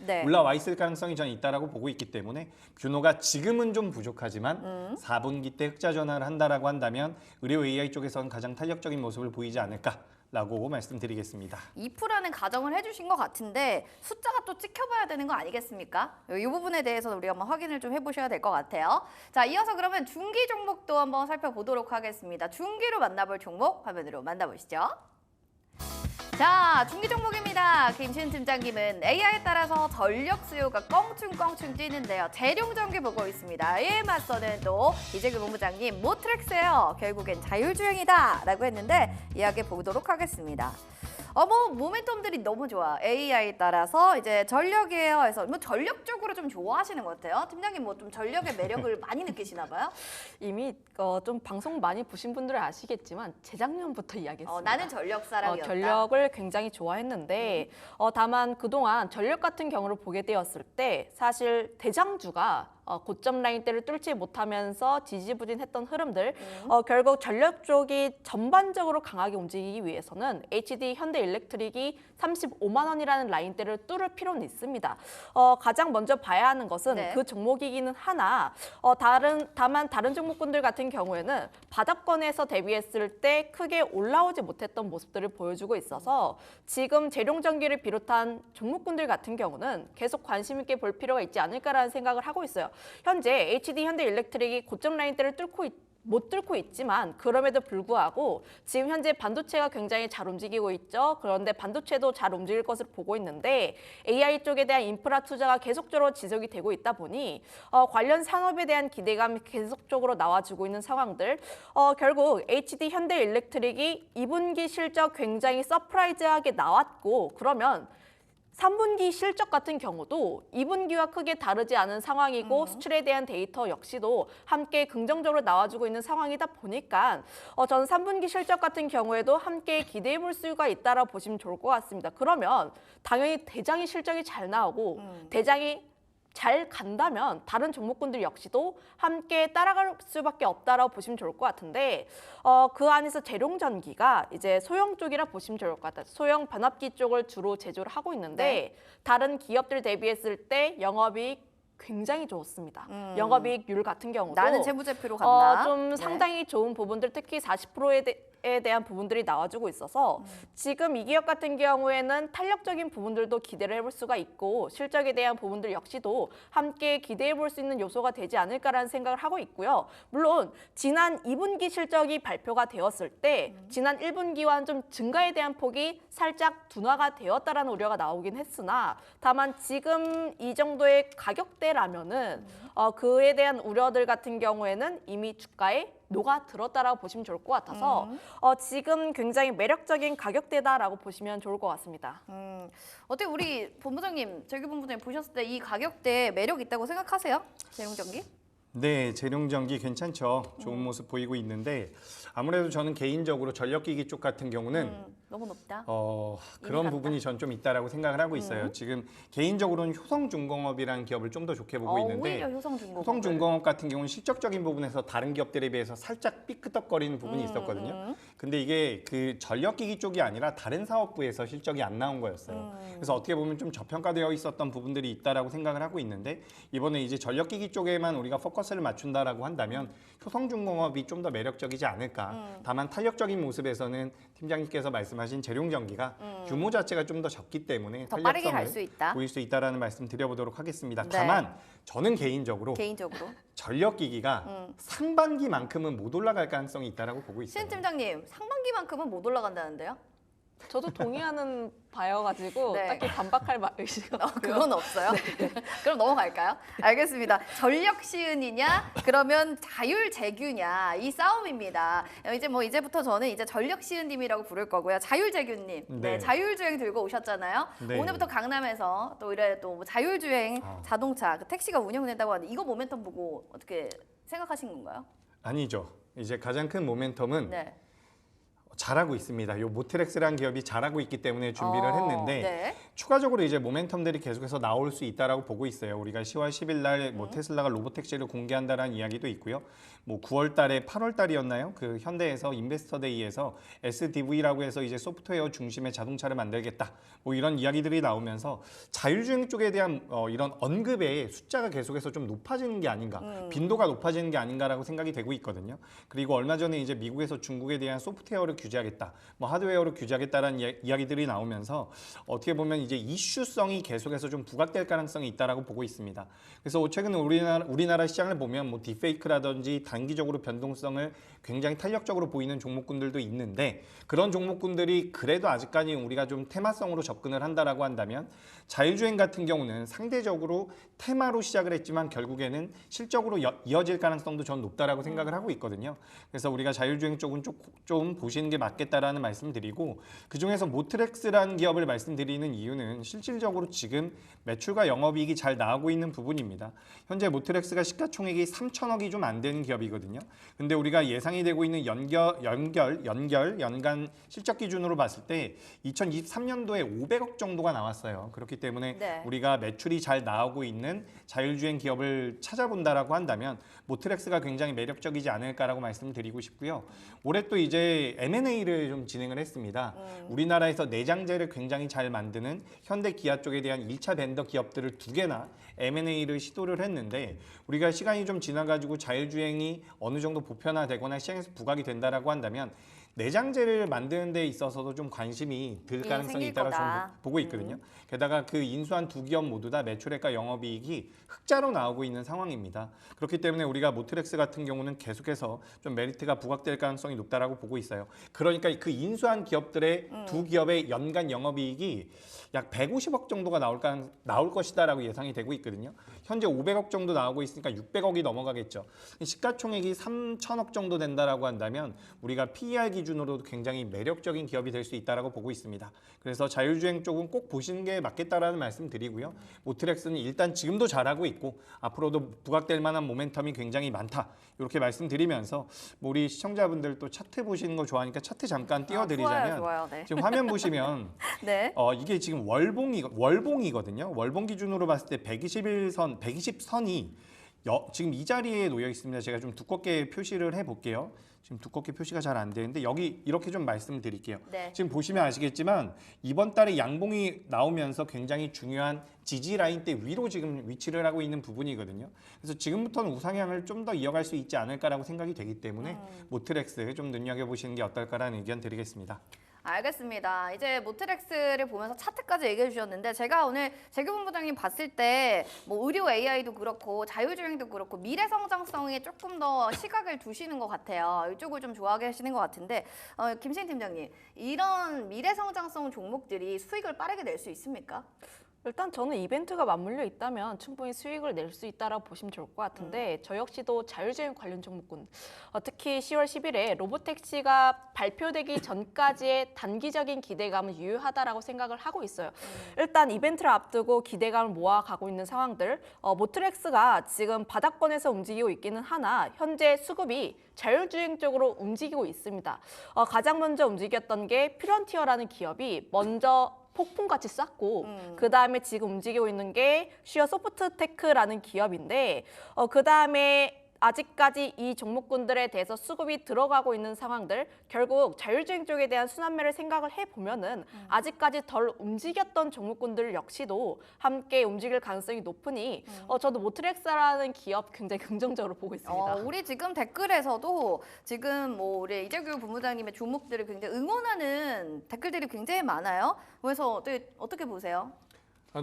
네. 올라와 있을 가능성이 저는 있다라고 보고 있기 때문에 뷰노가 지금은 좀 부족하지만 4분기 때 흑자 전환을 한다라고 한다면 의료 AI 쪽에서는 가장 탄력적인 모습을 보이지 않을까라고 말씀드리겠습니다. 2%라는 가정을 해주신 것 같은데 숫자가 또 찍혀봐야 되는 거 아니겠습니까? 이 부분에 대해서 우리가 한번 확인을 좀 해보셔야 될 것 같아요. 자, 이어서 그러면 중기 종목도 한번 살펴보도록 하겠습니다. 중기로 만나볼 종목 화면으로 만나보시죠. 자, 중기 종목입니다. 김신 팀장님은 AI에 따라서 전력 수요가 껑충껑충 뛰는데요. 재룡전기 보고 있습니다. 이에 맞서는 또 이재규 본부장님 모트렉스예요. 결국엔 자율주행이다 라고 했는데 이야기 보도록 하겠습니다. 뭐 모멘텀들이 너무 좋아. AI에 따라서 이제 전력이에요. 해서 뭐 전력 쪽으로 좀 좋아하시는 것 같아요. 팀장님 뭐 좀 전력의 매력을 많이 느끼시나 봐요. 이미 좀 방송 많이 보신 분들은 아시겠지만 재작년부터 이야기했습니다. 나는 전력 사람이었다. 전력을 굉장히 좋아했는데 다만 그동안 전력 같은 경우를 보게 되었을 때 사실 대장주가 고점 라인대를 뚫지 못하면서 지지부진했던 흐름들 결국 전력 쪽이 전반적으로 강하게 움직이기 위해서는 HD 현대일렉트릭이 35만 원이라는 라인대를 뚫을 필요는 있습니다. 가장 먼저 봐야 하는 것은 네. 그 종목이기는 하나 다만 다른 종목군들 같은 경우에는 바닥권에서 대비했을 때 크게 올라오지 못했던 모습들을 보여주고 있어서 지금 재룡전기를 비롯한 종목군들 같은 경우는 계속 관심 있게 볼 필요가 있지 않을까라는 생각을 하고 있어요. 현재 HD 현대일렉트릭이 고점 라인대를 못 뚫고 있지만 그럼에도 불구하고 지금 현재 반도체가 굉장히 잘 움직이고 있죠. 그런데 반도체도 잘 움직일 것을 보고 있는데 AI 쪽에 대한 인프라 투자가 계속적으로 지속이 되고 있다 보니 관련 산업에 대한 기대감이 계속적으로 나와주고 있는 상황들 결국 HD 현대일렉트릭이 2분기 실적 굉장히 서프라이즈하게 나왔고 그러면 3분기 실적 같은 경우도 2분기와 크게 다르지 않은 상황이고 수출에 대한 데이터 역시도 함께 긍정적으로 나와주고 있는 상황이다 보니까 저는 3분기 실적 같은 경우에도 함께 기대해 볼 수가 있다라고 보시면 좋을 것 같습니다. 그러면 당연히 대장이 실적이 잘 나오고 대장이 잘 간다면 다른 종목군들 역시도 함께 따라갈 수밖에 없다라고 보시면 좋을 것 같은데 그 안에서 재룡전기가 이제 소형 쪽이라 보시면 좋을 것 같아요. 소형 변압기 쪽을 주로 제조를 하고 있는데 다른 기업들 대비했을 때 영업이익 굉장히 좋습니다. 영업이익률 같은 경우도 나는 재무제표로 간다. 좀 네. 상당히 좋은 부분들 특히 40%에 대한 부분들이 나와주고 있어서 지금 이 기업 같은 경우에는 탄력적인 부분들도 기대를 해볼 수가 있고 실적에 대한 부분들 역시도 함께 기대해 볼 수 있는 요소가 되지 않을까라는 생각을 하고 있고요. 물론 지난 2분기 실적이 발표가 되었을 때 지난 1분기와는 좀 증가에 대한 폭이 살짝 둔화가 되었다라는 우려가 나오긴 했으나 다만 지금 이 정도의 가격대라면은 그에 대한 우려들 같은 경우에는 이미 주가에 녹아들었다라고 보시면 좋을 것 같아서 지금 굉장히 매력적인 가격대다라고 보시면 좋을 것 같습니다. 어떻게 우리 본부장님, 재규 본부장님 보셨을 때 이 가격대 매력 있다고 생각하세요? 재룡전기? 네, 재룡전기 괜찮죠. 좋은 모습 보이고 있는데 아무래도 저는 개인적으로 전력기기 쪽 같은 경우는 너무 높다. 그런 같다. 부분이 전 좀 있다라고 생각을 하고 있어요. 지금 개인적으로는 효성중공업이라는 기업을 좀 더 좋게 보고 있는데 오히려 효성중공업. 효성중공업 같은 경우는 실적적인 부분에서 다른 기업들에 비해서 살짝 삐끄덕거리는 부분이 있었거든요. 근데 이게 그 전력기기 쪽이 아니라 다른 사업부에서 실적이 안 나온 거였어요. 그래서 어떻게 보면 좀 저평가되어 있었던 부분들이 있다라고 생각을 하고 있는데 이번에 이제 전력기기 쪽에만 우리가 포커스를 맞춘다라고 한다면 효성중공업이 좀 더 매력적이지 않을까. 다만 탄력적인 모습에서는 팀장님께서 말씀하신 재룡전기가 규모 자체가 좀 더 적기 때문에 더 빠르게 갈 탄력성을 수 있다. 보일 수 있다라는 말씀 드려보도록 하겠습니다. 네. 다만 저는 개인적으로 전력기기가 상반기만큼은 못 올라갈 가능성이 있다라고 보고 있어요. 신 팀장님, 상반기만큼은 못 올라간다는데요? 저도 동의하는 바여가지고 네. 딱히 반박할 의지가 없고요. 그건 없어요? 그럼 넘어갈까요? 알겠습니다. 전력 시은이냐, 그러면 자율 재규냐 이 싸움입니다. 이제부터 저는 이제 전력 시은님이라고 부를 거고요. 자율 재규님, 네. 자율주행 들고 오셨잖아요. 네. 오늘부터 강남에서 또 이래 또 자율주행 자동차 그 택시가 운영된다고 하는데 이거 모멘텀 보고 어떻게 생각하신 건가요? 아니죠. 이제 가장 큰 모멘텀은 네. 잘하고 있습니다. 요 모트렉스라는 기업이 잘하고 있기 때문에 준비를 했는데 네. 추가적으로 이제 모멘텀들이 계속해서 나올 수 있다라고 보고 있어요. 우리가 10월 10일 날 뭐 테슬라가 로보택시를 공개한다라는 이야기도 있고요. 뭐 9월 달에 8월 달이었나요? 그 현대에서 인베스터데이에서 SDV라고 해서 이제 소프트웨어 중심의 자동차를 만들겠다. 뭐 이런 이야기들이 나오면서 자율주행 쪽에 대한 이런 언급의 숫자가 계속해서 좀 높아지는 게 아닌가, 빈도가 높아지는 게 아닌가라고 생각이 되고 있거든요. 그리고 얼마 전에 이제 미국에서 중국에 대한 소프트웨어를 규제하겠다, 뭐 하드웨어를 규제하겠다라는 이야기들이 나오면서 어떻게 보면 이제 이슈성이 계속해서 좀 부각될 가능성이 있다라고 보고 있습니다. 그래서 최근 우리나라 시장을 보면 뭐 딥페이크라든지 단기적으로 변동성을 굉장히 탄력적으로 보이는 종목군들도 있는데 그런 종목군들이 그래도 아직까지 우리가 좀 테마성으로 접근을 한다라고 한다면 자율주행 같은 경우는 상대적으로 테마로 시작을 했지만 결국에는 실적으로 이어질 가능성도 전 높다라고 생각을 하고 있거든요. 그래서 우리가 자율주행 쪽은 좀 보시는 게 맞겠다라는 말씀드리고 그중에서 모트렉스라는 기업을 말씀드리는 이유는 실질적으로 지금 매출과 영업이익이 잘 나오고 있는 부분입니다. 현재 모트렉스가 시가총액이 3천억이 좀 안 되는 기업이거든요. 근데 우리가 예상이 되고 있는 연간 실적 기준으로 봤을 때 2023년도에 500억 정도가 나왔어요. 그렇기 때문에 네. 우리가 매출이 잘 나오고 있는 자율주행 기업을 찾아본다라고 한다면 모트렉스가 굉장히 매력적이지 않을까라고 말씀드리고 싶고요. 올해 또 이제 M&A를 좀 진행을 했습니다. 우리나라에서 내장재를 굉장히 잘 만드는 현대 기아 쪽에 대한 1차 벤더 기업들을 2개나 M&A를 시도를 했는데 우리가 시간이 좀 지나가지고 자율주행이 어느 정도 보편화되거나 시장에서 부각이 된다라고 한다면 내장재를 만드는 데 있어서도 좀 관심이 들 가능성이 있다고 저는 보고 있거든요. 게다가 그 인수한 2기업 모두 다 매출액과 영업이익이 흑자로 나오고 있는 상황입니다. 그렇기 때문에 우리가 모트렉스 같은 경우는 계속해서 좀 메리트가 부각될 가능성이 높다라고 보고 있어요. 그러니까 그 인수한 기업들의 2기업의 연간 영업이익이 약 150억 정도가 나올 것이다라고 예상이 되고 있거든요. 현재 500억 정도 나오고 있으니까 600억이 넘어가겠죠. 시가총액이 3천억 정도 된다라고 한다면 우리가 PER 기준으로도 굉장히 매력적인 기업이 될 수 있다라고 보고 있습니다. 그래서 자율주행 쪽은 꼭 보시는 게 맞겠다라는 말씀 드리고요. 모트렉스는 일단 지금도 잘하고 있고 앞으로도 부각될 만한 모멘텀이 굉장히 많다. 이렇게 말씀드리면서 뭐 우리 시청자분들 또 차트 보시는 거 좋아하니까 차트 잠깐 띄워드리자면 좋아요. 네. 지금 화면 보시면 네. 이게 지금 월봉이거든요. 월봉 기준으로 봤을 때 120선이 지금 이 자리에 놓여 있습니다. 제가 좀 두껍게 표시를 해볼게요. 지금 두껍게 표시가 잘 안 되는데 여기 이렇게 좀 말씀드릴게요. 네. 지금 보시면 아시겠지만 이번 달에 양봉이 나오면서 굉장히 중요한 지지 라인대 위로 지금 위치를 하고 있는 부분이거든요. 그래서 지금부터는 우상향을 좀 더 이어갈 수 있지 않을까라고 생각이 되기 때문에 모트렉스 좀 눈여겨보시는 게 어떨까라는 의견 드리겠습니다. 알겠습니다. 이제 모트렉스를 보면서 차트까지 얘기해 주셨는데 제가 오늘 재규 본부장님 봤을 때 뭐 의료 AI도 그렇고 자율주행도 그렇고 미래 성장성에 조금 더 시각을 두시는 것 같아요. 이쪽을 좀 좋아하게 하시는 것 같은데 김신 팀장님 이런 미래 성장성 종목들이 수익을 빠르게 낼 수 있습니까? 일단 저는 이벤트가 맞물려 있다면 충분히 수익을 낼 수 있다고 보시면 좋을 것 같은데 저 역시도 자율주행 관련 종목군 특히 10월 10일에 로보택시가 발표되기 전까지의 단기적인 기대감은 유효하다라고 생각을 하고 있어요. 일단 이벤트를 앞두고 기대감을 모아가고 있는 상황들 모트렉스가 지금 바닥권에서 움직이고 있기는 하나 현재 수급이 자율주행 쪽으로 움직이고 있습니다. 가장 먼저 움직였던 게 퓨런티어라는 기업이 먼저 폭풍같이 쌌고 그다음에 지금 움직이고 있는 게 슈어 소프트테크라는 기업인데 그다음에 아직까지 이 종목군들에 대해서 수급이 들어가고 있는 상황들 결국 자율주행 쪽에 대한 순환매를 생각을 해보면은 아직까지 덜 움직였던 종목군들 역시도 함께 움직일 가능성이 높으니 저도 모트렉스라는 기업 굉장히 긍정적으로 보고 있습니다. 우리 지금 댓글에서도 지금 뭐 우리 이재규 본부장님의 종목들을 굉장히 응원하는 댓글들이 굉장히 많아요. 그래서 어떻게 보세요?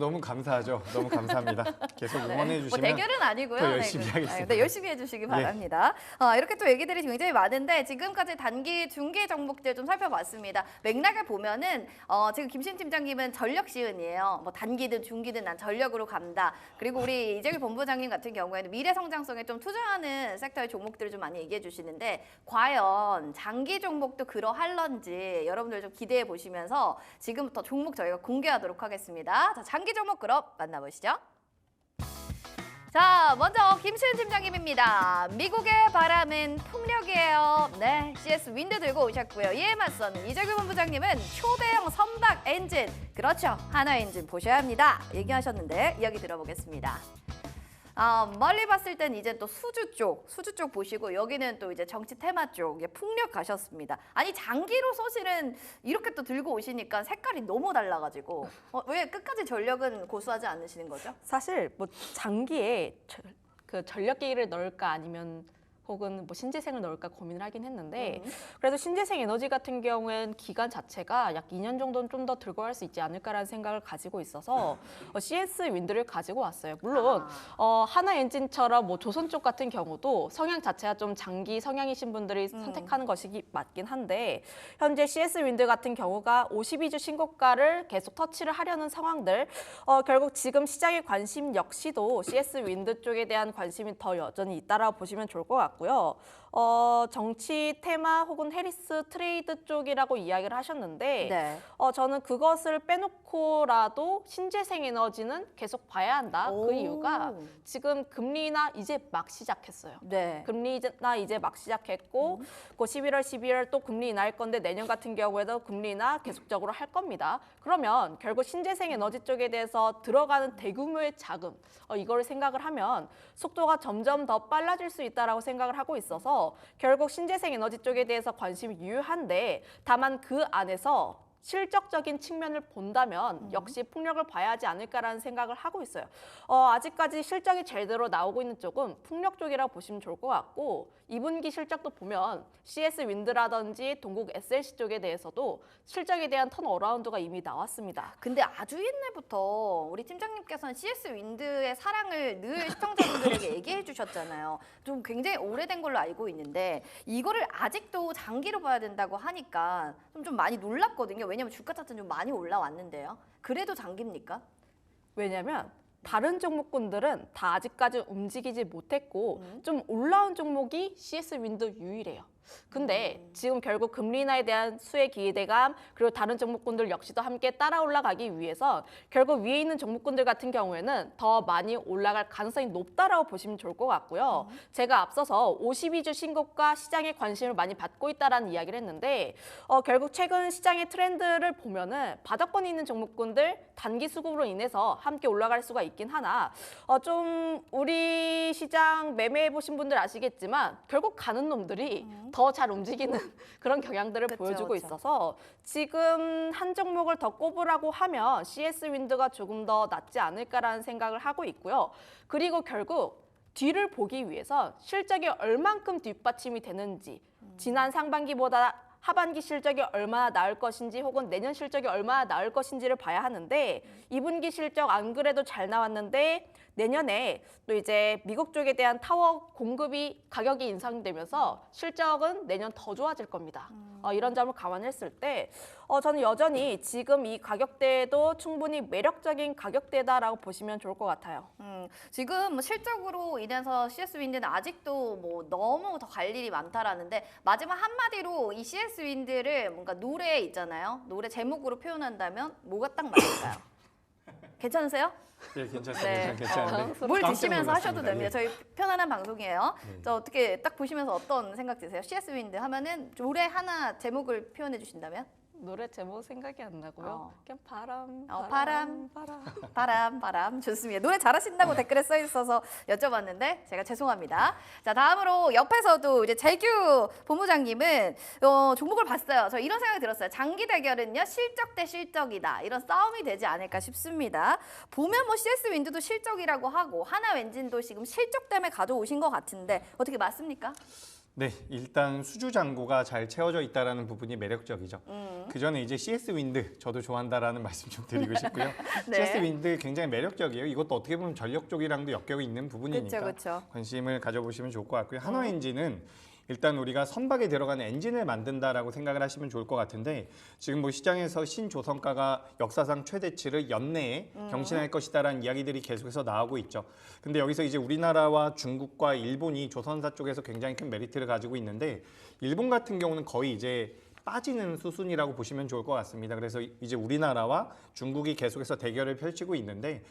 너무 감사하죠. 너무 감사합니다. 계속 응원해 주시면 뭐 대결은 아니고요. 더 열심히 하겠습니다. 네, 열심히 해주시기 바랍니다. 이렇게 또 얘기들이 굉장히 많은데 지금까지 단기, 중기 종목들 좀 살펴봤습니다. 맥락을 보면은 지금 김신 팀장님은 전력 시은이에요. 뭐 단기든 중기든 난 전력으로 간다. 그리고 우리 이재규 본부장님 같은 경우에는 미래 성장성에 좀 투자하는 섹터의 종목들을 좀 많이 얘기해 주시는데 과연 장기 종목도 그러할런지 여러분들 좀 기대해 보시면서 지금부터 종목 저희가 공개하도록 하겠습니다. 자, 장기 종목 그럼 만나보시죠. 자, 먼저 김수현 팀장님입니다. 미국의 바람은 풍력이에요. 네, CS 윈드 들고 오셨고요. 이에 맞서는 이재규 본부장님은 초대형 선박 엔진, 그렇죠, 하나 엔진 보셔야 합니다. 얘기하셨는데 이야기 들어보겠습니다. 멀리 봤을 땐 이제 또 수주 쪽 보시고 여기는 또 이제 정치 테마 쪽에 풍력 가셨습니다. 아니 장기로 사실은 이렇게 또 들고 오시니까 색깔이 너무 달라가지고 왜 끝까지 전력은 고수하지 않으시는 거죠? 사실 뭐 장기에 그 전력기를 넣을까 아니면 혹은 뭐 신재생을 넣을까 고민을 하긴 했는데 그래도 신재생 에너지 같은 경우엔 기간 자체가 약 2년 정도는 좀 더 들고 갈 수 있지 않을까라는 생각을 가지고 있어서 CS 윈드를 가지고 왔어요. 물론 하나 엔진처럼 뭐 조선 쪽 같은 경우도 성향 자체가 좀 장기 성향이신 분들이 선택하는 것이 맞긴 한데 현재 CS 윈드 같은 경우가 52주 신고가를 계속 터치를 하려는 상황들 결국 지금 시장의 관심 역시도 CS 윈드 쪽에 대한 관심이 더 여전히 있다라고 보시면 좋을 것 같고요. 정치 테마 혹은 해리스 트레이드 쪽이라고 이야기를 하셨는데 네. 저는 그것을 빼놓고라도 신재생 에너지는 계속 봐야 한다. 그 이유가 지금 금리나 이제 막 시작했어요. 네. 금리나 이제 막 시작했고 그 11월, 12월 또 금리 인하할 건데 내년 같은 경우에도 금리 인하 계속적으로 할 겁니다. 그러면 결국 신재생 에너지 쪽에 대해서 들어가는 대규모의 자금 이걸 생각을 하면 속도가 점점 더 빨라질 수 있다라고 생각을 하고 있어서 결국 신재생 에너지 쪽에 대해서 관심이 유효한데 다만 그 안에서 실적적인 측면을 본다면 역시 풍력을 봐야 하지 않을까라는 생각을 하고 있어요. 아직까지 실적이 제대로 나오고 있는 쪽은 풍력 쪽이라고 보시면 좋을 것 같고 2분기 실적도 보면 CS 윈드라든지 동국 SLC 쪽에 대해서도 실적에 대한 턴어라운드가 이미 나왔습니다. 근데 아주 옛날부터 우리 팀장님께서는 CS 윈드의 사랑을 늘 시청자분들에게 얘기해 주셨잖아요. 좀 굉장히 오래된 걸로 알고 있는데 이거를 아직도 장기로 봐야 된다고 하니까 좀 많이 놀랐거든요. 왜냐면 주가 차트는 좀 많이 올라왔는데요. 그래도 장기입니까? 왜냐면 다른 종목군들은 다 아직까지 움직이지 못했고 좀 올라온 종목이 CS 윈드 유일해요. 근데 지금 결국 금리 인하에 대한 수혜 기대감 그리고 다른 종목군들 역시도 함께 따라 올라가기 위해서 결국 위에 있는 종목군들 같은 경우에는 더 많이 올라갈 가능성이 높다라고 보시면 좋을 것 같고요. 제가 앞서서 52주 신고가 시장에 관심을 많이 받고 있다라는 이야기를 했는데 결국 최근 시장의 트렌드를 보면은 바닥권에 있는 종목군들 단기 수급으로 인해서 함께 올라갈 수가 있긴 하나 좀 우리 시장 매매해 보신 분들 아시겠지만 결국 가는 놈들이 더 잘 움직이는 그런 경향들을 보여주고 있어서 지금 한 종목을 더 꼽으라고 하면 CS 윈드가 조금 더 낫지 않을까라는 생각을 하고 있고요. 그리고 결국 뒤를 보기 위해서 실적이 얼만큼 뒷받침이 되는지 지난 상반기보다 하반기 실적이 얼마나 나을 것인지 혹은 내년 실적이 얼마나 나을 것인지를 봐야 하는데 2분기 실적 안 그래도 잘 나왔는데 내년에 또 이제 미국 쪽에 대한 타워 공급이 가격이 인상되면서 실적은 내년 더 좋아질 겁니다. 이런 점을 감안했을 때 저는 여전히 지금 이 가격대도 충분히 매력적인 가격대다라고 보시면 좋을 것 같아요. 지금 실적으로 인해서 CS 윈드는 아직도 뭐 너무 더 갈 일이 많다라는데 마지막 한마디로 이 CS 윈드를 뭔가 노래 있잖아요. 노래 제목으로 표현한다면 뭐가 딱 맞을까요? 괜찮으세요? 네, 괜찮습니다. 네. 괜찮은데. 물 깜짝 드시면서 놀랐습니다. 하셔도 됩니다. 예. 저희 편안한 방송이에요. 저 어떻게 딱 보시면서 어떤 생각 드세요? CS 윈드 하면은 노래 하나 제목을 표현해 주신다면? 노래 제목 생각이 안 나고요. 그냥 바람, 바람. 바람. 바람. 좋습니다. 노래 잘하신다고 댓글에 써 있어서 여쭤봤는데 제가 죄송합니다. 자, 다음으로 옆에서도 이제 재규 본부장님은 종목을 봤어요. 저 이런 생각이 들었어요. 장기 대결은요, 실적 대 실적이다. 이런 싸움이 되지 않을까 싶습니다. 보면 뭐 CS 윈드도 실적이라고 하고 하나 엔진도 지금 실적 때문에 가져오신 것 같은데 어떻게 맞습니까? 네, 일단 수주 잔고가 잘 채워져 있다라는 부분이 매력적이죠. 그 전에 이제 CS 윈드 저도 좋아한다라는 말씀 좀 드리고 싶고요. 네. CS 윈드 굉장히 매력적이에요. 이것도 어떻게 보면 전력 쪽이랑도 엮여 있는 부분이니까 그쵸. 관심을 가져보시면 좋을 것 같고요. 한화 엔진은 일단 우리가 선박에 들어가는 엔진을 만든다라고 생각을 하시면 좋을 것 같은데 지금 뭐 시장에서 신조선가가 역사상 최대치를 연내에 경신할 것이다라는 이야기들이 계속해서 나오고 있죠. 근데 여기서 이제 우리나라와 중국과 일본이 조선사 쪽에서 굉장히 큰 메리트를 가지고 있는데 일본 같은 경우는 거의 이제 빠지는 수순이라고 보시면 좋을 것 같습니다. 그래서 이제 우리나라와 중국이 계속해서 대결을 펼치고 있는데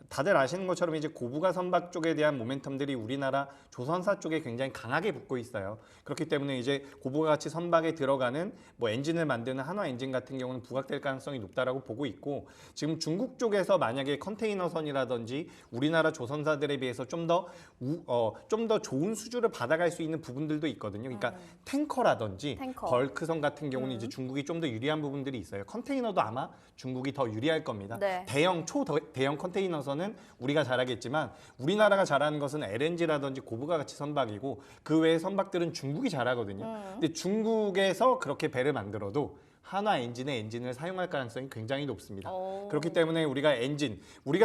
다들 아시는 것처럼 이제 고부가 선박 쪽에 대한 모멘텀들이 우리나라 조선사 쪽에 굉장히 강하게 붙고 있어요. 그렇기 때문에 이제 고부가 가치 선박에 들어가는 뭐 엔진을 만드는 한화 엔진 같은 경우는 부각될 가능성이 높다라고 보고 있고 지금 중국 쪽에서 만약에 컨테이너선이라든지 우리나라 조선사들에 비해서 좀 더 좋은 수주를 받아갈 수 있는 부분들도 있거든요. 그러니까 탱커라든지 벌크선 같은 경우는 이제 중국이 좀 더 유리한 부분들이 있어요. 컨테이너도 아마 중국이 더 유리할 겁니다. 네. 대형 초대형 컨테이너선은 우리가 잘하겠지만 우리나라가 잘하는 것은 LNG라든지 고부가 가치 선박이고 그 외의 선박들은 중국이 잘하거든요. 근데 중국에서 그렇게 배를 만들어도 한화 엔진의 엔진을 사용할 가능성이 굉장히 높습니다. 그렇기 때문에 우리가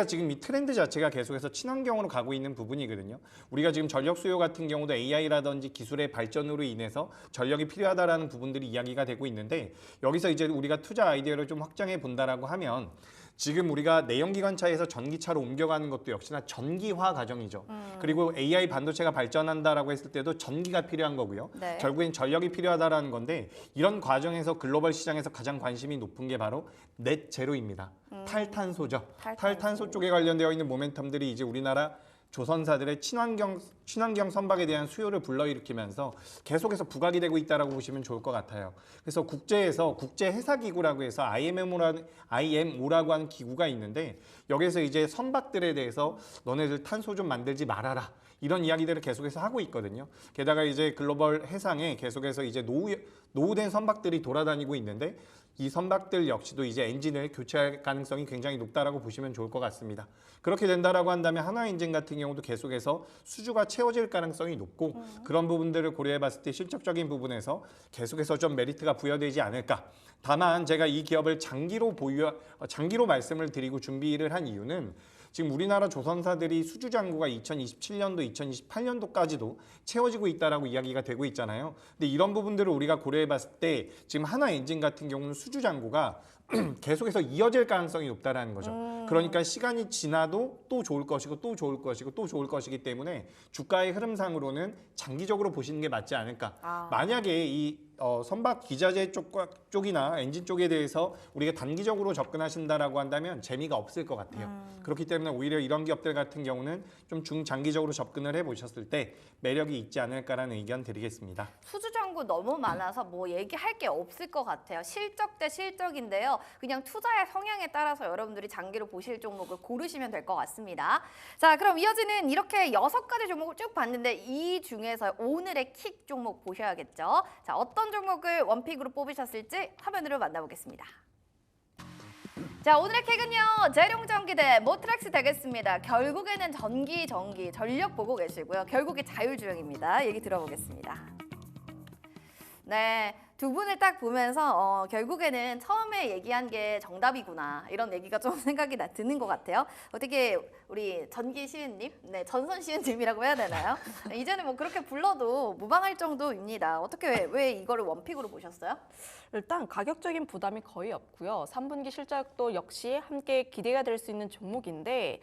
지금 이 트렌드 자체가 계속해서 친환경으로 가고 있는 부분이거든요. 우리가 지금 전력 수요 같은 경우도 AI라든지 기술의 발전으로 인해서 전력이 필요하다라는 부분들이 이야기가 되고 있는데 여기서 이제 우리가 투자 아이디어를 좀 확장해 본다라고 하면 지금 우리가 내연기관차에서 전기차로 옮겨가는 것도 역시나 전기화 과정이죠. 그리고 AI 반도체가 발전한다라고 했을 때도 전기가 필요한 거고요. 네. 결국엔 전력이 필요하다라는 건데 이런 과정에서 글로벌 시장에서 가장 관심이 높은 게 바로 넷 제로입니다. 탈탄소죠. 탈탄소 쪽에 관련되어 있는 모멘텀들이 이제 우리나라 조선사들의 친환경 선박에 대한 수요를 불러일으키면서 계속해서 부각이 되고 있다라고 보시면 좋을 것 같아요. 그래서 국제에서 국제해사기구라고 해서 IMO라고 하는 기구가 있는데 여기서 이제 선박들에 대해서 너네들 탄소 좀 만들지 말아라. 이런 이야기들을 계속해서 하고 있거든요. 게다가 이제 글로벌 해상에 계속해서 이제 노후된 선박들이 돌아다니고 있는데 이 선박들 역시도 이제 엔진을 교체할 가능성이 굉장히 높다라고 보시면 좋을 것 같습니다. 그렇게 된다라고 한다면 한화 엔진 같은 경우도 계속해서 수주가 채워질 가능성이 높고 그런 부분들을 고려해 봤을 때 실적적인 부분에서 계속해서 좀 메리트가 부여되지 않을까. 다만 제가 이 기업을 장기로 말씀을 드리고 준비를 한 이유는 지금 우리나라 조선사들이 수주 잔고가 2027년도, 2028년도까지도 채워지고 있다라고 이야기가 되고 있잖아요. 근데 이런 부분들을 우리가 고려해 봤을 때 지금 한화 엔진 같은 경우는 수주 잔고가 계속해서 이어질 가능성이 높다라는 거죠. 그러니까 시간이 지나도 또 좋을 것이고 또 좋을 것이고 또 좋을 것이기 때문에 주가의 흐름상으로는 장기적으로 보시는 게 맞지 않을까. 만약에 이 선박 기자재 쪽이나 엔진 쪽에 대해서 우리가 단기적으로 접근하신다라고 한다면 재미가 없을 것 같아요. 그렇기 때문에 오히려 이런 기업들 같은 경우는 좀 중장기적으로 접근을 해보셨을 때 매력이 있지 않을까라는 의견 드리겠습니다. 수주 잔고 너무 많아서 뭐 얘기할 게 없을 것 같아요. 실적 대 실적인데요. 그냥 투자의 성향에 따라서 여러분들이 장기로 보실 종목을 고르시면 될 것 같습니다. 자, 그럼 이어지는 이렇게 6가지 종목을 쭉 봤는데 이 중에서 오늘의 킥 종목 보셔야겠죠. 자, 어떤 종목을 원픽으로 뽑으셨을지 화면으로 만나보겠습니다. 자, 오늘의 킥은요. 재룡전기 대 모트렉스 되겠습니다. 결국에는 전기, 전력 보고 계시고요. 결국에 자율주행입니다. 얘기 들어보겠습니다. 네, 두 분을 딱 보면서 결국에는 처음에 얘기한 게 정답이구나 이런 얘기가 좀 생각이 드는 것 같아요. 어떻게 우리 전기 시은님, 네, 전선 시은님이라고 해야 되나요? 이제는 뭐 그렇게 불러도 무방할 정도입니다. 어떻게 왜 이거를 원픽으로 보셨어요? 일단 가격적인 부담이 거의 없고요. 3분기 실적도 역시 함께 기대가 될 수 있는 종목인데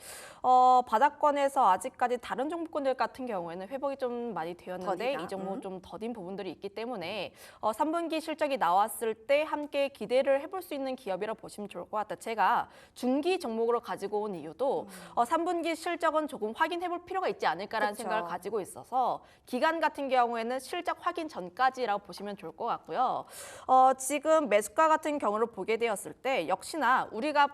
바닥권에서 아직까지 다른 종목군들 같은 경우에는 회복이 좀 많이 되었는데 이 종목은 좀 더딘 부분들이 있기 때문에 3분기 실적이 나왔을 때 함께 기대를 해볼 수 있는 기업이라고 보시면 좋을 것 같아요. 제가 중기 종목으로 가지고 온 이유도 3분기 실적은 조금 확인해볼 필요가 있지 않을까라는 생각을 가지고 있어서 기간 같은 경우에는 실적 확인 전까지라고 보시면 좋을 것 같고요. 지금 매수가 같은 경우를 보게 되었을 때 역시나 우리가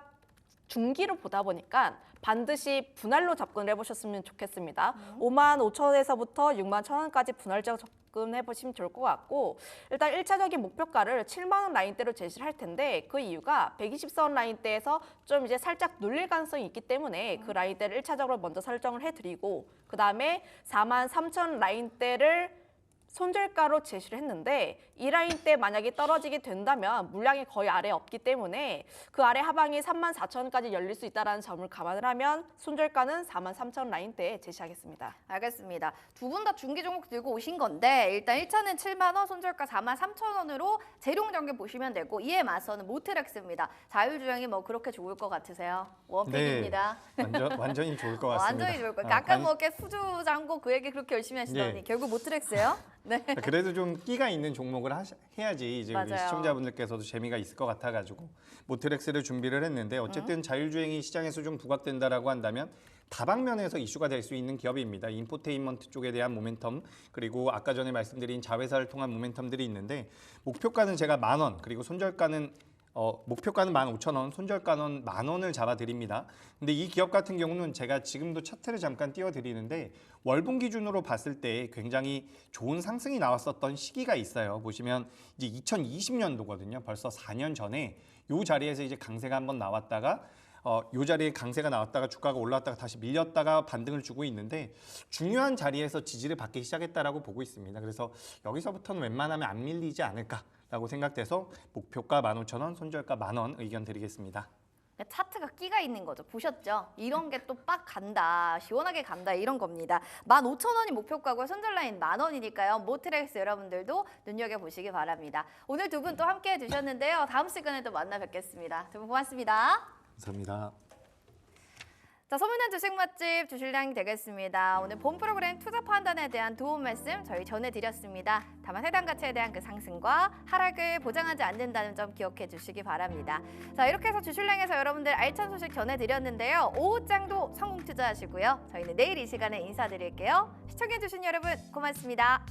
중기를 보다 보니까 반드시 분할로 접근을 해보셨으면 좋겠습니다. 55,000원에서부터 61,000원까지 분할적 접근해 보시면 좋을 것 같고 일단 1차적인 목표가를 7만 원 라인대로 제시를 할 텐데 그 이유가 120선 라인대에서 좀 이제 살짝 눌릴 가능성이 있기 때문에 그 라인대를 1차적으로 먼저 설정을 해드리고 그 다음에 43,000 라인대를 손절가로 제시를 했는데 이 라인대 만약에 떨어지게 된다면 물량이 거의 아래에 없기 때문에 그 아래 하방이 34,000원까지 열릴 수 있다는 점을 감안을 하면 손절가는 43,000원 라인대에 제시하겠습니다. 알겠습니다. 두 분 다 중기 종목 들고 오신 건데 일단 1차는 7만 원, 손절가 43,000원으로 재룡전기 보시면 되고 이에 맞서는 모트렉스입니다. 자율주행이 뭐 그렇게 좋을 것 같으세요? 원픽입니다. 네, 완전히 좋을 것 같습니다. 완전히 좋을 것 같아요. 아까 뭐 이렇게 수주 잔고 그 얘기 그렇게 열심히 하시더니 결국 모트렉스요? 네. 그래도 좀 끼가 있는 종목을 해야지 이제 우리 맞아요. 시청자분들께서도 재미가 있을 것 같아가지고 모트렉스를 준비를 했는데 어쨌든 자율주행이 시장에서 좀 부각된다라고 한다면 다방면에서 이슈가 될 수 있는 기업입니다. 인포테인먼트 쪽에 대한 모멘텀 그리고 아까 전에 말씀드린 자회사를 통한 모멘텀들이 있는데 목표가는 제가 10,000원 그리고 손절가는 목표가는 15,000원, 손절가는 10,000원을 잡아드립니다. 근데 이 기업 같은 경우는 제가 지금도 차트를 잠깐 띄워드리는데 월봉 기준으로 봤을 때 굉장히 좋은 상승이 나왔었던 시기가 있어요. 보시면 이제 2020년도거든요. 벌써 4년 전에 이 자리에서 이제 강세가 한번 나왔다가 이 자리에 강세가 나왔다가 주가가 올라왔다가 다시 밀렸다가 반등을 주고 있는데 중요한 자리에서 지지를 받기 시작했다라고 보고 있습니다. 그래서 여기서부터는 웬만하면 안 밀리지 않을까라고 생각돼서 목표가 15,000원, 손절가 10,000원 의견 드리겠습니다. 차트가 끼가 있는 거죠. 보셨죠? 이런 게 또 빡 간다, 시원하게 간다 이런 겁니다. 15,000원이 목표가고요. 손절 라인 10,000원이니까요. 모트렉스 여러분들도 눈여겨보시기 바랍니다. 오늘 두 분 또 함께해 주셨는데요. 다음 시간에 또 만나 뵙겠습니다. 두 분 고맙습니다. 감사합니다. 자, 소문난 주식 맛집 주실량 되겠습니다. 오늘 본 프로그램 투자 판단에 대한 도움 말씀 저희 전해드렸습니다. 다만 해당 가치에 대한 그 상승과 하락을 보장하지 않는다는 점 기억해 주시기 바랍니다. 자, 이렇게 해서 주실량에서 여러분들 알찬 소식 전해드렸는데요. 오후장도 성공 투자하시고요. 저희는 내일 이 시간에 인사드릴게요. 시청해 주신 여러분 고맙습니다.